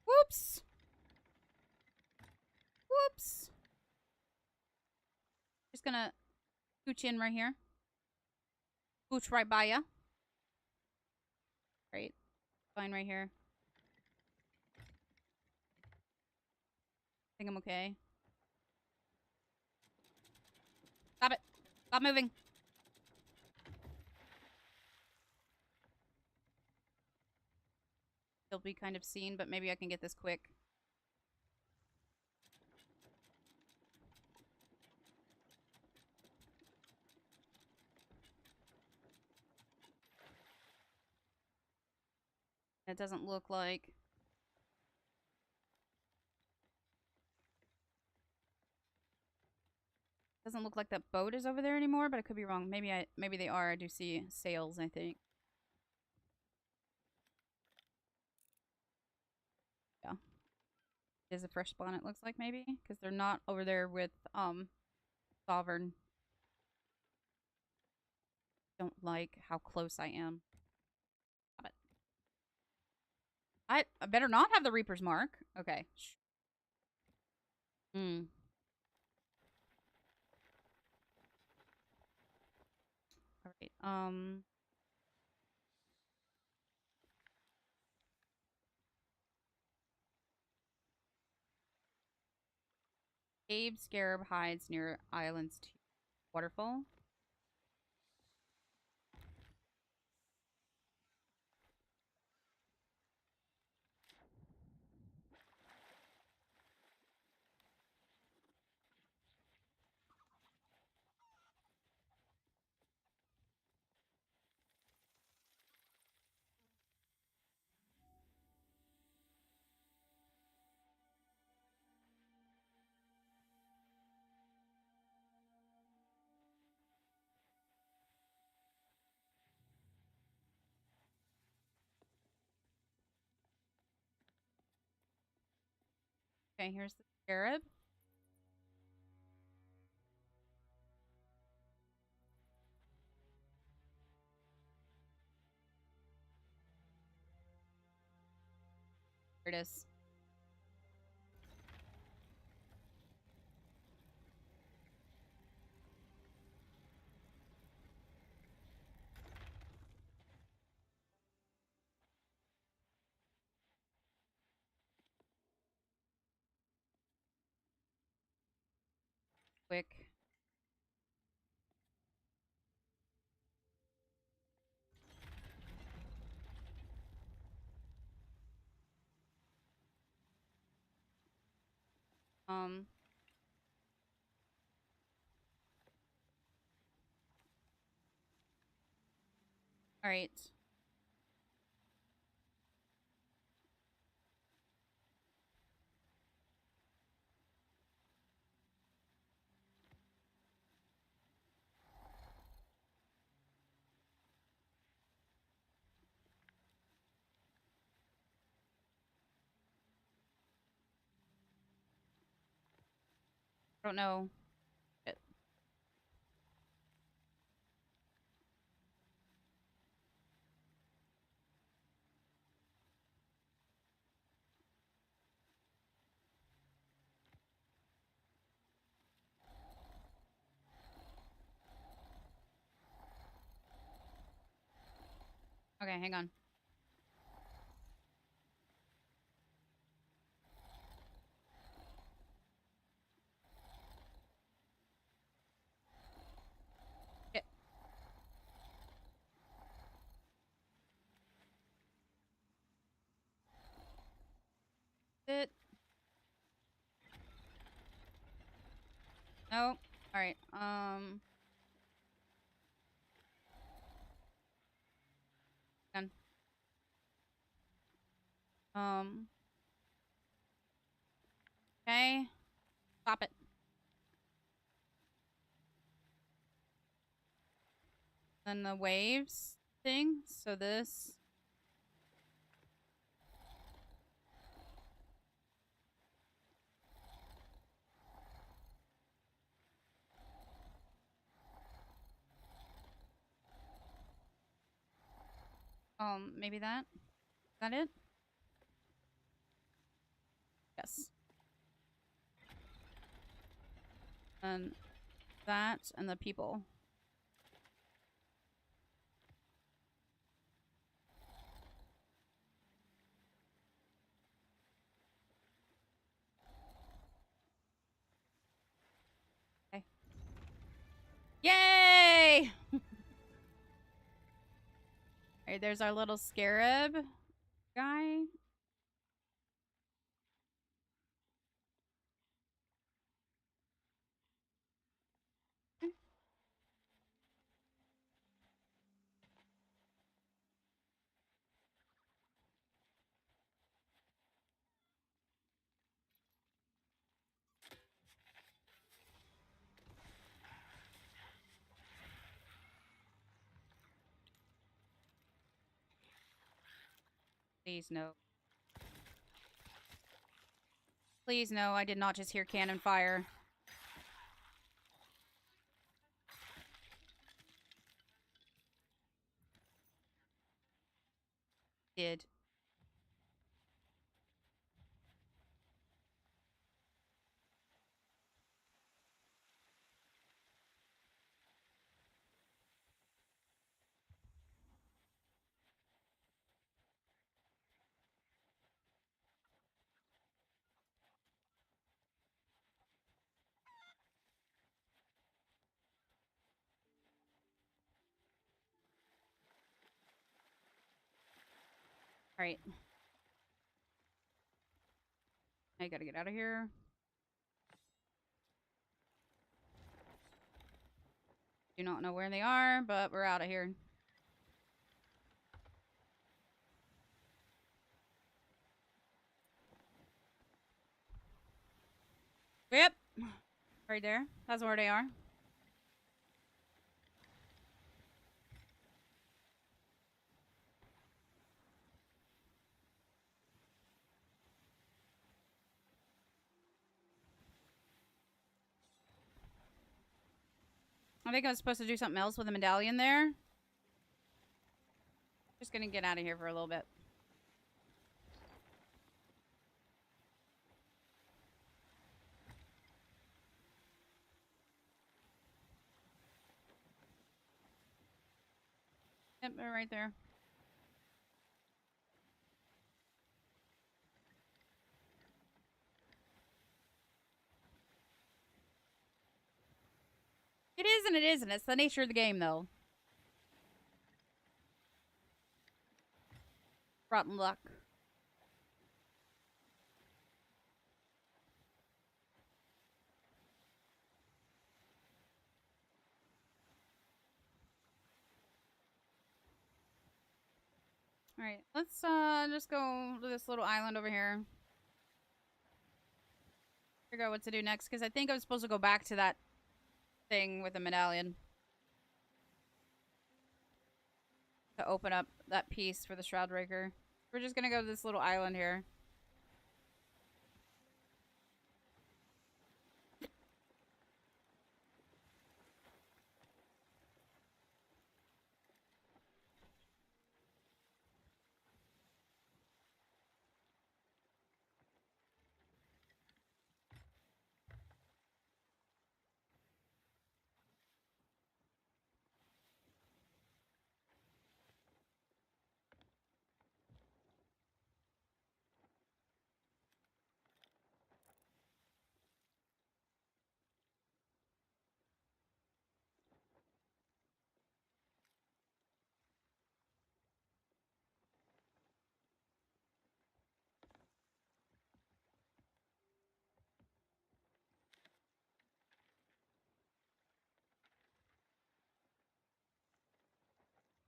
Whoops. Whoops. Just gonna scooch in right here. Scooch right by ya. Right. Fine right here. I think I'm okay. Stop it. Stop moving. He'll be kind of seen, but maybe I can get this quick. It doesn't look like... Doesn't look like that boat is over there anymore, but I could be wrong. Maybe they are. I do see sails, I think. Yeah. It is a fresh spawn, it looks like, maybe? Because they're not over there with, Sovereign. Don't like how close I am. Stop it. I better not have the Reaper's Mark. Okay. Hmm. Alright, Cave Scarab hides near Islands 2 Waterfall. Okay, here's the Scarab. Here it is. Quick. Alright. I don't know. Okay, hang on. It. It. No. Alright, done. Okay. Stop it. Then the waves thing. So this. Maybe that. Is that it? Yes. And that and the people. Okay. Yay! Alright, there's our little scarab. guy. Please no. Please no, I did not just hear cannon fire. Did. Alright. I gotta get out of here. Do not know where they are, but we're out of here. Yep. Right there. That's where they are. I think I was supposed to do something else with a medallion there. Just gonna get out of here for a little bit. Yep, they're right there. It is and it isn't. It's the nature of the game, though. Rotten luck. Alright, let's just go to this little island over here. Figure out what to do next, because I think I'm supposed to go back to that thing with the medallion. To open up that piece for the Shroudbreaker. We're just gonna go to this little island here.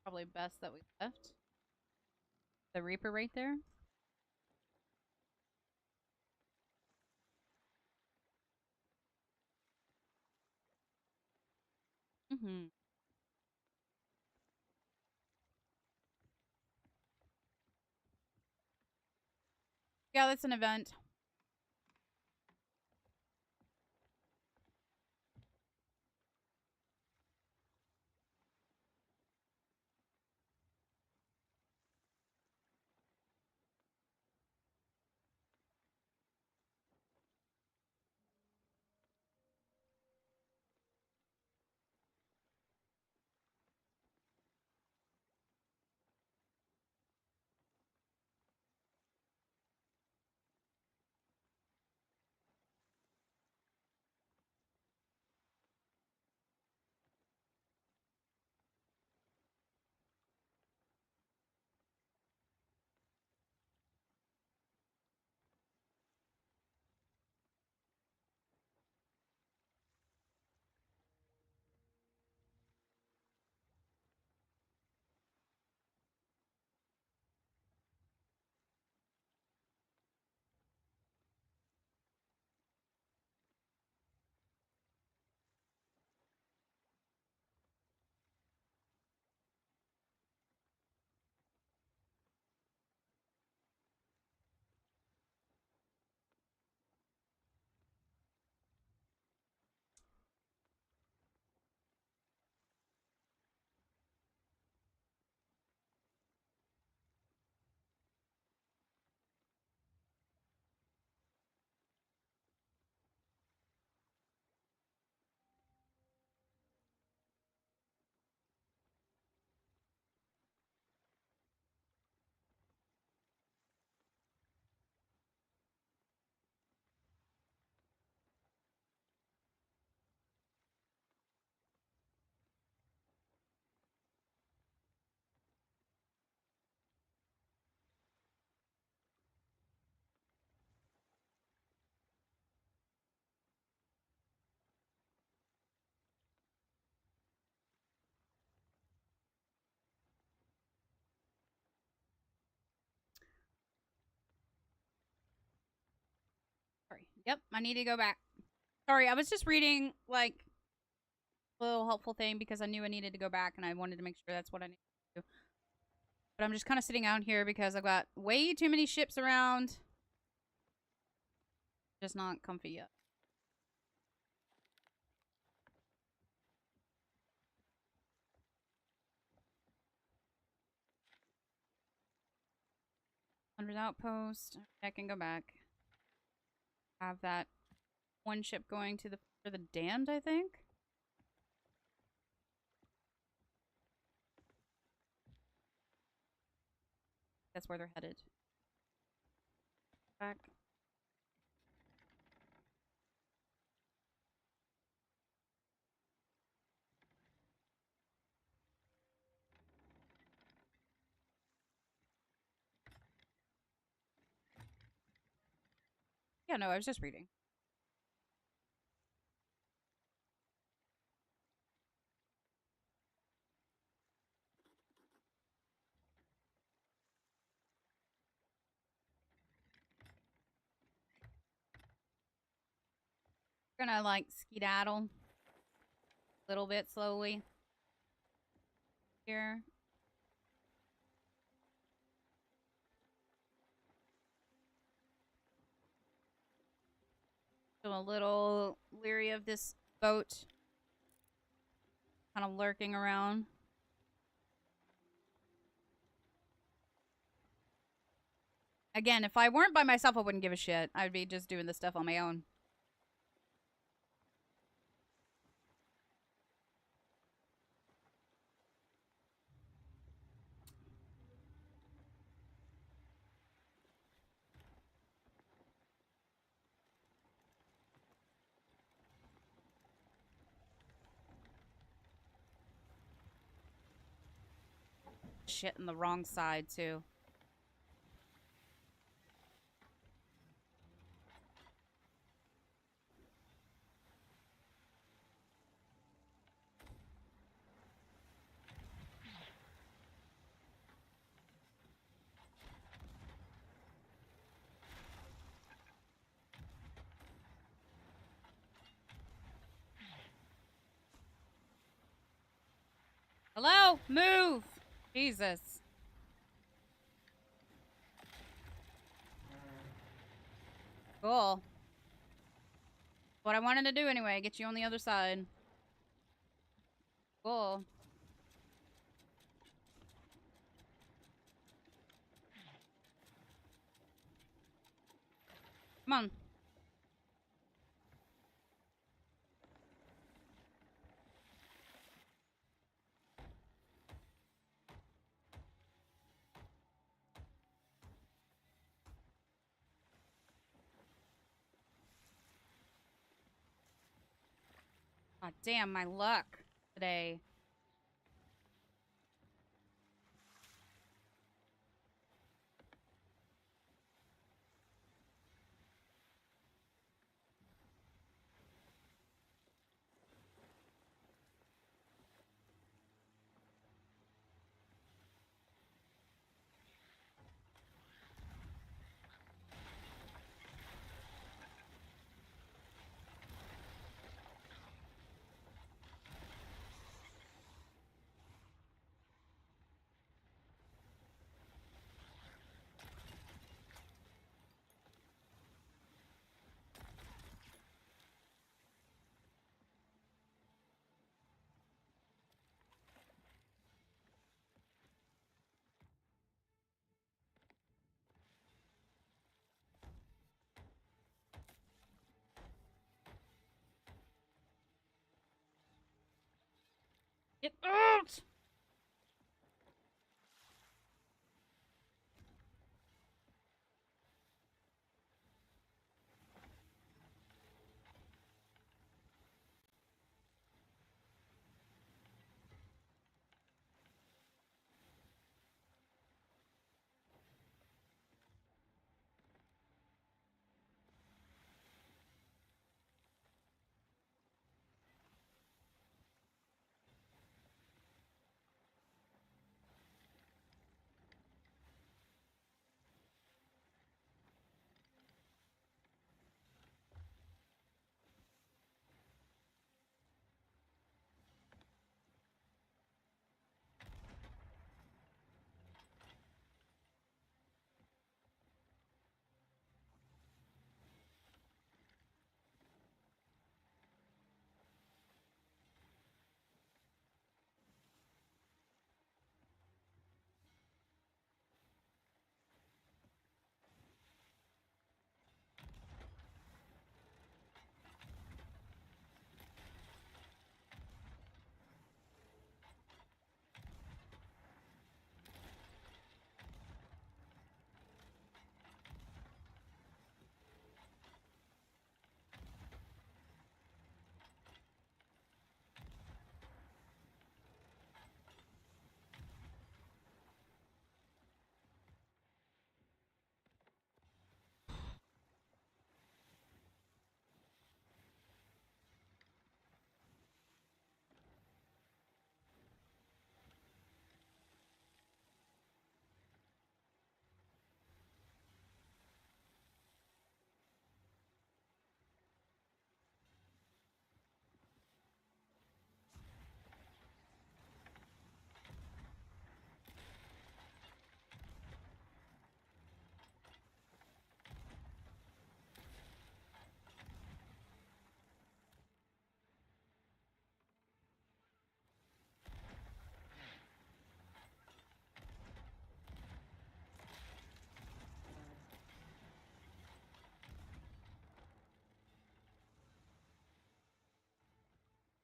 Probably best that we left. The Reaper right there. Mm-hmm. Yeah, that's an event. Yep, I need to go back. Sorry, I was just reading, like, a little helpful thing because I knew I needed to go back and I wanted to make sure that's what I needed to do. But I'm just kind of sitting out here because I've got way too many ships around. Just not comfy yet. Hundred outpost. I can go back. Have that one ship going to for the damned, I think. That's where they're headed. Back. Yeah, no, I was just reading. We're gonna like skedaddle a little bit slowly here. So a little leery of this boat. Kind of lurking around. Again, if I weren't by myself, I wouldn't give a shit. I'd be just doing this stuff on my own. Shit in the wrong side, too. Hello? Move! Jesus. Cool. What I wanted to do anyway, get you on the other side. Cool. Come on. God damn, my luck today. Get out!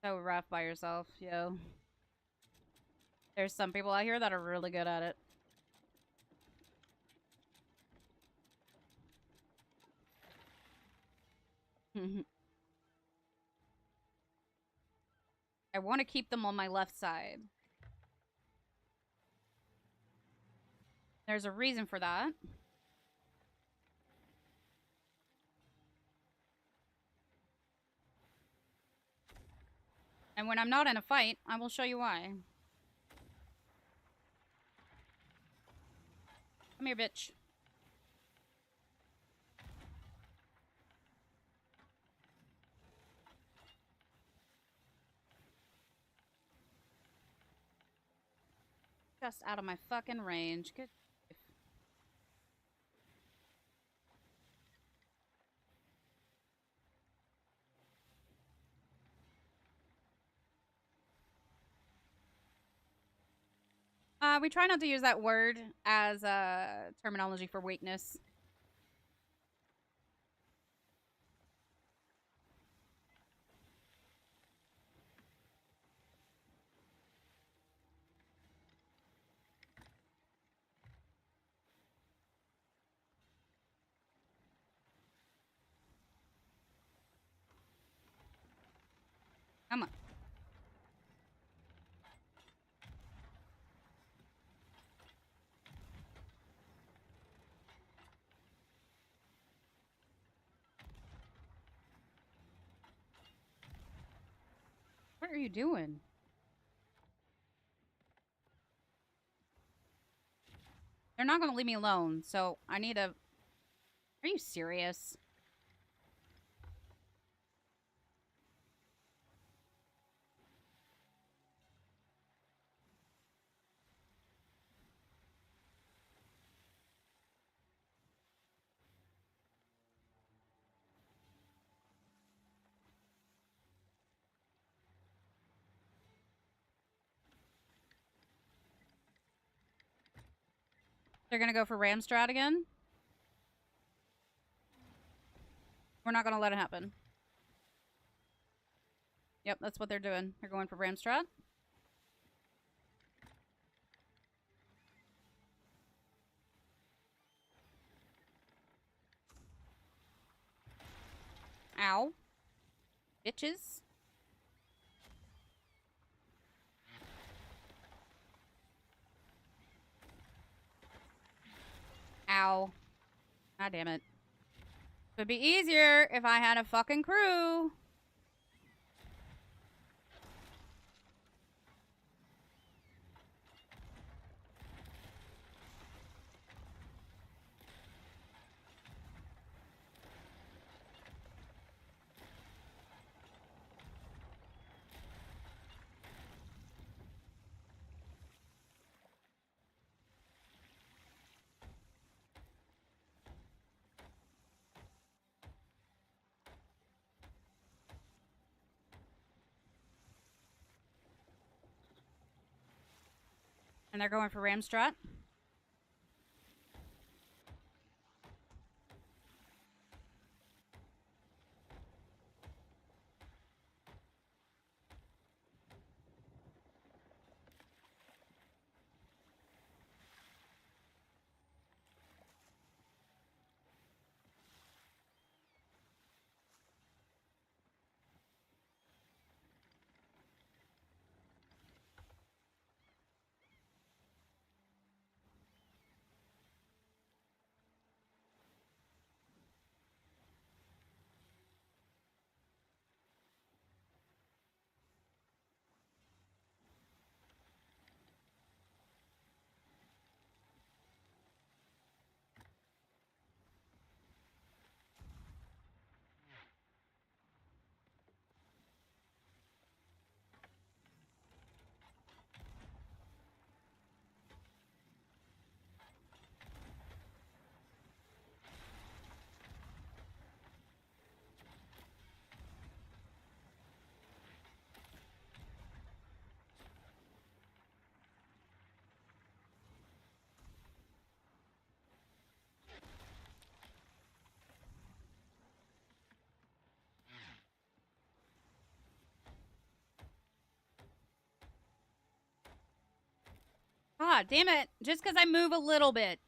So rough by yourself, yo. There's some people out here that are really good at it. I want to keep them on my left side. There's a reason for that. And when I'm not in a fight, I will show you why. Come here, bitch. Just out of my fucking range. Good. We try not to use that word as a terminology for weakness. Come on. What are you doing? They're not going to leave me alone, so I need a... Are you serious? They're going to go for Ramstrat again? We're not going to let it happen. Yep, that's what they're doing. They're going for Ramstrat. Ow. Bitches. Ow. God damn it. Would be easier if I had a fucking crew. And they're going for Ramstrat. God damn it. Just because I move a little bit.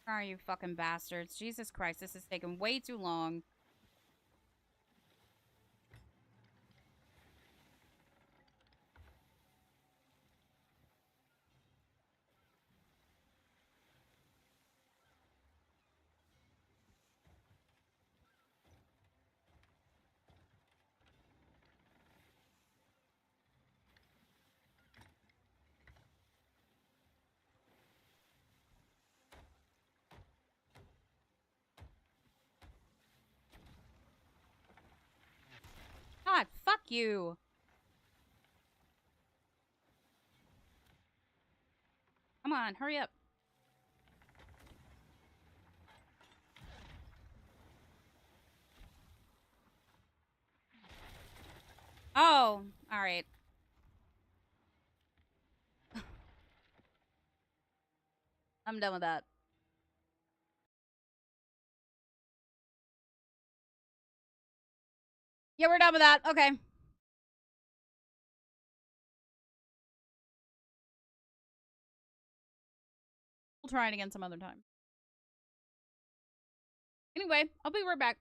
Where are you fucking bastards? Jesus Christ, this is taking way too long. God, fuck you. Come on, hurry up. Oh, all right. I'm done with that. Yeah, we're done with that. Okay. We'll try it again some other time. Anyway, I'll be right back.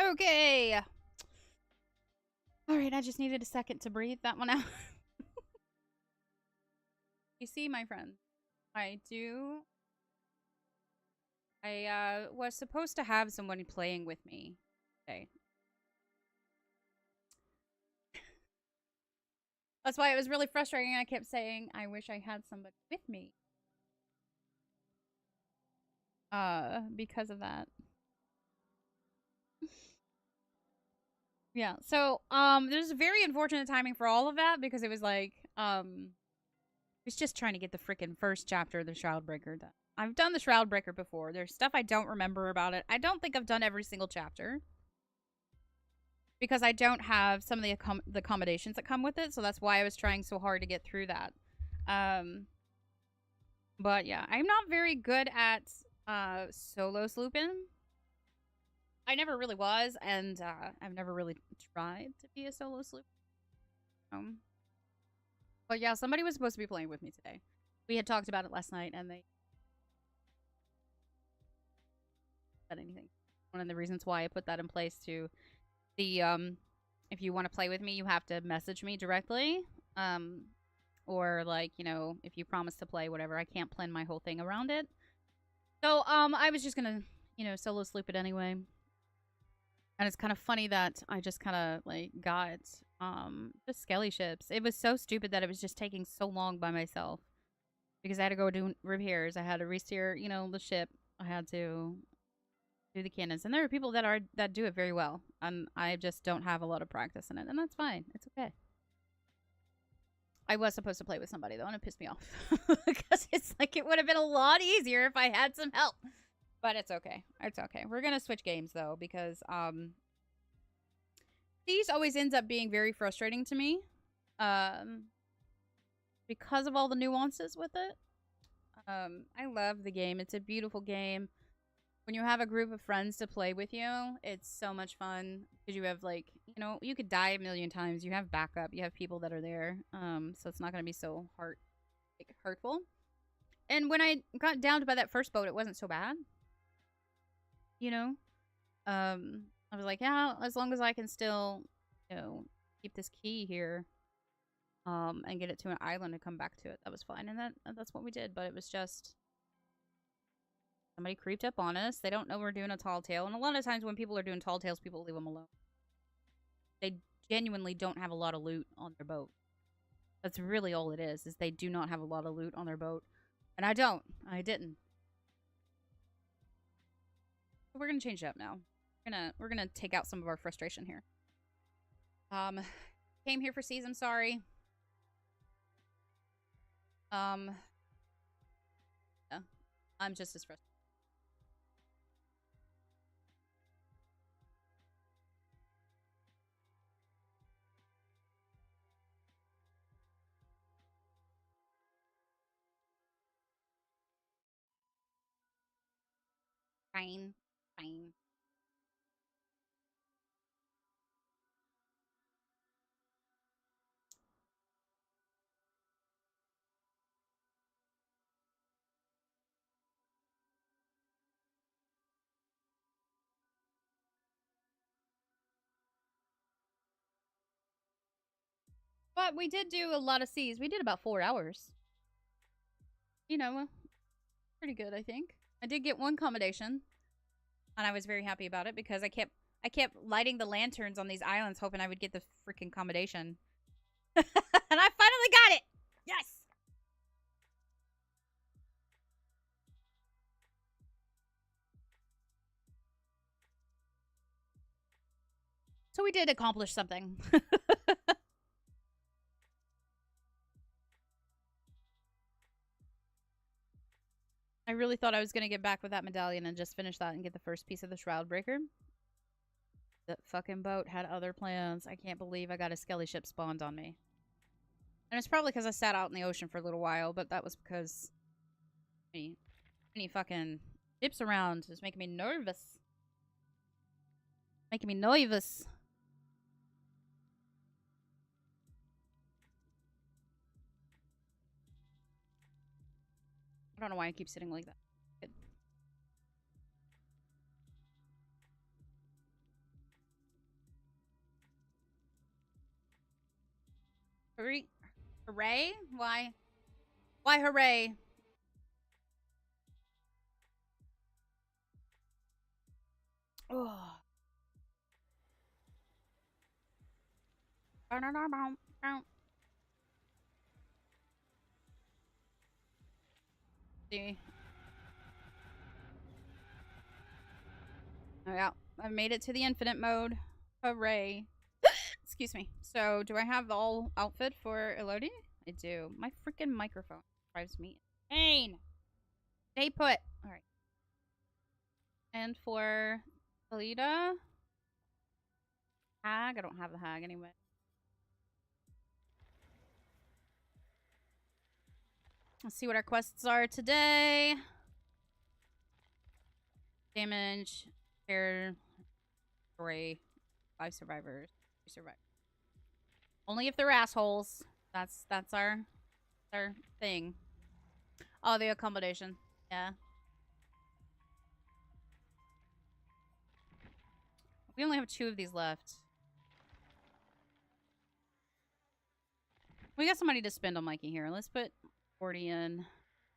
Okay. All right, I just needed a second to breathe that one out. You see, my friend, I was supposed to have someone playing with me today. That's why it was really frustrating. I kept saying, I wish I had somebody with me. Because of that. Yeah, so, there's very unfortunate timing for all of that because it was like, was just trying to get the freaking first chapter of the Shroudbreaker done. I've done the Shroudbreaker before. There's stuff I don't remember about it. I don't think I've done every single chapter. Because I don't have some of the accommodations that come with it, so that's why I was trying so hard to get through that. But yeah, I'm not very good at solo slooping. I never really was, and I've never really tried to be a solo sloop. But yeah, somebody was supposed to be playing with me today. We had talked about it last night, and they said anything. One of the reasons why I put that in place to the if you want to play with me, you have to message me directly. Or like, you know, if you promise to play, whatever. I can't plan my whole thing around it. So I was just gonna, you know, solo sloop it anyway. And it's kind of funny that I just kind of like got the skelly ships. It was so stupid that it was just taking so long by myself because I had to go do repairs. I had to re-steer, you know, the ship. I had to do the cannons, and there are people that do it very well, and I just don't have a lot of practice in it, and that's fine. It's okay. I was supposed to play with somebody though, and it pissed me off because it's like it would have been a lot easier if I had some help. But it's okay. It's okay. We're gonna switch games though because Siege always ends up being very frustrating to me because of all the nuances with it. I love the game. It's a beautiful game. When you have a group of friends to play with you, it's so much fun because you have like, you know, you could die a million times. You have backup. You have people that are there. So it's not going to be so hurtful. And when I got downed by that first boat, it wasn't so bad. You know? I was like, yeah, as long as I can still, you know, keep this key here, and get it to an island and come back to it, that was fine. And that's what we did. But it was just somebody creeped up on us. They don't know we're doing a tall tale. And a lot of times when people are doing tall tales, people leave them alone. They genuinely don't have a lot of loot on their boat. That's really all it is they do not have a lot of loot on their boat. And I don't. I didn't. We're gonna change it up now. We're gonna take out some of our frustration here. Came here for Seas, I'm sorry. Yeah, I'm just as frustrated. Fine. Fine. But we did do a lot of seas. We did about 4 hours. You know, pretty good, I think. I did get one accommodation, and I was very happy about it because I kept lighting the lanterns on these islands hoping I would get the freaking accommodation. And I finally got it! Yes! So we did accomplish something. I really thought I was going to get back with that medallion and just finish that and get the first piece of the Shroudbreaker. That fucking boat had other plans. I can't believe I got a skelly ship spawned on me. And it's probably because I sat out in the ocean for a little while, but that was because any fucking ships around is making me nervous. Making me nervous. I don't know why I keep sitting like that. Good. Hooray? Hooray? Why? Why hooray? Oh. See. Oh yeah, I made it to the infinite mode. Hooray. Excuse me. So, do I have the all outfit for Elodie? I do. My freaking microphone drives me insane. Stay put. Alright. And for Alita? Hag? I don't have the hag anyway. Let's see what our quests are today. Damage, repair, destroy, 5 survivors, 3 survivors. Only if they're assholes. That's our thing. Oh, the accommodation. Yeah. We only have 2 of these left. We got some money to spend on Mikey here. Let's put 40 in.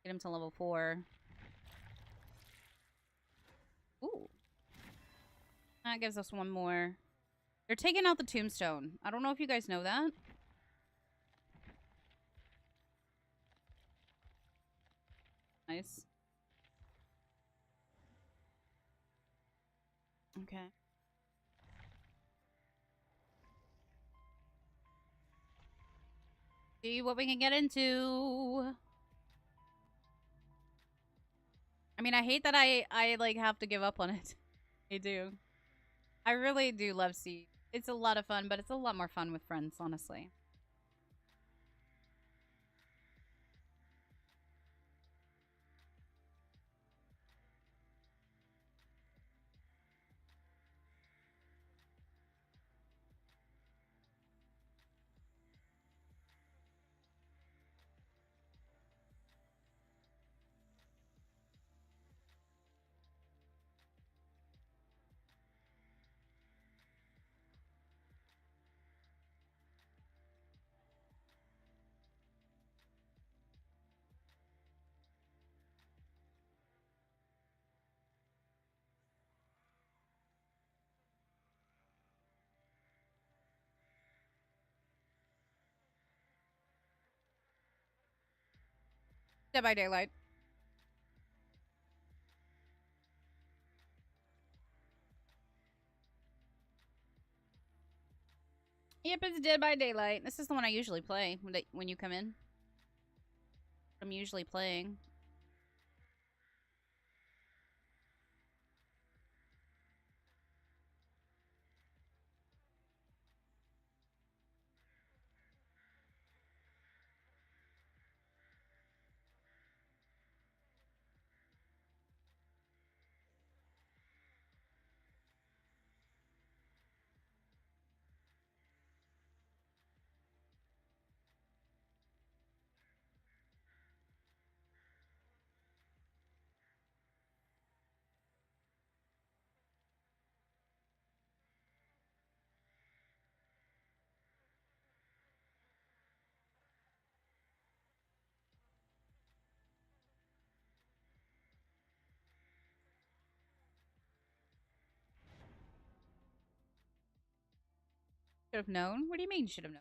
Get him to level 4. Ooh. That gives us 1 more. They're taking out the tombstone. I don't know if you guys know that. Nice. Okay. See what we can get into. I mean, I hate that I like have to give up on it. I do. I really do love Siege. It's a lot of fun, but it's a lot more fun with friends, honestly. Dead by Daylight. Yep, it's Dead by Daylight. This is the one I usually play when you come in. I'm usually playing. Should have known? What do you mean should have known?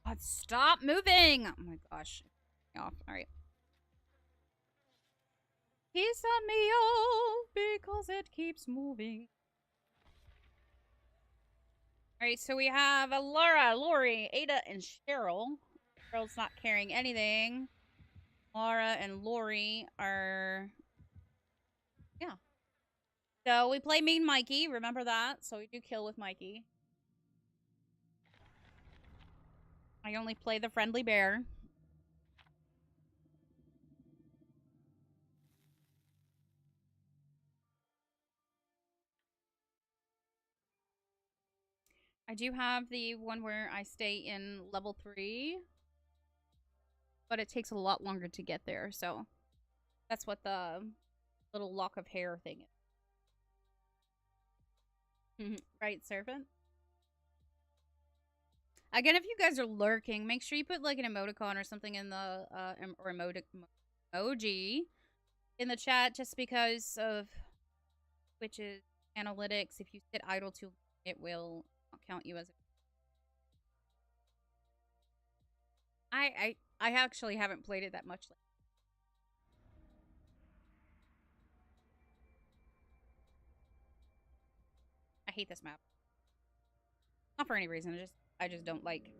God, stop moving! Oh my gosh. Off. Alright. He set me off because it keeps moving. Alright, so we have Laura, Lori, Ada, and Cheryl. Cheryl's not carrying anything. Laura and Lori are... Yeah. So we play Mean Mikey. Remember that? So we do kill with Mikey. I only play the friendly bear. I do have the one where I stay in level 3. But it takes a lot longer to get there, so... That's what the little lock of hair thing is. Right, servant? Again, if you guys are lurking, make sure you put like an emoticon or something in the emoji in the chat, just because of Twitch's analytics. If you sit idle too long, it will not count you as a... I actually haven't played it that much. I hate this map. Not for any reason. I just don't like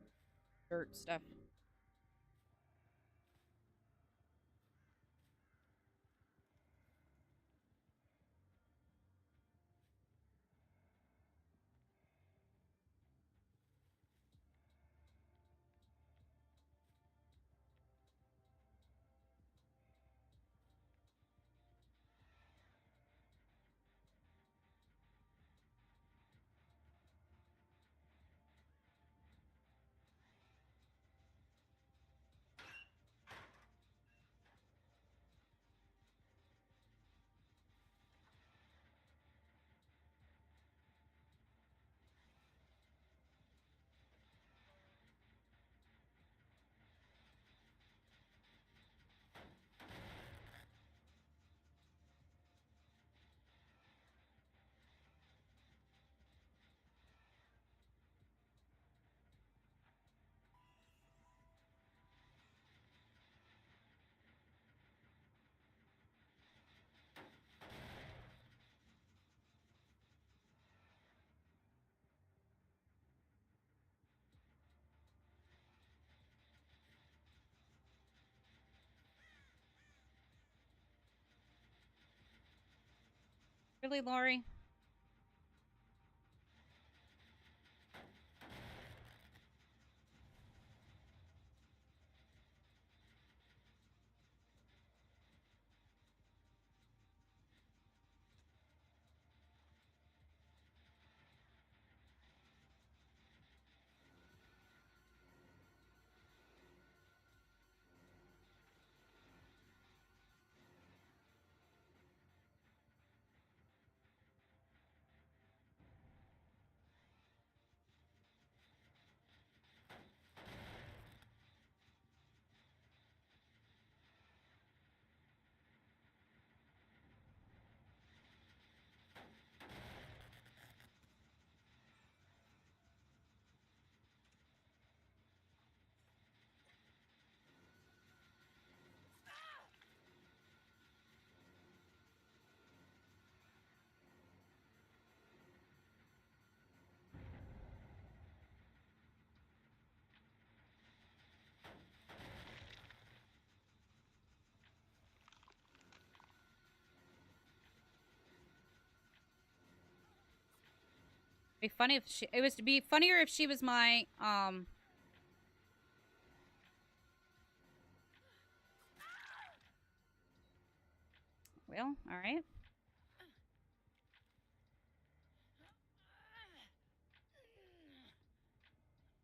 dirt stuff. Really, Lori? Be funny if she... It was to be funnier if she was my, Well, alright.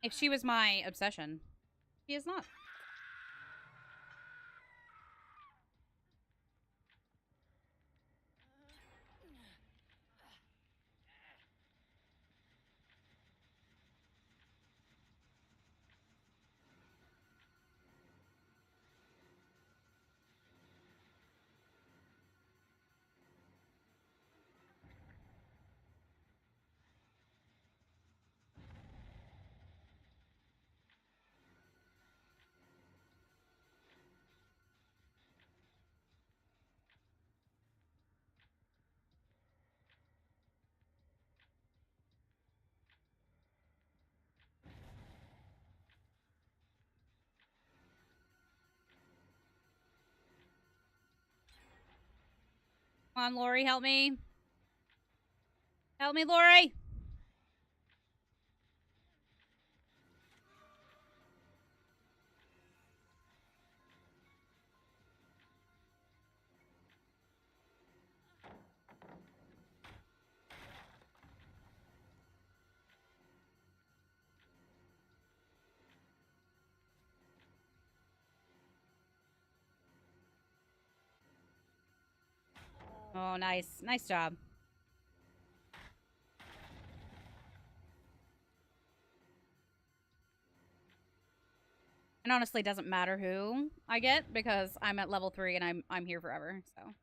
If she was my obsession. She is not. Come on, Lori, help me. Help me, Lori! Oh, nice. Nice job. And honestly, it doesn't matter who I get because I'm at level 3 and I'm here forever, so.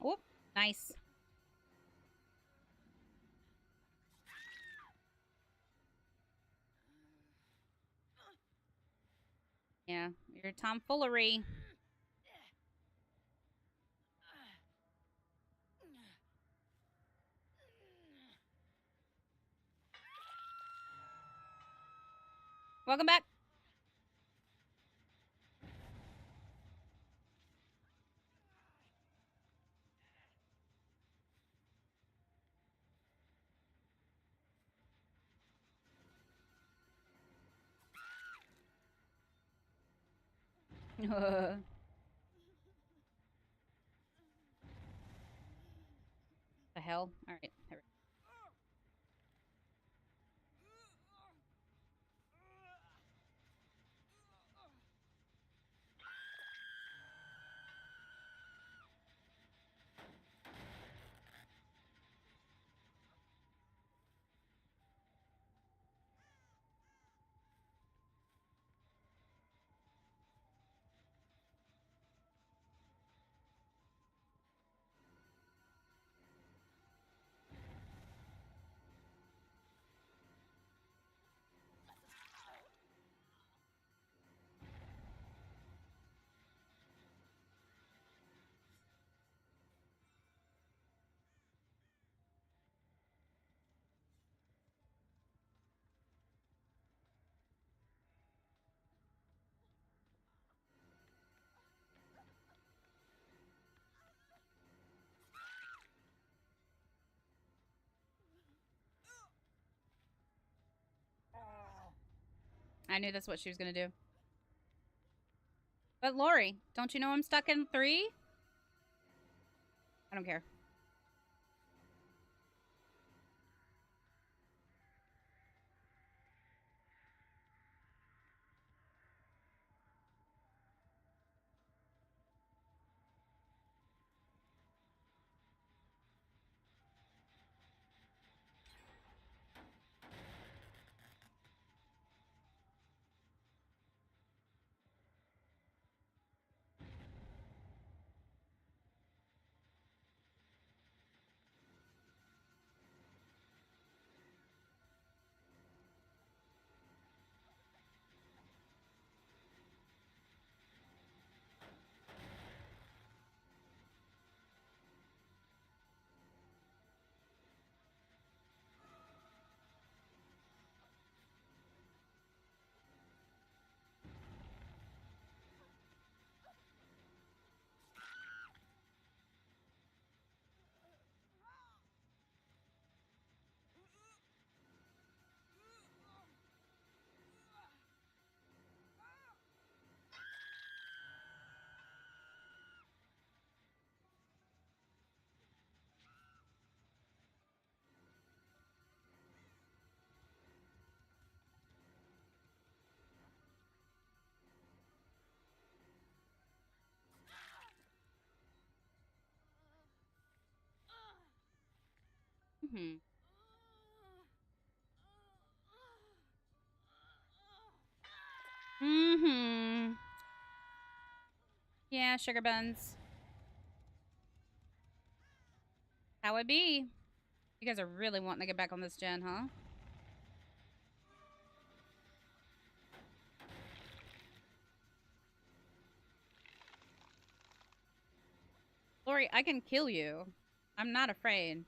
Whoop, nice. Yeah, your tomfoolery. Welcome back. The hell? All right. There I knew that's what she was gonna do. But Lori, don't you know I'm stuck in 3? I don't care. Mm-hmm. Mm-hmm. Yeah, sugar buns. How it be? You guys are really wanting to get back on this gen, huh? Lori, I can kill you. I'm not afraid.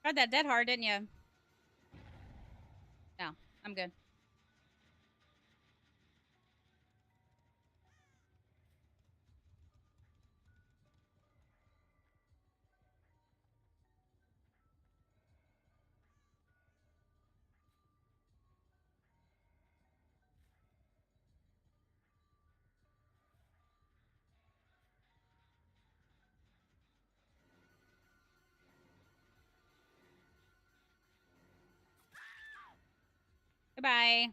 Tried that dead hard, didn't you? No, I'm good. Goodbye.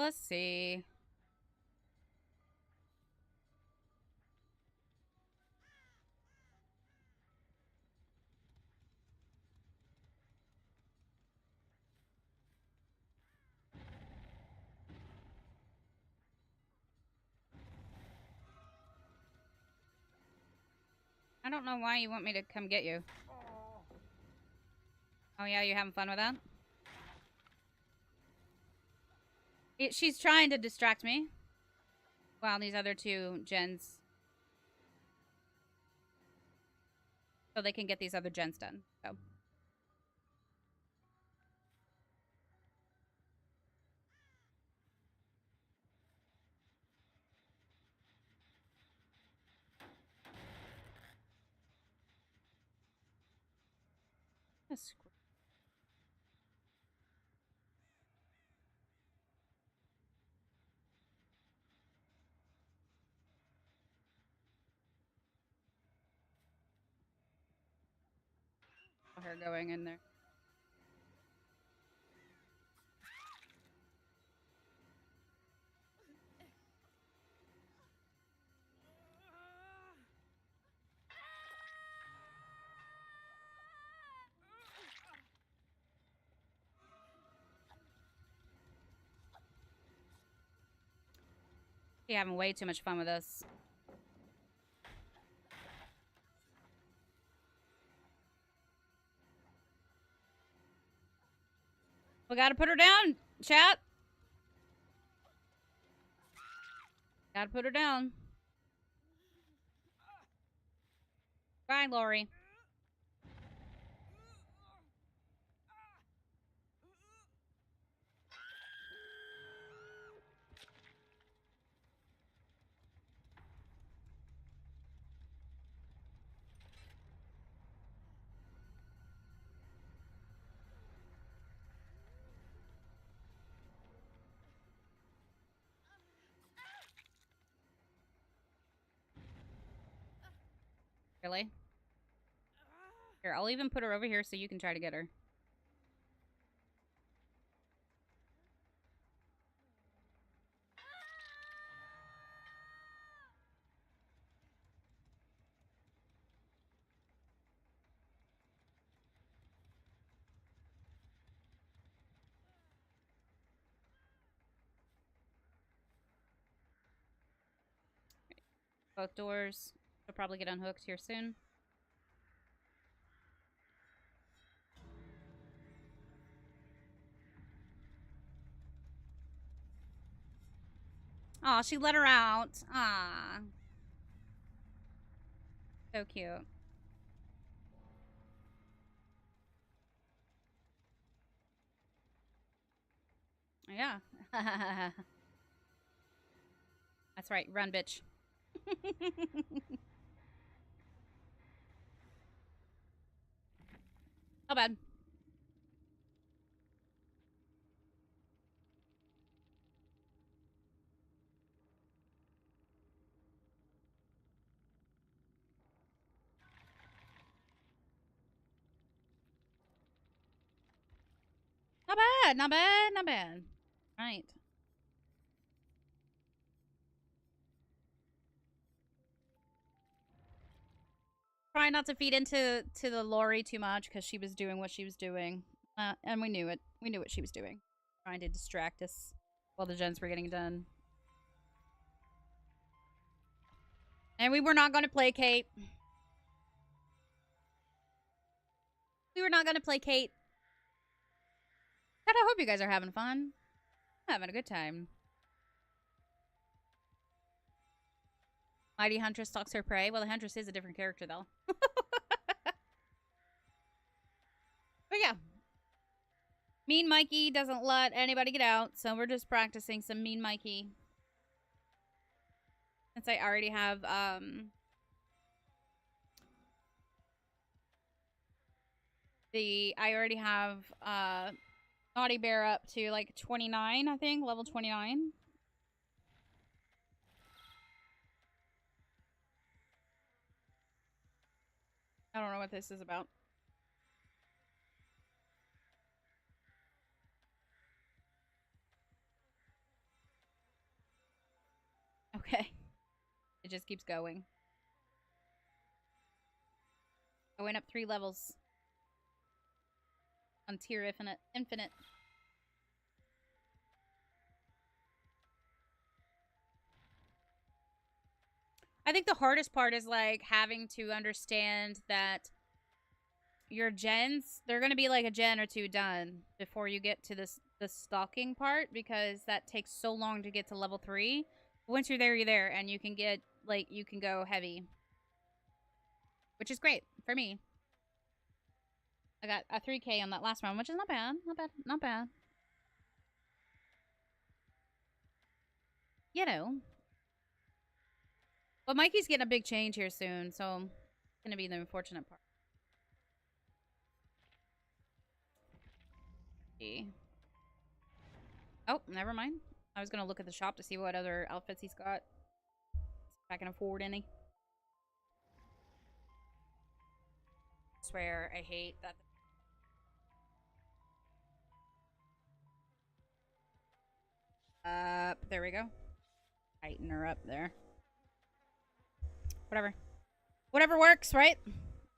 Let's see. I don't know why you want me to come get you. Oh yeah, you having fun with that? She's trying to distract me. While these other two gens... So they can get these other gens done. So. Yes. Her going in there. You're having way too much fun with this. We gotta put her down, chat. Gotta put her down. Bye, Lori. Really? Here, I'll even put her over here so you can try to get her. Both doors. She'll probably get unhooked here soon. Aw, she let her out. Ah. So cute. Yeah. That's right. Run, bitch. How bad? Not bad. Not bad. Not bad. Right. Try not to feed into the Lori too much because she was doing what she was doing. And we knew it. We knew what she was doing. Trying to distract us while the gens were getting done. And we were not going to placate. We were not gonna play Kate. God, I hope you guys are having fun. I'm having a good time. Mighty Huntress stalks her prey. Well, the Huntress is a different character, though. But yeah. Mean Mikey doesn't let anybody get out, so we're just practicing some Mean Mikey. Since I already have, Naughty Bear up to, like, 29, I think. Level 29. I don't know what this is about. Okay. It just keeps going. Going up 3 levels. On tier infinite. I think the hardest part is, like, having to understand that your gens, they're going to be, like, a gen or 2 done before you get to the stalking part, because that takes so long to get to level 3. Once you're there, and you can get, like, you can go heavy. Which is great for me. I got a 3K on that last round, which is not bad. Not bad. You know. But Mikey's getting a big change here soon, so it's going to be the unfortunate part. Oh, never mind. I was going to look at the shop to see what other outfits he's got. If I can afford any. I swear, I hate that. There we go. Tighten her up there. Whatever. Whatever works, right?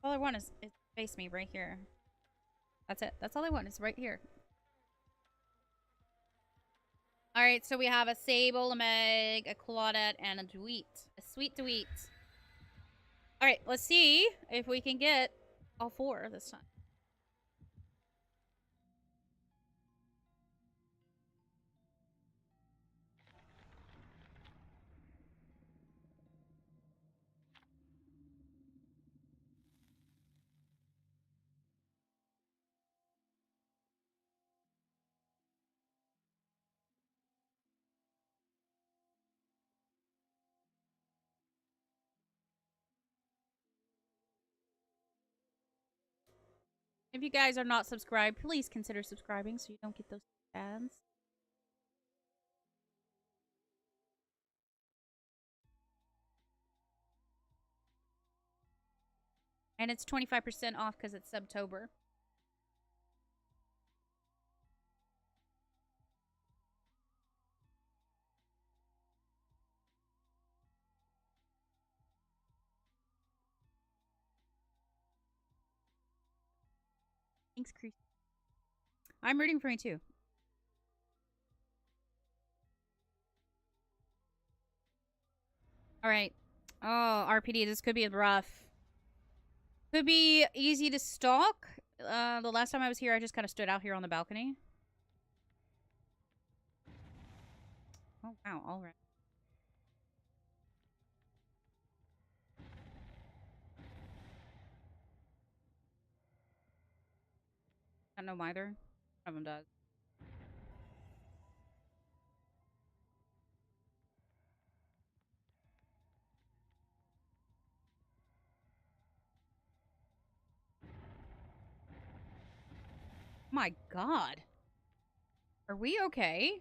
All I want is face me right here. That's it. That's all I want is right here. Alright, so we have a Sable, a Meg, a Claudette, and a Dweet. A sweet Dweet. Alright, let's see if we can get all 4 this time. If you guys are not subscribed, please consider subscribing so you don't get those ads. And it's 25% off because it's Subtober. Thanks, Chris. I'm rooting for me too. Alright. Oh, RPD, this could be rough. Could be easy to stalk. The last time I was here, I just kind of stood out here on the balcony. Oh, wow. All right. I don't know either. One of them does. My God. Are we okay?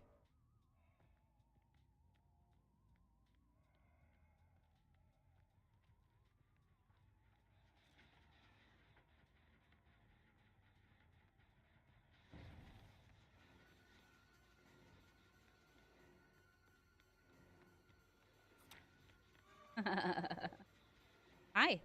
Hi.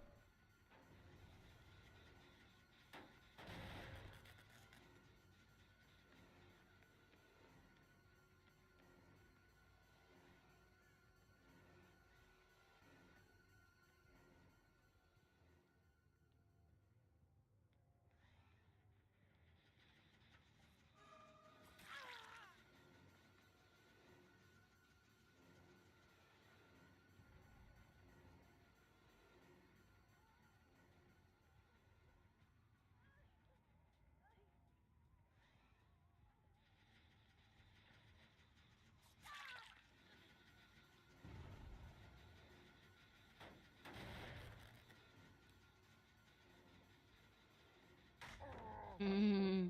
Mm.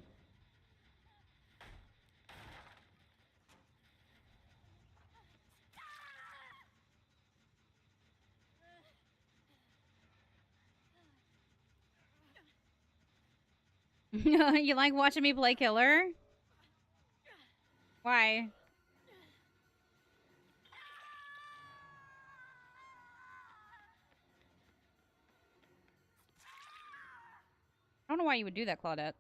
You like watching me play killer? Why? I don't know why you would do that, Claudette.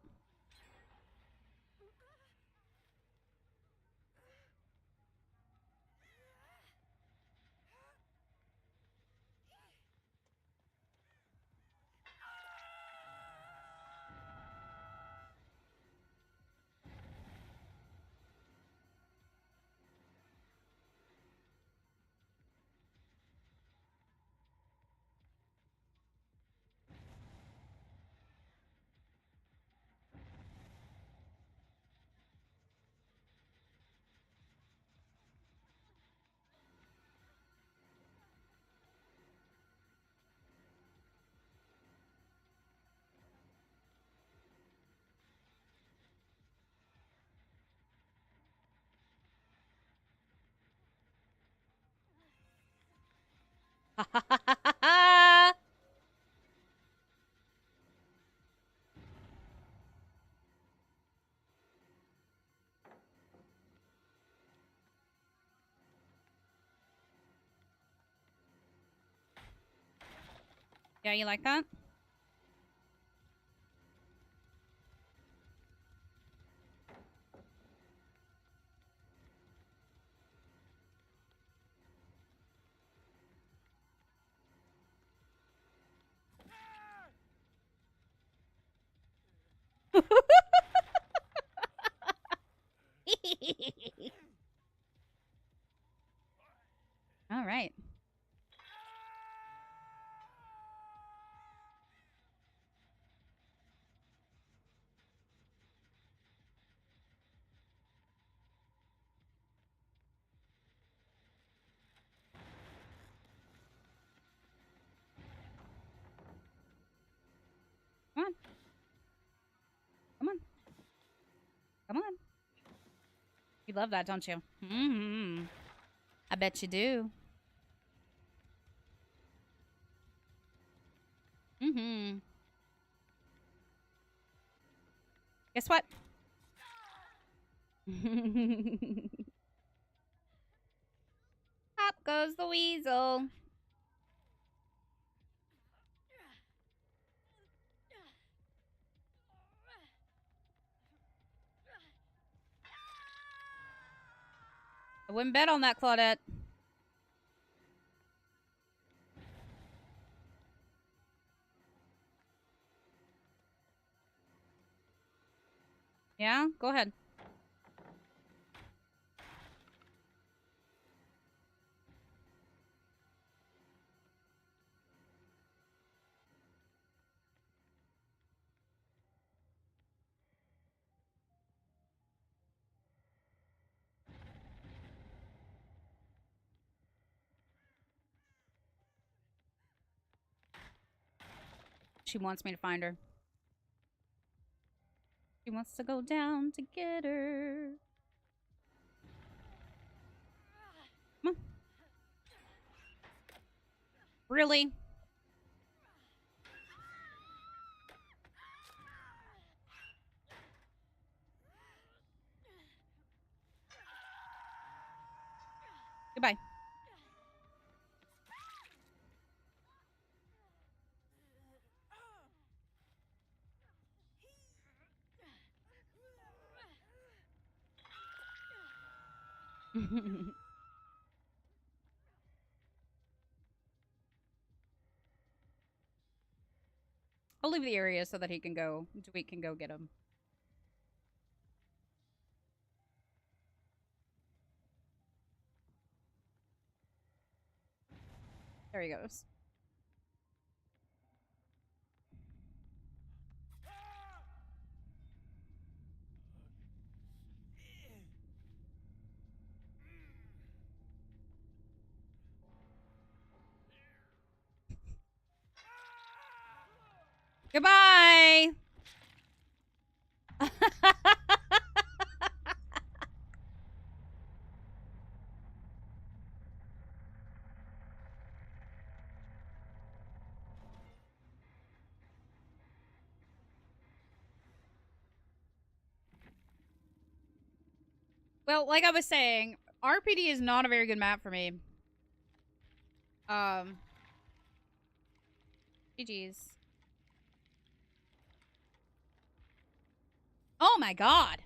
Yeah, you like that? All right. Come on. Come on. Come on. You love that, don't you? Mm-hmm. I bet you do. Mm-hmm. Guess what? Up goes the weasel. I wouldn't bet on that, Claudette. Yeah? Go ahead. She wants me to find her. She wants to go down to get her. Come on. Really? Goodbye. I'll leave the area so that he can go. Dweek can go get him. There he goes. Goodbye! Well, like I was saying, RPD is not a very good map for me. GG's. Oh my god.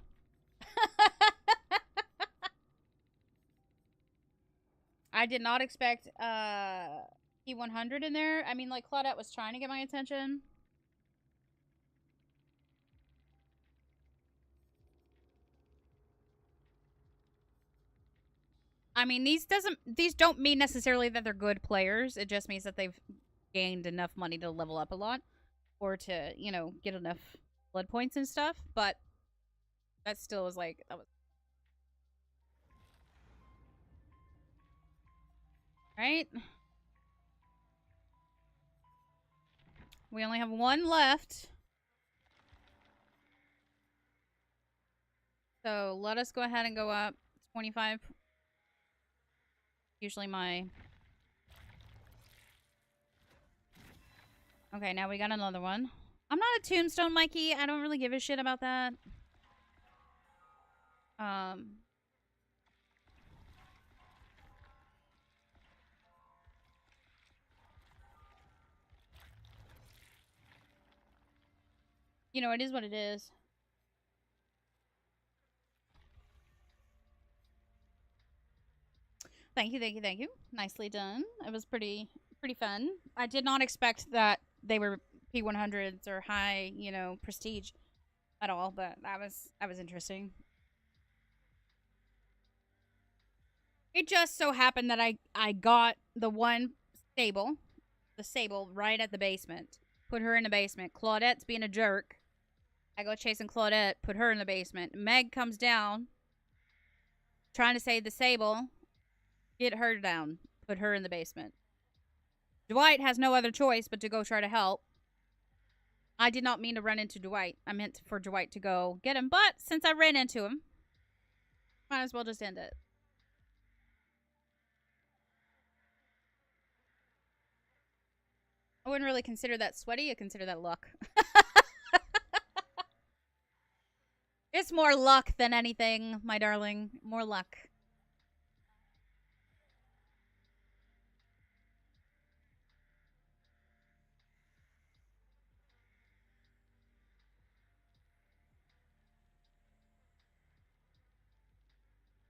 I did not expect P100 in there. I mean, like, Claudette was trying to get my attention. I mean, these don't mean necessarily that they're good players. It just means that they've gained enough money to level up a lot or to, you know, get enough blood points and stuff, but that still was like that was right. We only have one left. So let us go ahead and go up 25. Usually my... Okay, now we got another one. I'm not a tombstone Mikey. I don't really give a shit about that. You know, it is what it is. Thank you, thank you, thank you. Nicely done. It was pretty fun. I did not expect that they were P100s or high, you know, prestige at all, but that was interesting. It just so happened that I got the one stable, the sable right at the basement. Put her in the basement. Claudette's being a jerk. I go chasing Claudette, put her in the basement. Meg comes down, trying to save the sable. Get her down. Put her in the basement. Dwight has no other choice but to go try to help. I did not mean to run into Dwight. I meant for Dwight to go get him. But since I ran into him, might as well just end it. I wouldn't really consider that sweaty. I consider that luck. It's more luck than anything, my darling. More luck.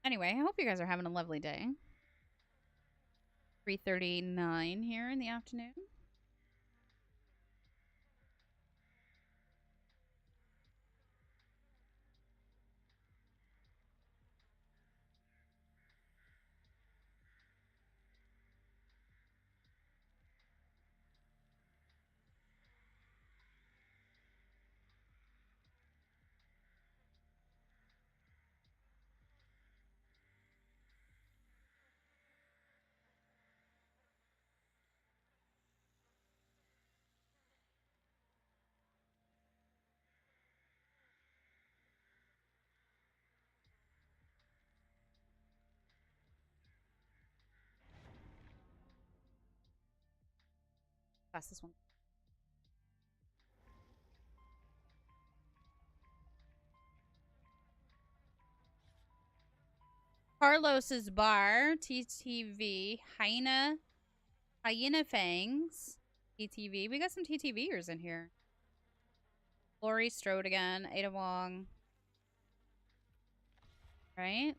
Anyway, I hope you guys are having a lovely day. 3:39 here in the afternoon. Pass this one. Carlos's Bar, TTV, Hyena Fangs, TTV. We got some TTVers in here. Lori Strode again, Ada Wong. Right?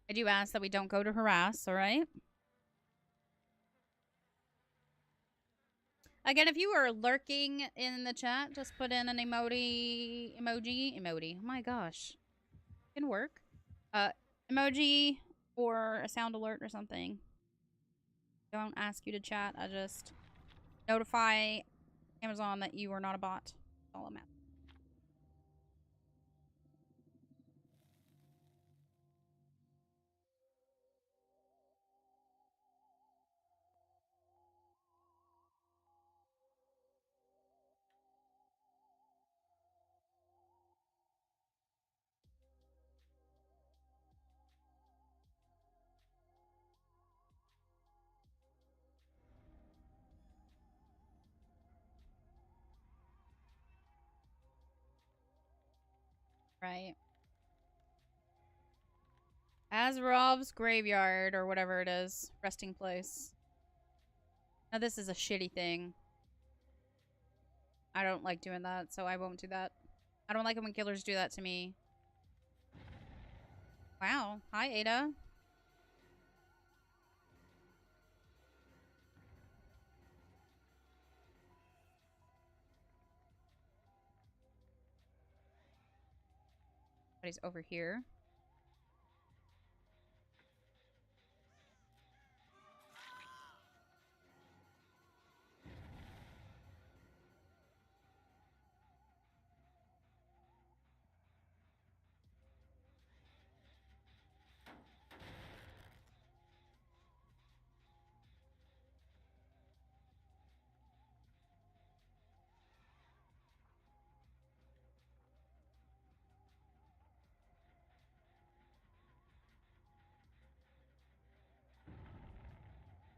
I do ask that we don't go to harass, alright? Again, if you are lurking in the chat, just put in an emoji. Oh my gosh. It can work. Emoji or a sound alert or something. Don't ask you to chat. I just notify Amazon that you are not a bot. That's all I'm at. Right. Azarov's graveyard, or whatever it is. Resting place. Now this is a shitty thing. I don't like doing that, so I won't do that. I don't like it when killers do that to me. Wow. Hi, Ada. But he's over here.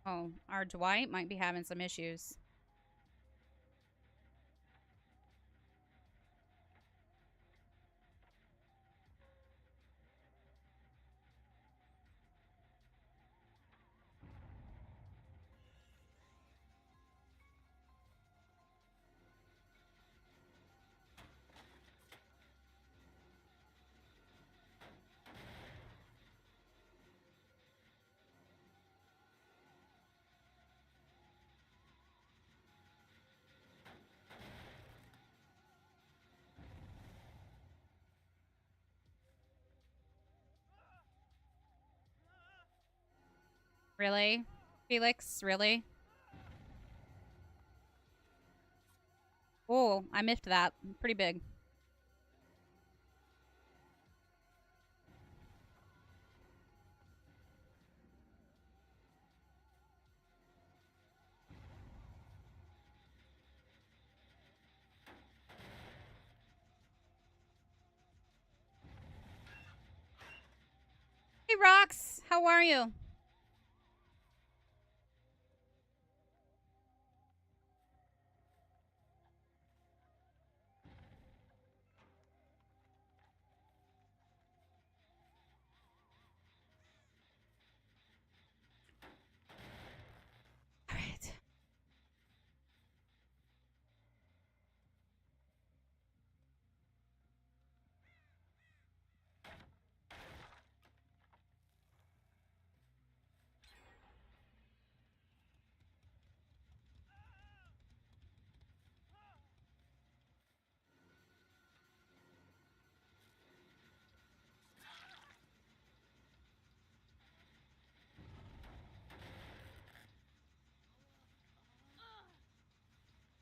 Oh, our Dwight might be having some issues. Really? Felix, really? Oh, I miffed that. Pretty big. Hey, Rox! How are you? Alright.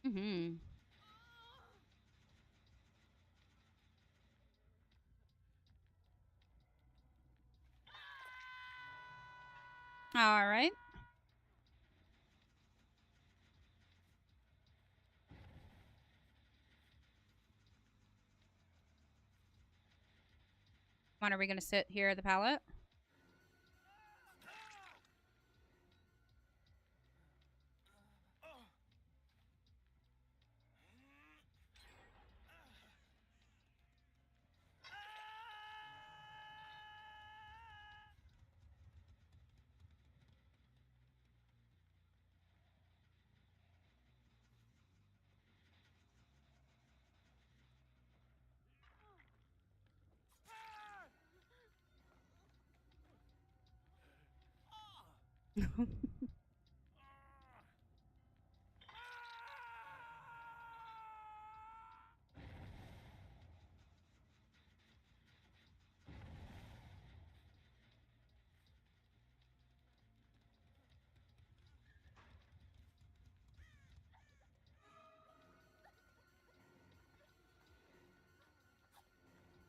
Mm-hmm. Alright. When are we gonna sit here at the pallet?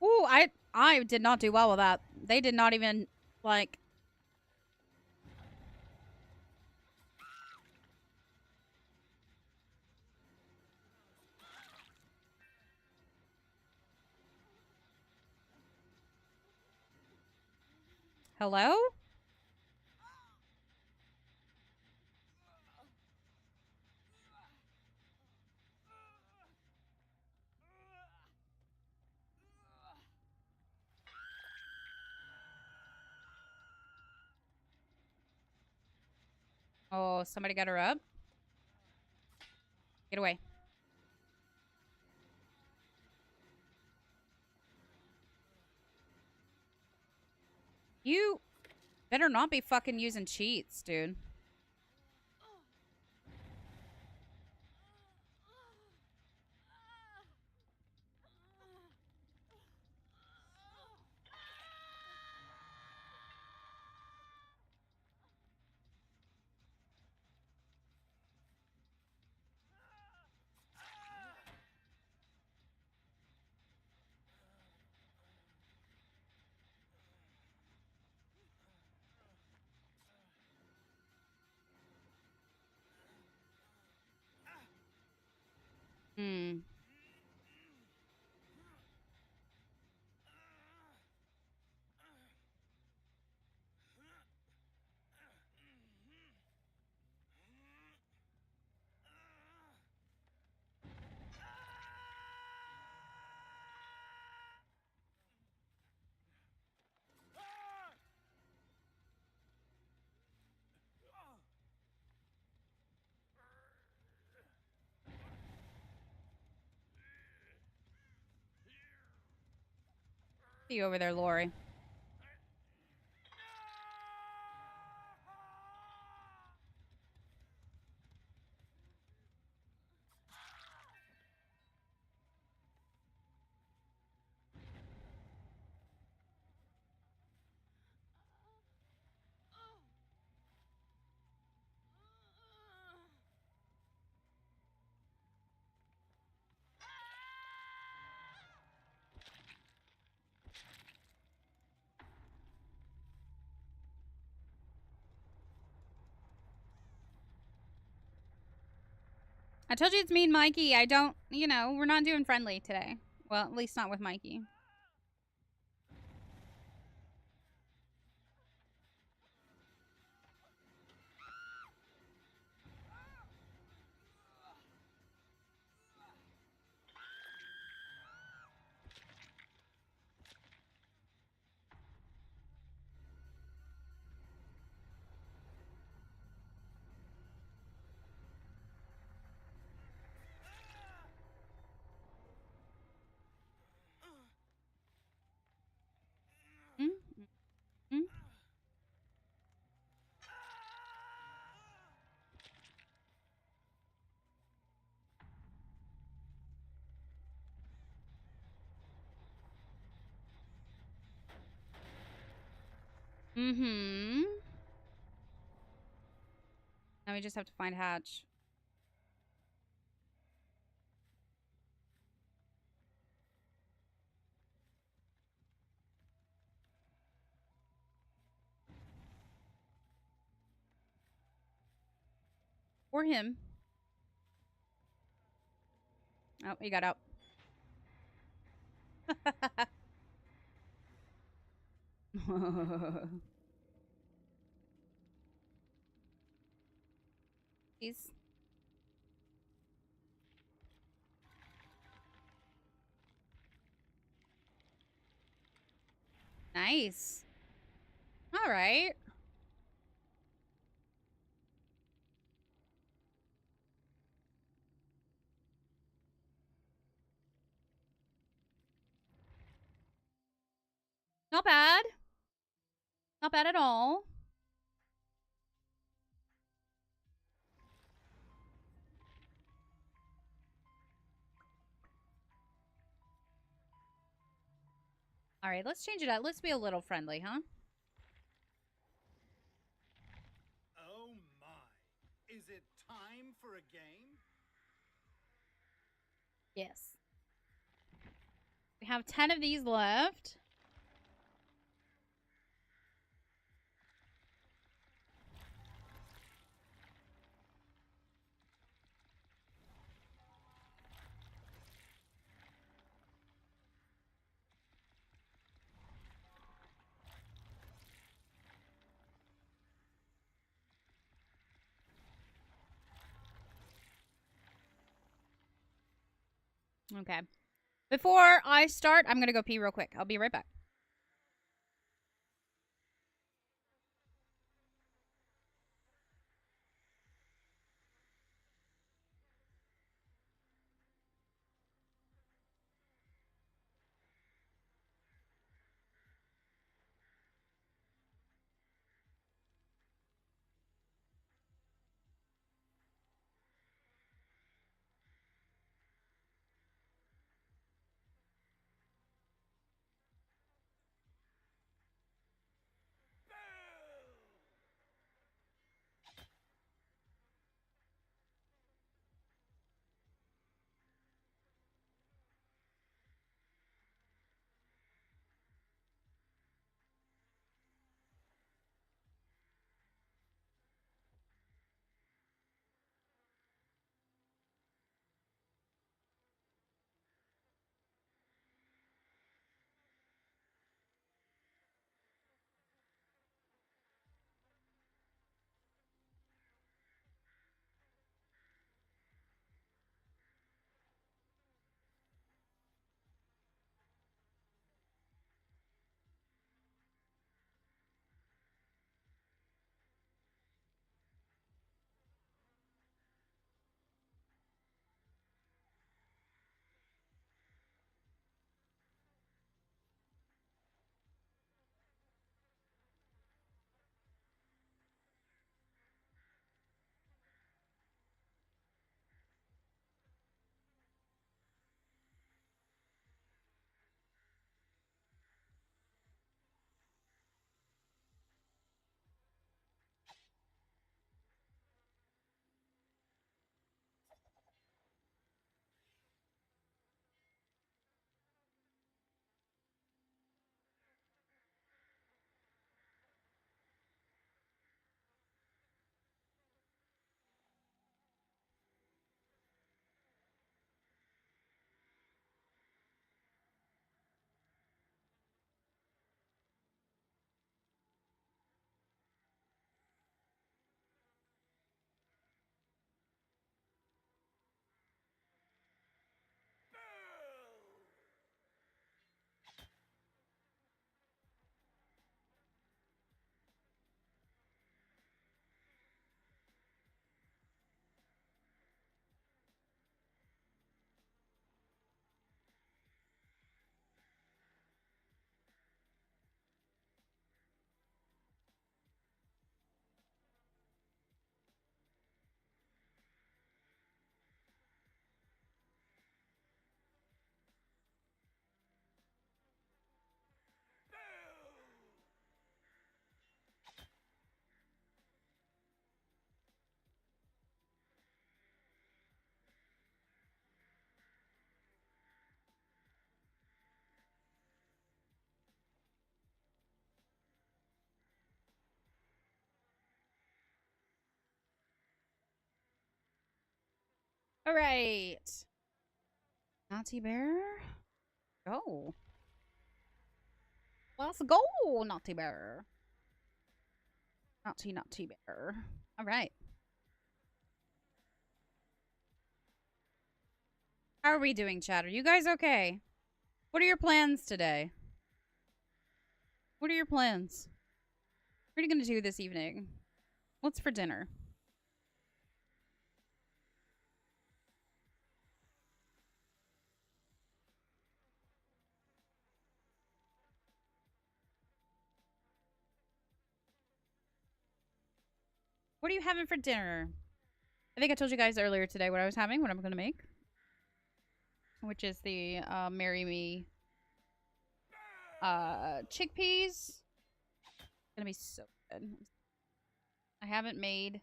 Ooh, I did not do well with that. They did not even, like... Hello? Oh, somebody got her up. Get away. You better not be fucking using cheats, dude. Hmm. See you over there, Lori. I told you it's me and Mikey. I don't, you know, we're not doing friendly today. Well, at least not with Mikey. Mm -mm. Mm-hmm. Now we just have to find Hatch. Or him. Oh, he got out. He's... Nice. All right. Not bad. Not bad at all. All right, let's change it up. Let's be a little friendly, huh? Oh my. Is it time for a game? Yes. We have 10 of these left. Okay. Before I start, I'm going to go pee real quick. I'll be right back. All right. Naughty Bear. Go. Let's go, Naughty Bear. Naughty Bear. All right. How are we doing, chat? Are you guys okay? What are your plans today? What are your plans? What are you going to do this evening? What's for dinner? What are you having for dinner? I think I told you guys earlier today what I was having, what I'm going to make. Which is the Marry Me chickpeas. It's going to be so good. I haven't made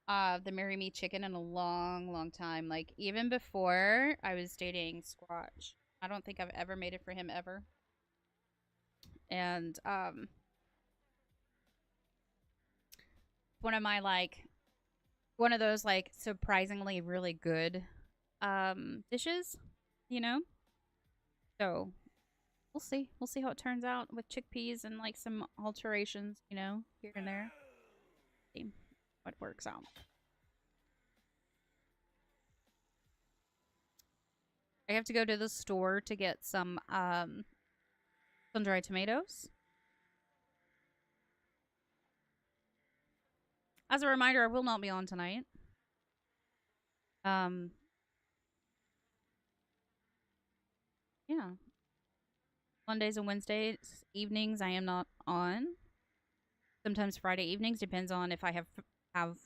the Marry Me chicken in a long time. Like, even before I was dating Squatch. I don't think I've ever made it for him ever. And, one of my, like, one of those, like, surprisingly really good, dishes, you know? So, we'll see. We'll see how it turns out with chickpeas and, like, some alterations, you know, here and there. See what works out. I have to go to the store to get some sun-dried tomatoes. As a reminder, I will not be on tonight. Yeah. Mondays and Wednesdays evenings I am not on. Sometimes Friday evenings, depends on if I have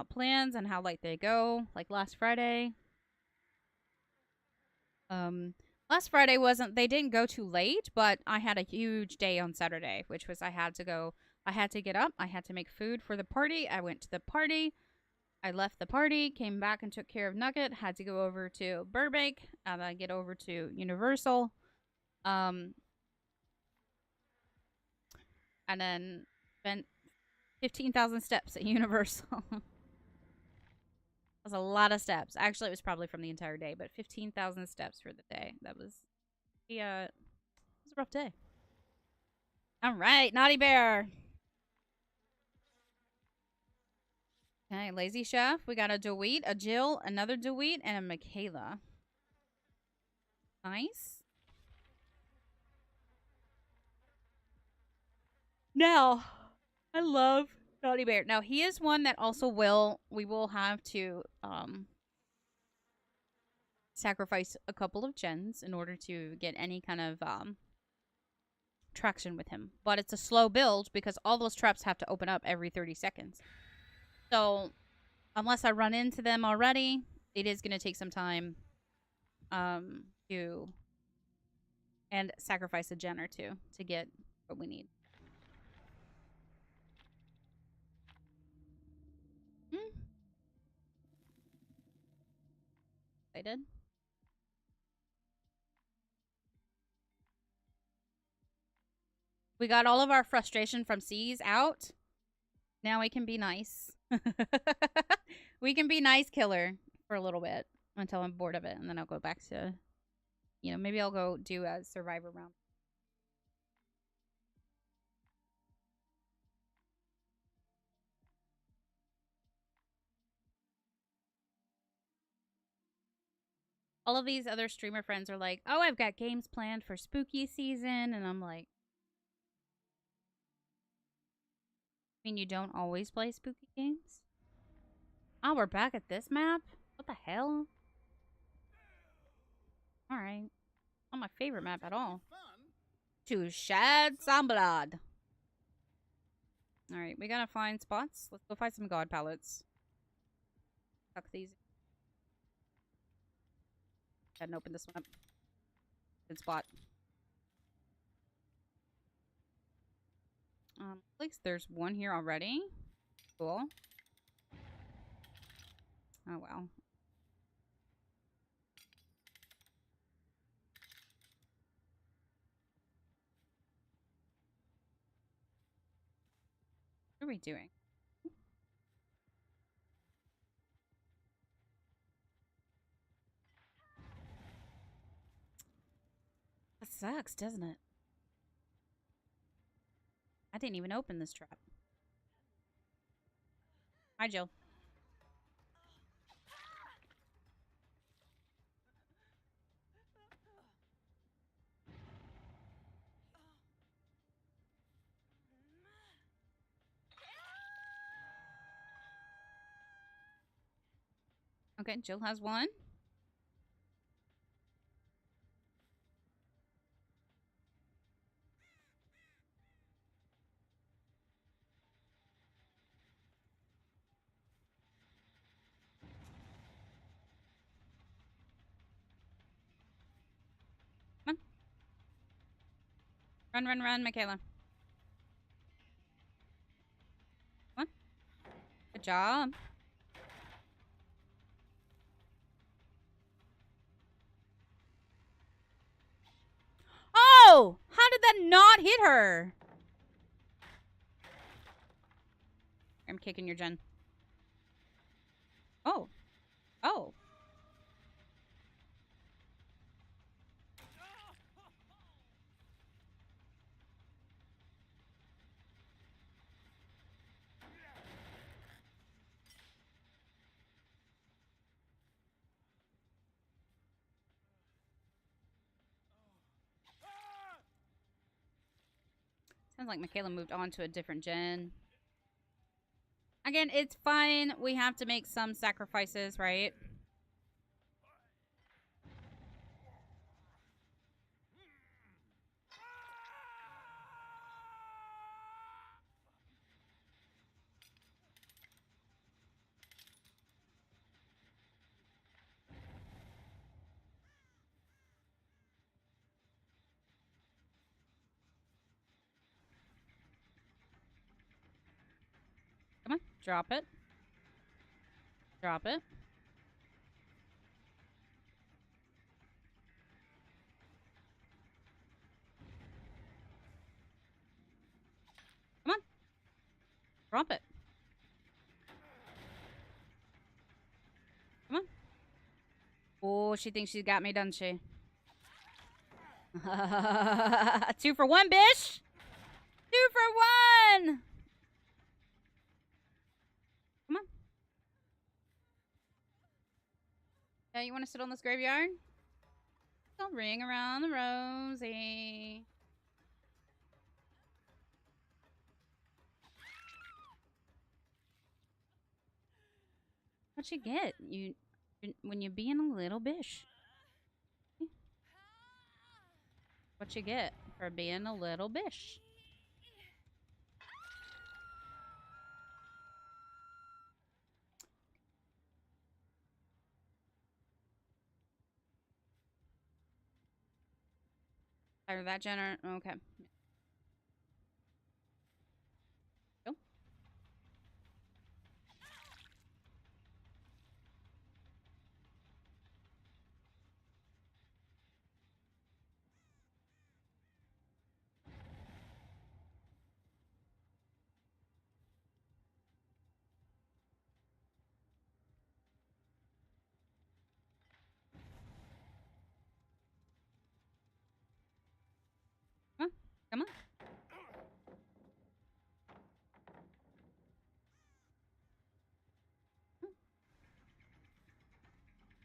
plans and how late they go. Like last Friday. Last Friday they didn't go too late, but I had a huge day on Saturday, which was I had to get up, I had to make food for the party. I went to the party. I left the party, came back and took care of Nugget, had to go over to Burbank, and then get over to Universal. And then spent 15,000 steps at Universal. That was a lot of steps. Actually, it was probably from the entire day, but 15,000 steps for the day. That was, it was a rough day. All right, Naughty Bear. Okay, Lazy Chef. We got a DeWeet, a Jill, another DeWeet, and a Michaela. Nice. Now, I love Naughty Bear. Now, he is one that also we will have to sacrifice a couple of gens in order to get any kind of traction with him. But it's a slow build because all those traps have to open up every 30 seconds. So, unless I run into them already, it is going to take some time to and sacrifice a gen or two to get what we need. They did. We got all of our frustration from C's out. Now we can be nice. We can be nice killer for a little bit until I'm bored of it, and then I'll go back to, you know, maybe I'll go do a Survivor round. All of these other streamer friends are like, oh, I've got games planned for spooky season, and I'm like, I mean, you don't always play spooky games? Oh, we're back at this map? What the hell? Alright. Not my favorite map at all. To shed some blood. Alright, we gotta find spots. Let's go find some god palettes. Tuck these. Go ahead and open this one up. Good spot. Looks there's one here already. Cool. Oh, wow. What are we doing? sucks, doesn't it? I didn't even open this trap. Hi, Jill. Okay, Jill has one. Come on. Run, run, run, Michaela. Come on. Good job. Oh! How did that not hit her? I'm kicking your gen. Oh. Oh. Sounds like Michaela moved on to a different gen. Again, it's fine. We have to make some sacrifices, right? Come on, drop it. Drop it. Come on. Drop it. Come on. Oh, she thinks she's got me, doesn't she? 2 for 1, bish! 2 for 1! Come on. Yeah, you want to sit on this graveyard? Don't ring around the rosy. What you get? When you're being a little bish. What you get for being a little bish? Or that Jenner. Okay. Go. Come on. Come on.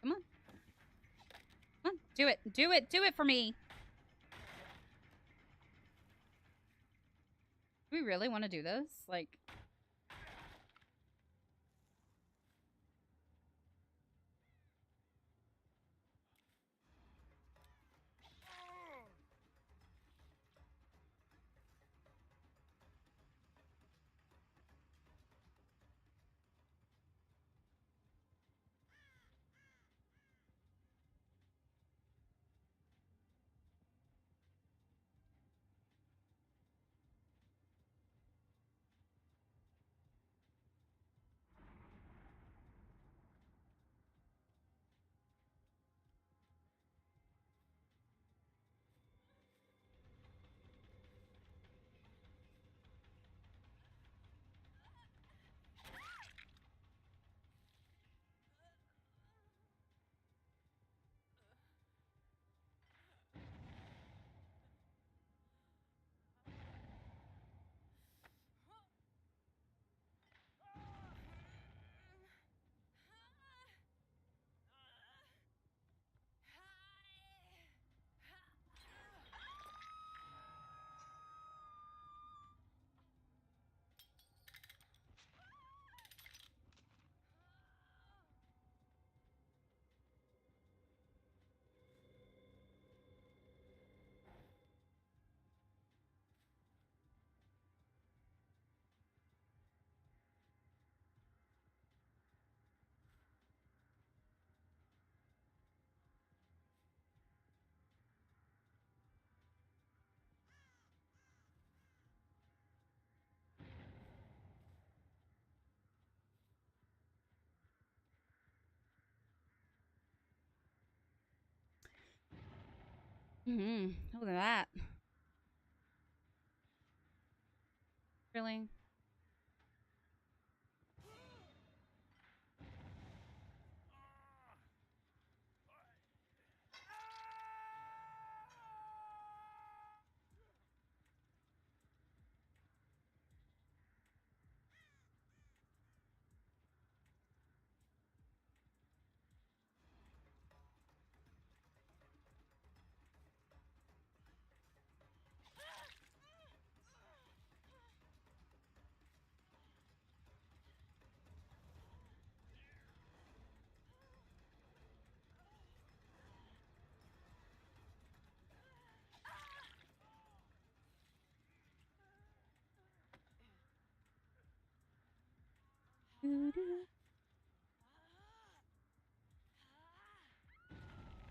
Come on. Come on. Do it. Do it. Do it for me. Do we really want to do this? Like... Look at that. Really?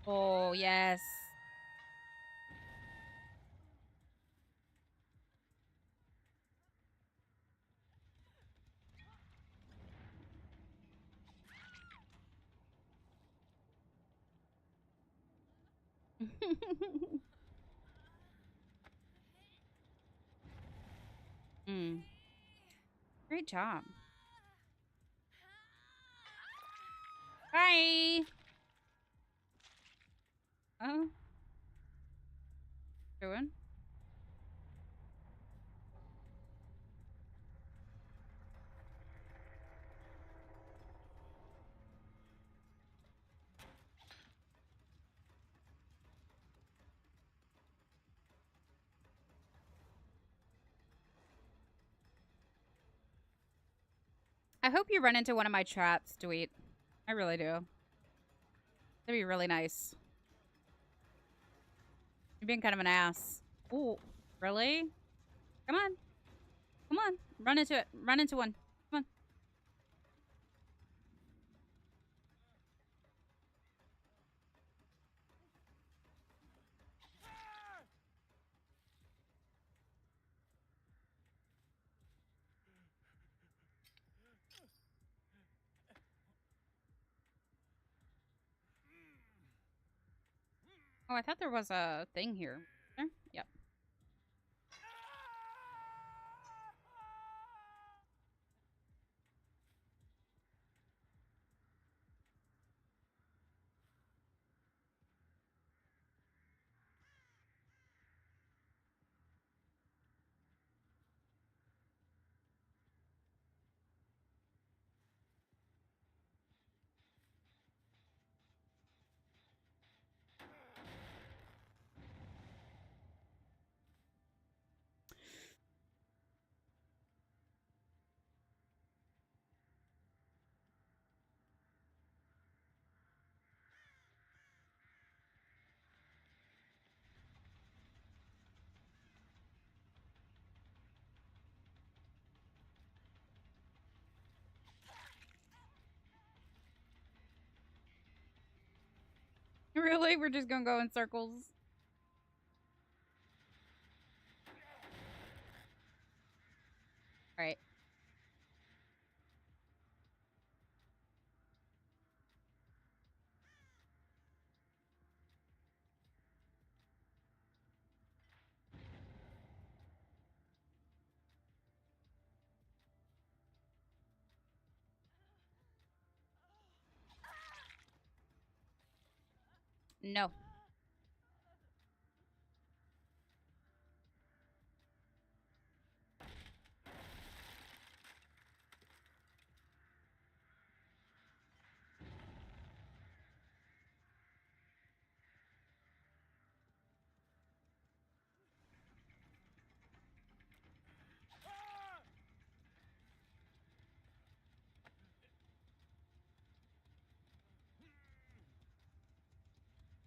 Oh, yes. mm. Great job. Bye. Oh. Doing? I hope you run into one of my traps, Dweet. I really do. That'd be really nice. You're being kind of an ass. Oh, really? Come on. Come on. Run into it. Run into one. Come on. Oh, I thought there was a thing here. There? Yep. Really? We're just gonna go in circles? Alright. No.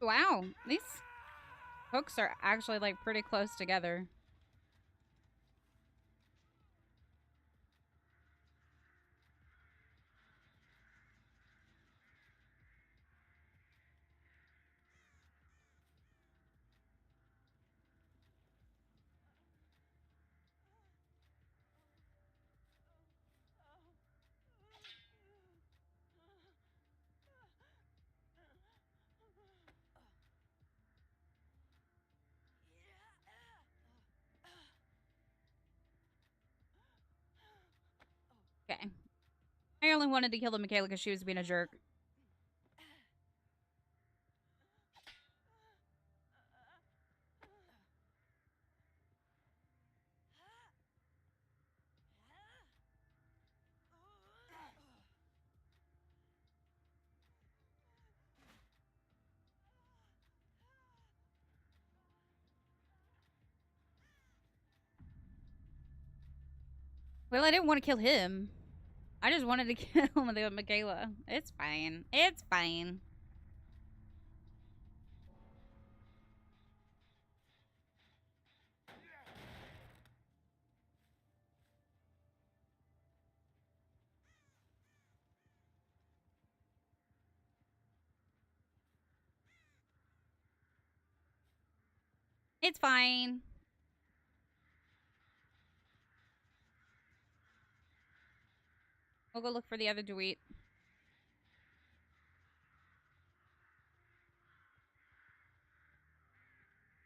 Wow. These hooks are actually, like, pretty close together. I only wanted to kill the Michaela because she was being a jerk. Well, I didn't want to kill him. I just wanted to kill the Michaela. It's fine. It's fine. It's fine. We'll go look for the other Dweet.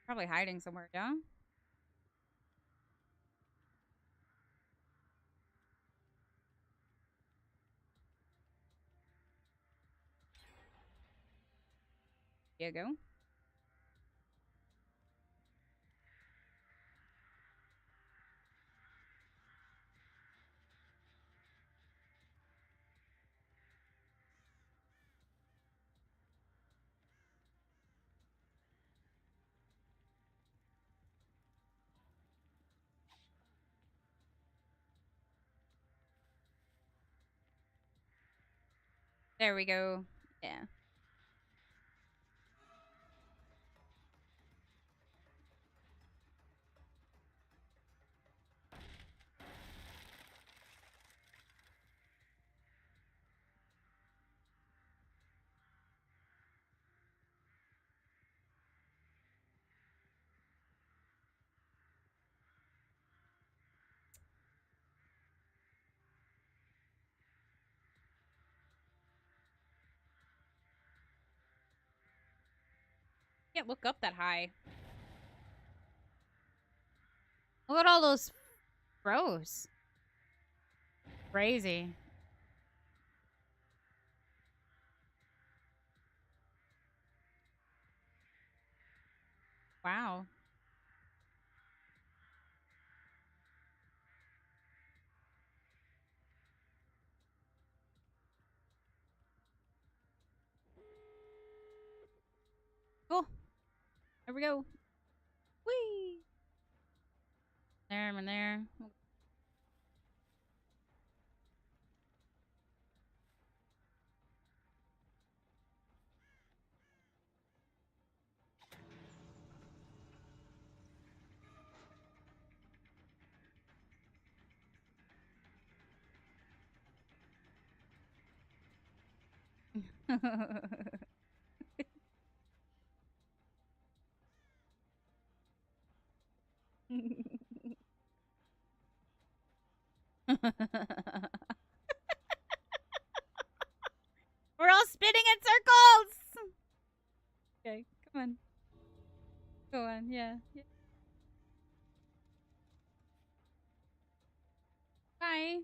Probably hiding somewhere, yeah? There you go. There we go. Yeah. Can't look up that high. Look at all those rows. Crazy. Wow. Cool. There we go. Whee! There, I'm in there. We're all spinning in circles! Okay, come on. Go on, yeah. Bye.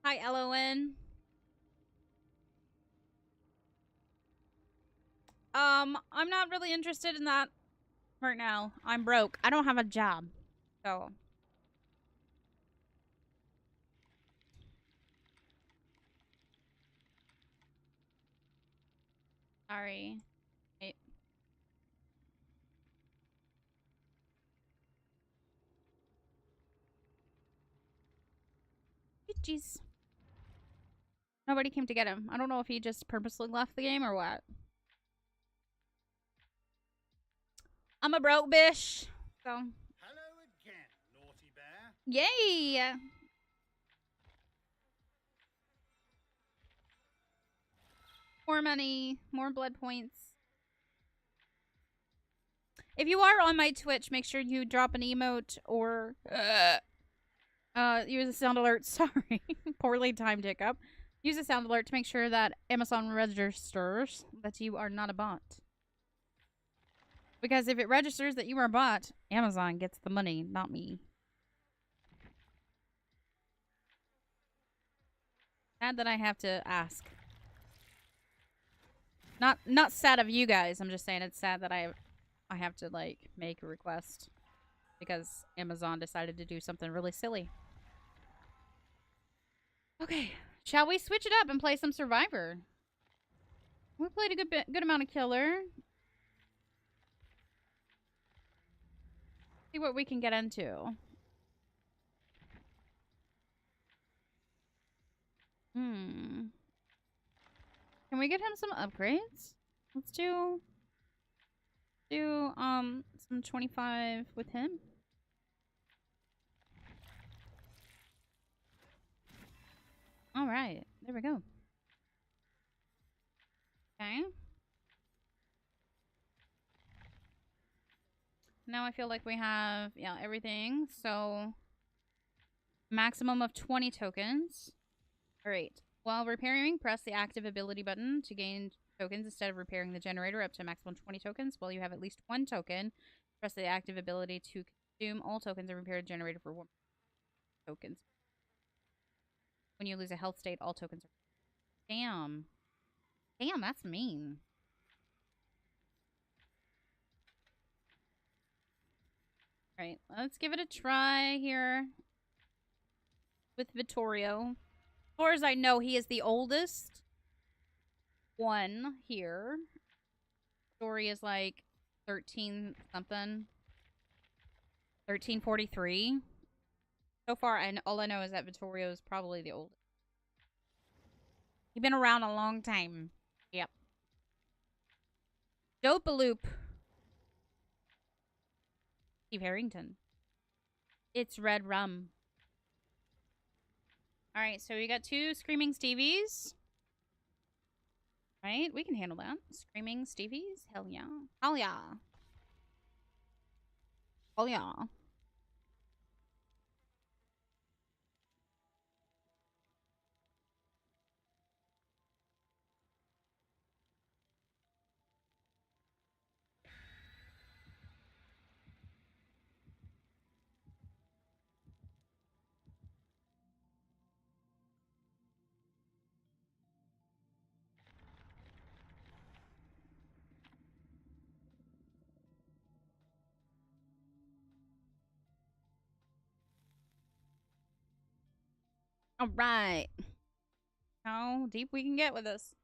Hi, LON. I'm not really interested in that right now. I'm broke. I don't have a job. So. Sorry. Wait. Jeez. Nobody came to get him. I don't know if he just purposely left the game or what. I'm a broke bitch. So. Hello again, naughty bear. Yay! More money, more blood points. If you are on my Twitch, make sure you drop an emote or use a sound alert. Sorry, poorly timed hiccup. Use a sound alert to make sure that Amazon registers that you are not a bot. Because if it registers that you are a bot, Amazon gets the money, not me. Sad that I have to ask. Not sad of you guys. I'm just saying it's sad that I have to like make a request because Amazon decided to do something really silly. Okay, shall we switch it up and play some Survivor? We played a good amount of Killer. See what we can get into. Can we get him some upgrades? Let's do some 25 with him. All right, there we go. Okay. Now I feel like we have, yeah, everything. So, maximum of 20 tokens. All right. While repairing, press the active ability button to gain tokens instead of repairing the generator up to a maximum 20 tokens. While you have at least 1 token, press the active ability to consume all tokens and repair the generator for 1 tokens. When you lose a health state, all tokens are... Damn. Damn, that's mean. Alright, let's give it a try here with Vittorio. As far as I know, he is the oldest one here. Story is like 13 something. 1343. So far, all I know is that Vittorio is probably the oldest. He's been around a long time. Yep. Dopaloop. Steve Harrington. It's red rum. Alright, so we got 2 Screaming Stevies. Right? We can handle that. Screaming Stevies? Hell yeah. Hell yeah. Hell yeah. All right. How deep we can get with this.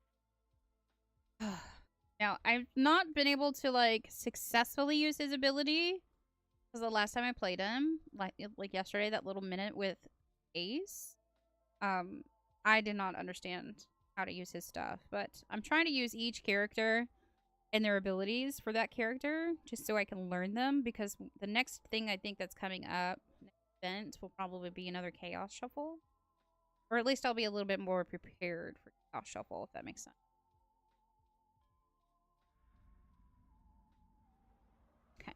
Now, I've not been able to, like, successfully use his ability. Because the last time I played him, like yesterday, that little minute with Ace, I did not understand how to use his stuff. But I'm trying to use each character and their abilities for that character, just so I can learn them. Because the next thing I think that's coming up, next event, will probably be another Chaos Shuffle. Or at least I'll be a little bit more prepared for Chaos Shuffle, if that makes sense. Okay.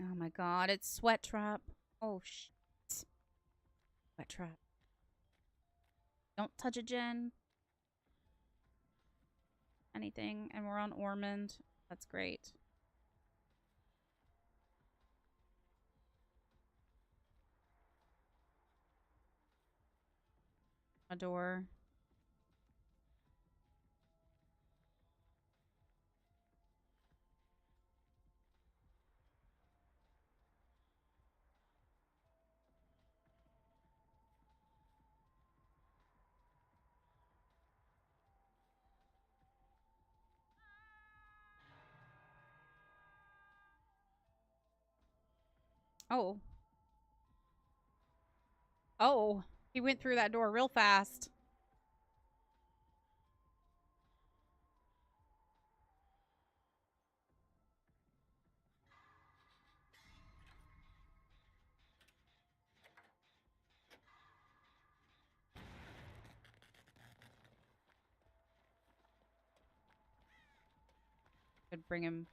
Oh my god, it's Sweat Trap. Oh shit. Sweat Trap. Don't touch it, Jen. Anything. And we're on Ormond. That's great. A door. Oh. Oh. He went through that door real fast. Could bring him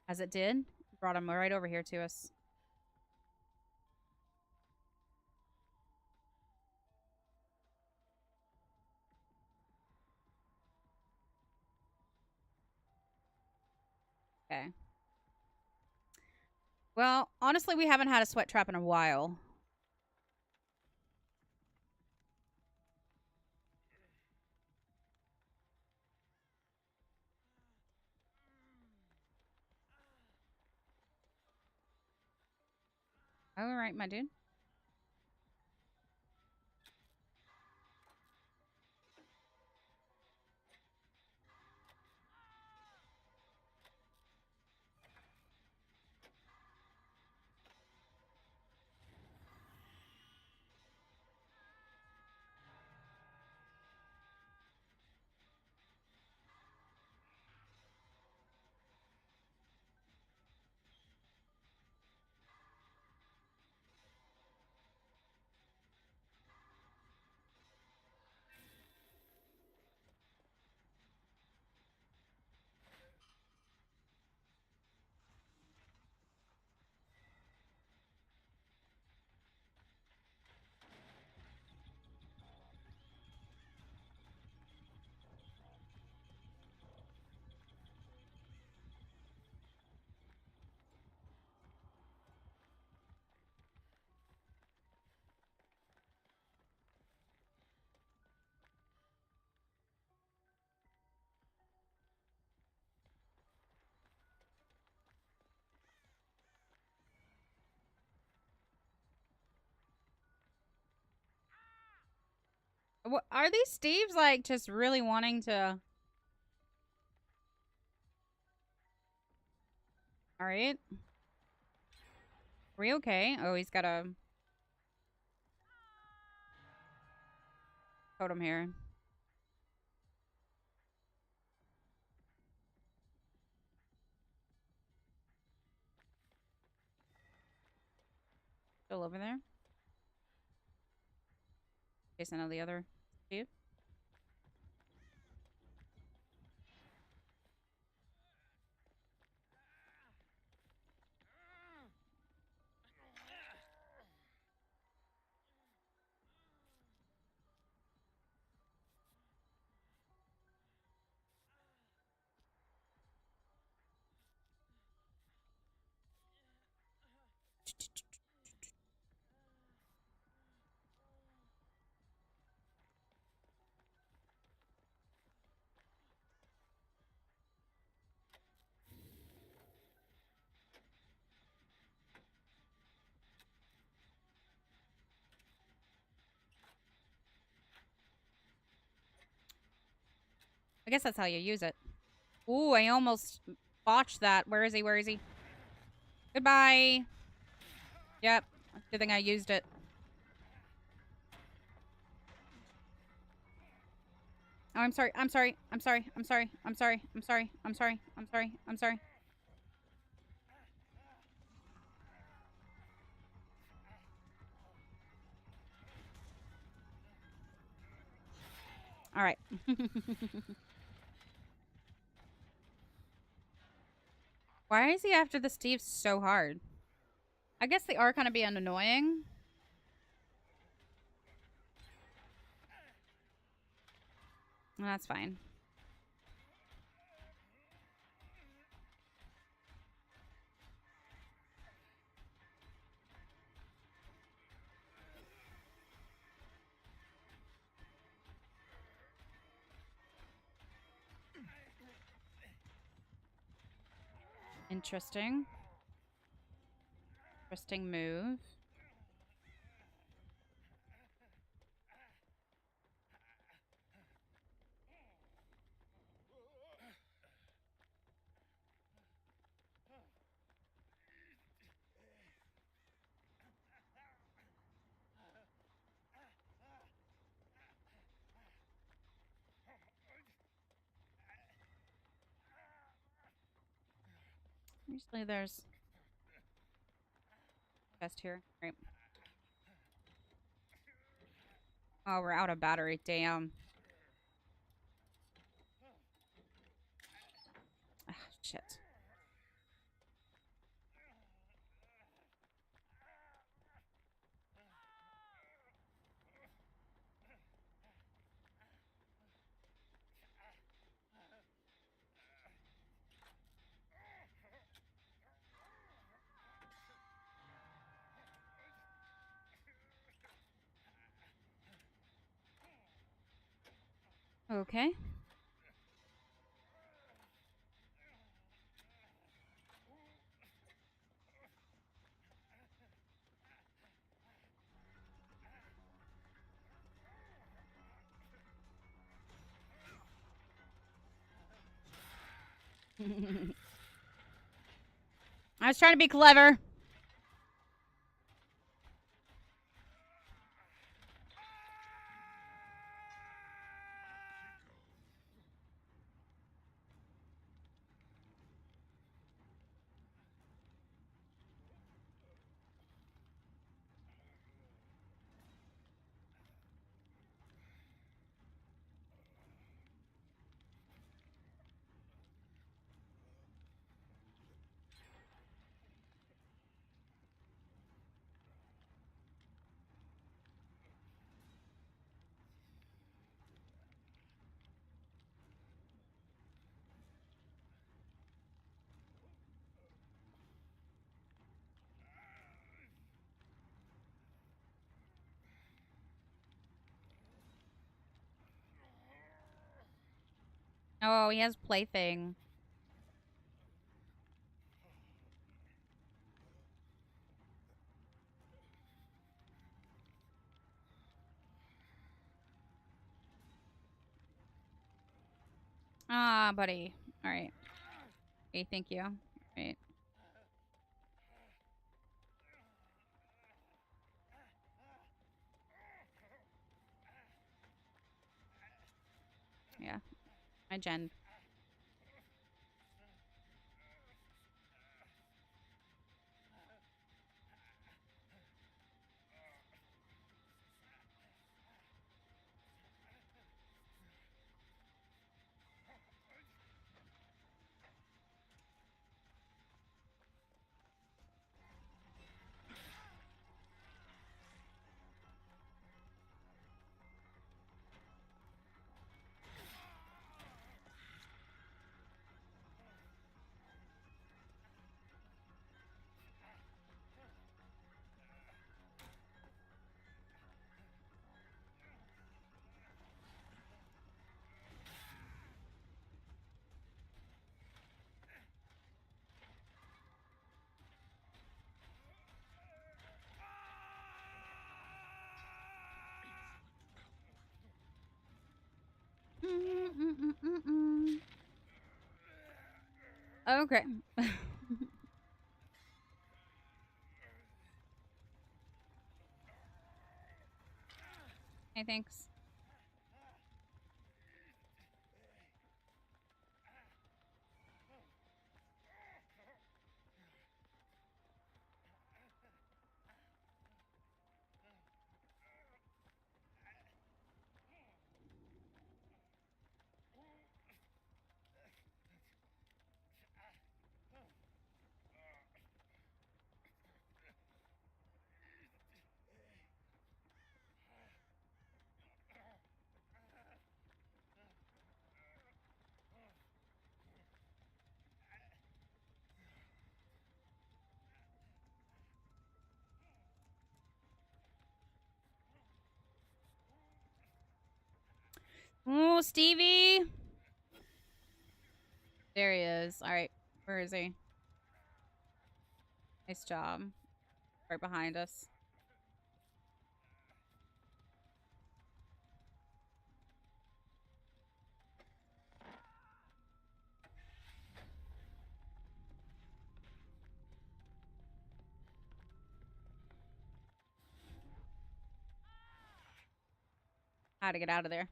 as it did. Brought him right over here to us. Okay. Well, honestly, we haven't had a sweat trap in a while. All right, my dude. What, are these Steves, like, just really wanting to... Alright. Are we okay? Oh, he's got a... totem here. Still over there. Chasing out the other Steve. I guess that's how you use it. Ooh, I almost botched that. Where is he? Where is he? Goodbye. Yep. Good thing I used it. Oh, I'm sorry. I'm sorry. I'm sorry. I'm sorry. I'm sorry. I'm sorry. I'm sorry. I'm sorry. I'm sorry. All right. Why is he after the Steve so hard? I guess they are kind of being annoying. That's fine. Interesting. Interesting move. Usually there's chest here. Right. Oh, we're out of battery. Damn. Ah, shit. Okay. I was trying to be clever. Oh, he has plaything. Ah, buddy. All right. Okay, thank you. All right. Yeah. My gen. Okay. Hey, thanks. Oh, Stevie. There he is. All right. Where is he? Nice job. Right behind us. How to get out of there.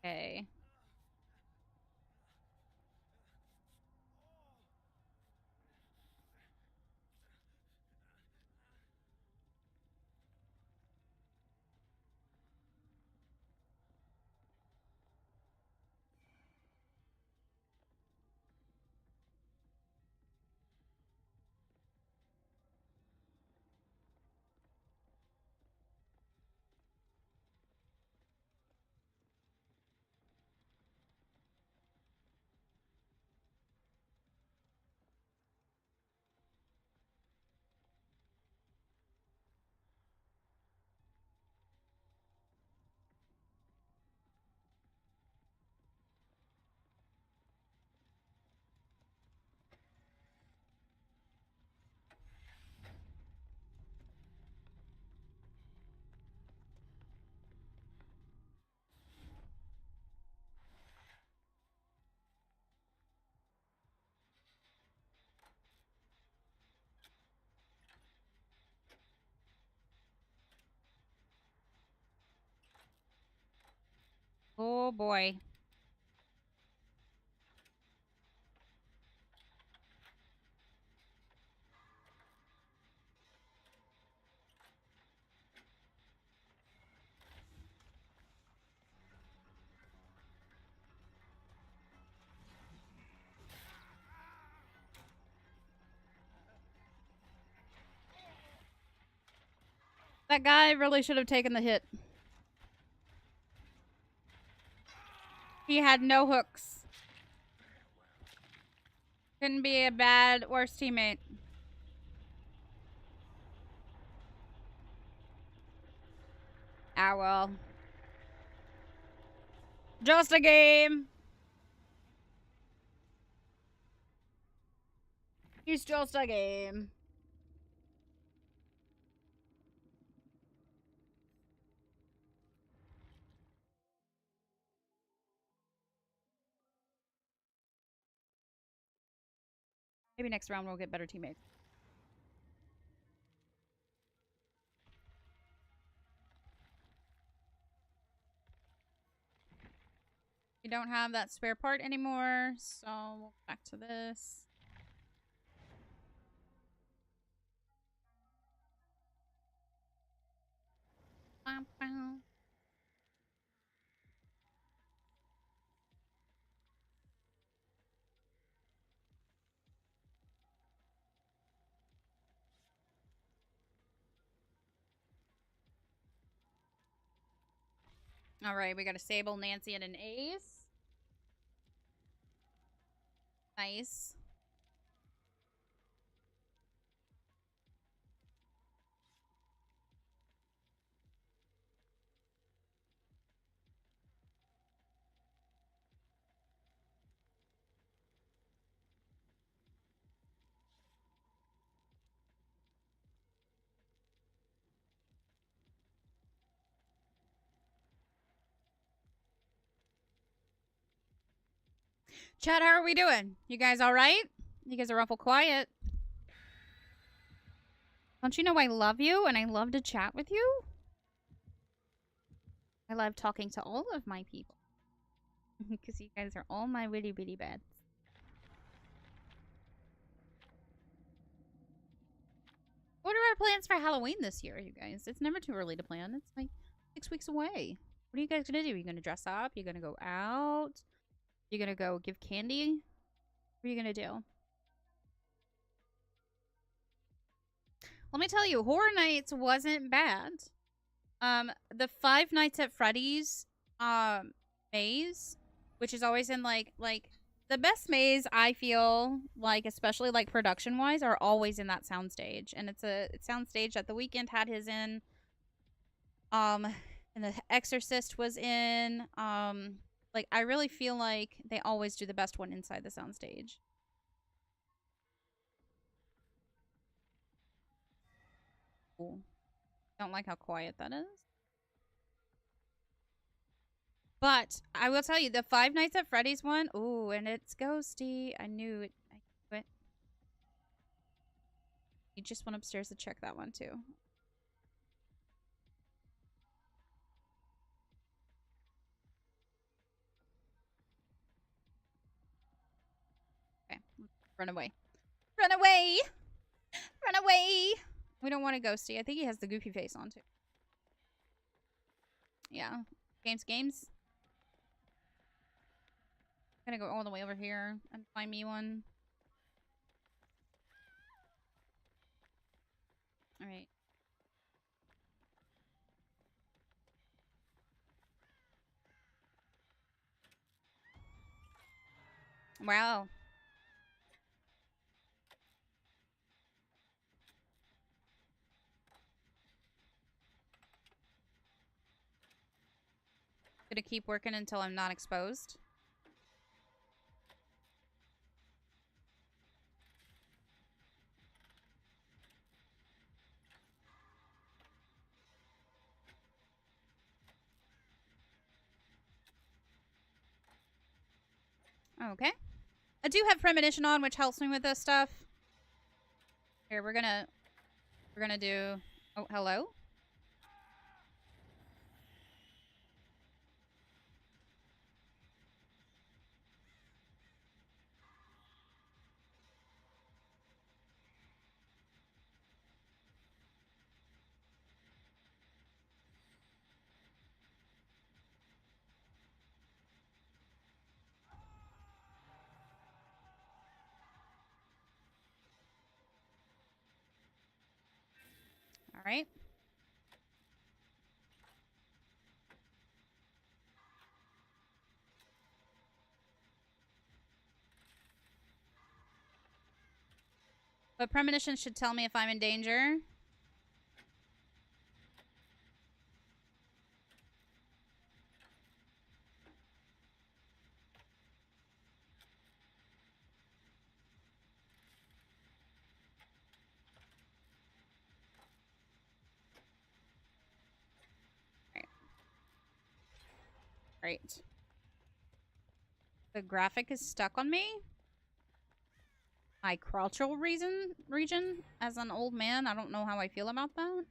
Okay. Oh boy. That guy really should have taken the hit. He had no hooks. Couldn't be a bad, worse teammate. Ah, well. Just a game. He's just a game. Maybe next round we'll get better teammates. We don't have that spare part anymore, so we'll go back to this. Bow, bow. All right, we got a Sable, Nancy, and an Ace. Nice. Chat, how are we doing? You guys all right? You guys are awful quiet. Don't you know I love you and I love to chat with you? I love talking to all of my people. Because you guys are all my witty bitty beds. What are our plans for Halloween this year, you guys? It's never too early to plan. It's like 6 weeks away. What are you guys gonna do? Are you gonna dress up? You're gonna go out? You're gonna go give candy? What are you gonna do? Let me tell you, Horror Nights wasn't bad. The Five Nights at Freddy's maze, which is always in like the best maze, I feel like, especially like production wise, are always in that soundstage. And it's a soundstage that The Weeknd had his in. And The Exorcist was in. Like, I really feel like they always do the best one inside the soundstage. Cool. Don't like how quiet that is. But I will tell you, the Five Nights at Freddy's one, ooh, and it's ghosty. I knew it. I knew it. You just went upstairs to check that one too. Run away. Run away! Run away! We don't want a ghosty. I think he has the goofy face on, too. Yeah. Games. I'm gonna go all the way over here and find me one. Alright. Wow. Gonna keep working until I'm not exposed. Okay. I do have premonition on, which helps me with this stuff. Here, we're gonna do... Oh, hello? Alright. But premonition should tell me if I'm in danger. Right. The graphic is stuck on me. My crotchal region as an old man. I don't know how I feel about that.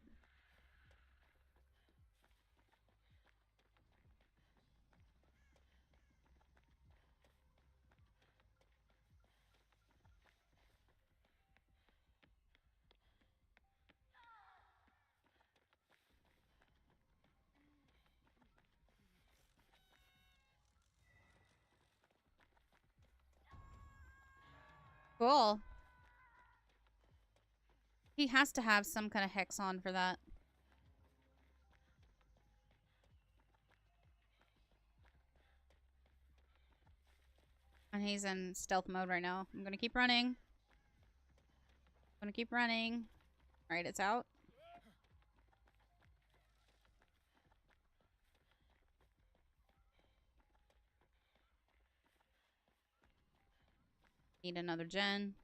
Cool. He has to have some kind of hex on for that. And he's in stealth mode right now. I'm gonna keep running. Alright, it's out. Need another gen.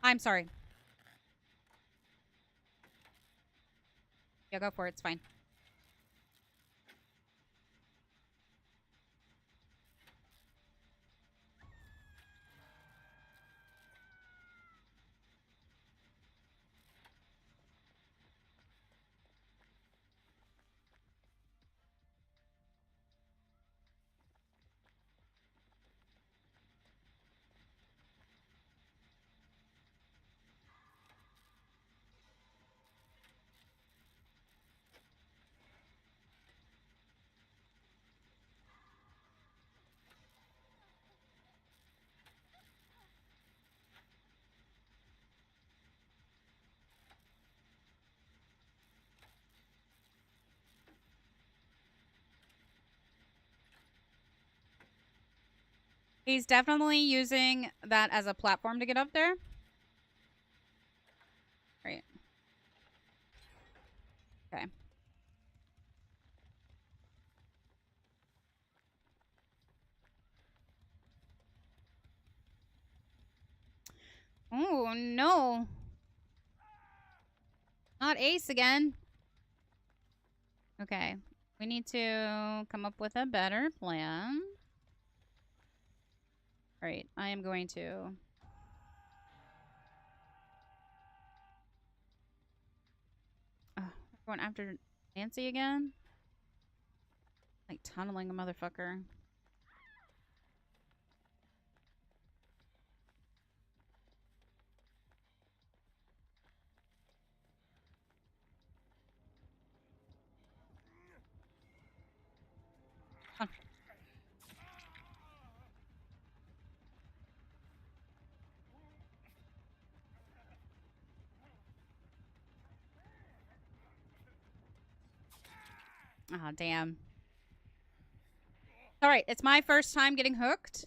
I'm sorry. Yeah, go for it. It's fine. He's definitely using that as a platform to get up there. Right. Okay. Oh, no. Not Ace again. Okay. We need to come up with a better plan. Alright, I am going to... we're going after Nancy again? Like tunneling a motherfucker. Oh, damn. Alright, it's my first time getting hooked.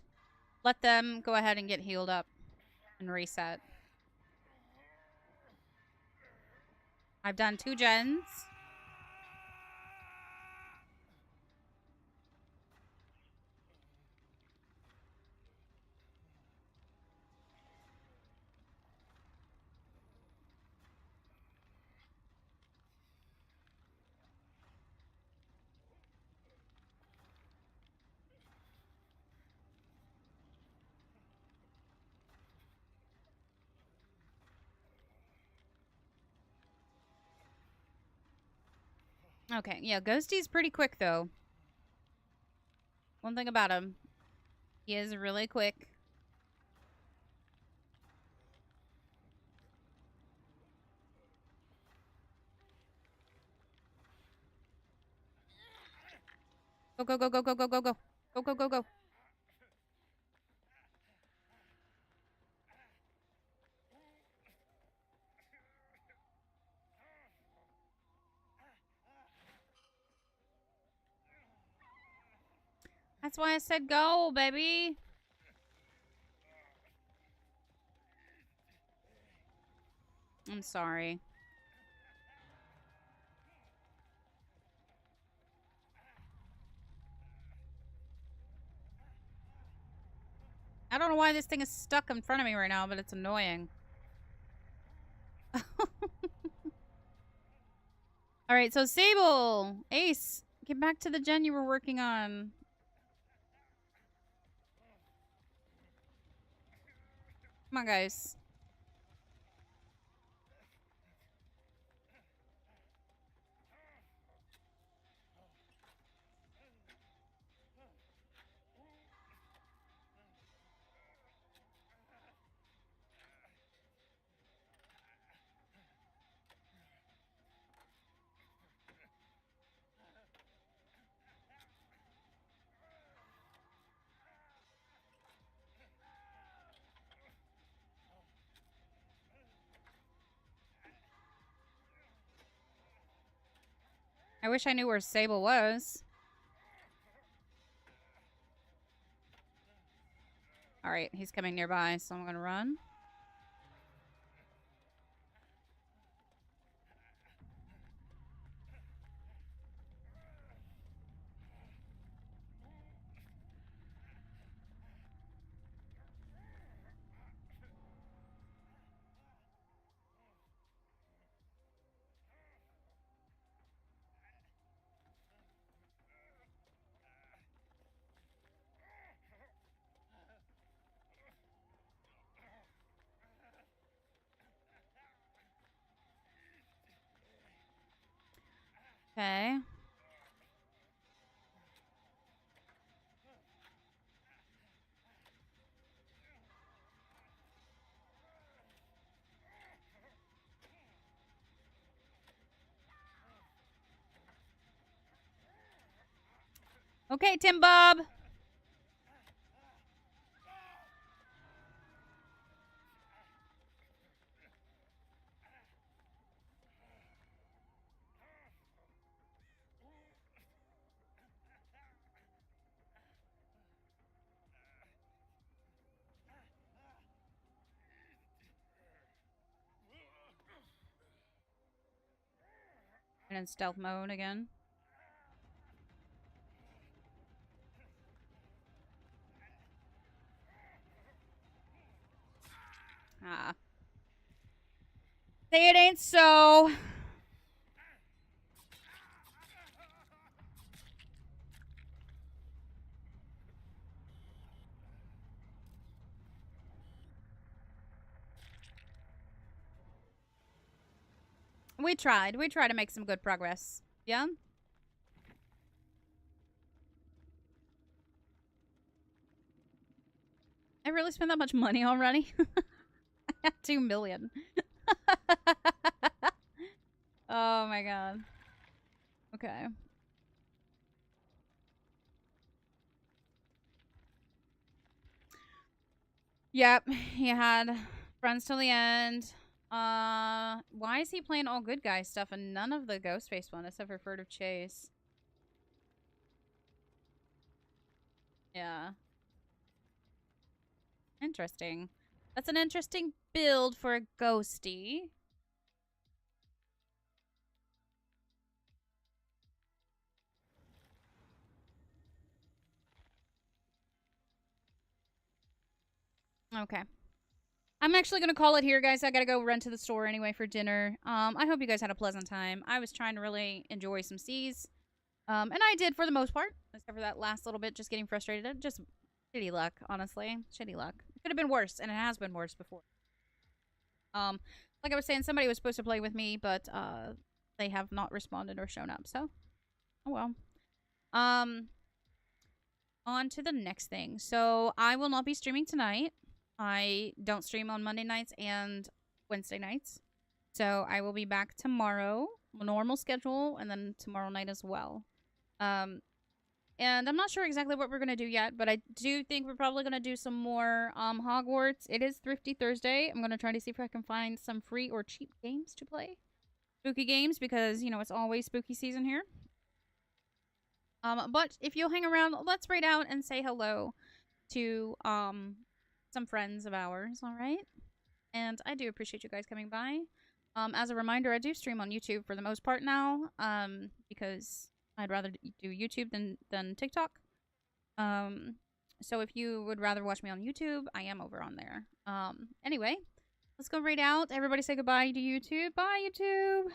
Let them go ahead and get healed up and reset. I've done 2 gens. Okay, yeah, Ghosty's pretty quick, though. One thing about him, he is really quick. Go, go, go, go, go, go, go, go. Go, go, go, go. That's why I said go, baby. I'm sorry. I don't know why this thing is stuck in front of me right now, but it's annoying. Alright, so Sable! Ace! Get back to the gen you were working on. Come on, guys. I wish I knew where Sable was. Alright, he's coming nearby, so I'm gonna run. Okay. Okay, Tim Bob. And in stealth mode again. Ah. Say it ain't so. We tried. We tried to make some good progress. Yeah? I really spent that much money already? I had 2 million. Oh my god. Okay. Yep, he had friends till the end. Why is he playing all good guy stuff and none of the Ghostface one except for Furtive Chase? Yeah. Interesting. That's an interesting build for a ghosty. Okay. I'm actually gonna call it here, guys. I gotta go run to the store anyway for dinner. I hope you guys had a pleasant time. I was trying to really enjoy some C's. And I did for the most part. Except for that last little bit, just getting frustrated. Just shitty luck, honestly. Shitty luck. It could have been worse, and it has been worse before. Like I was saying, somebody was supposed to play with me, but they have not responded or shown up, so oh well. On to the next thing. So I will not be streaming tonight. I don't stream on Monday nights and Wednesday nights. So I will be back tomorrow, normal schedule, and then tomorrow night as well. And I'm not sure exactly what we're going to do yet, but I do think we're probably going to do some more Hogwarts. It is Thrifty Thursday. I'm going to try to see if I can find some free or cheap games to play. Spooky games, because, you know, it's always spooky season here. But if you'll hang around, let's raid out and say hello to some friends of ours, all right? And I do appreciate you guys coming by. As a reminder, I do stream on YouTube for the most part now, because I'd rather do YouTube than TikTok. So if you would rather watch me on YouTube, I am over on there. Anyway, let's go raid out. Everybody say goodbye to YouTube. Bye, YouTube!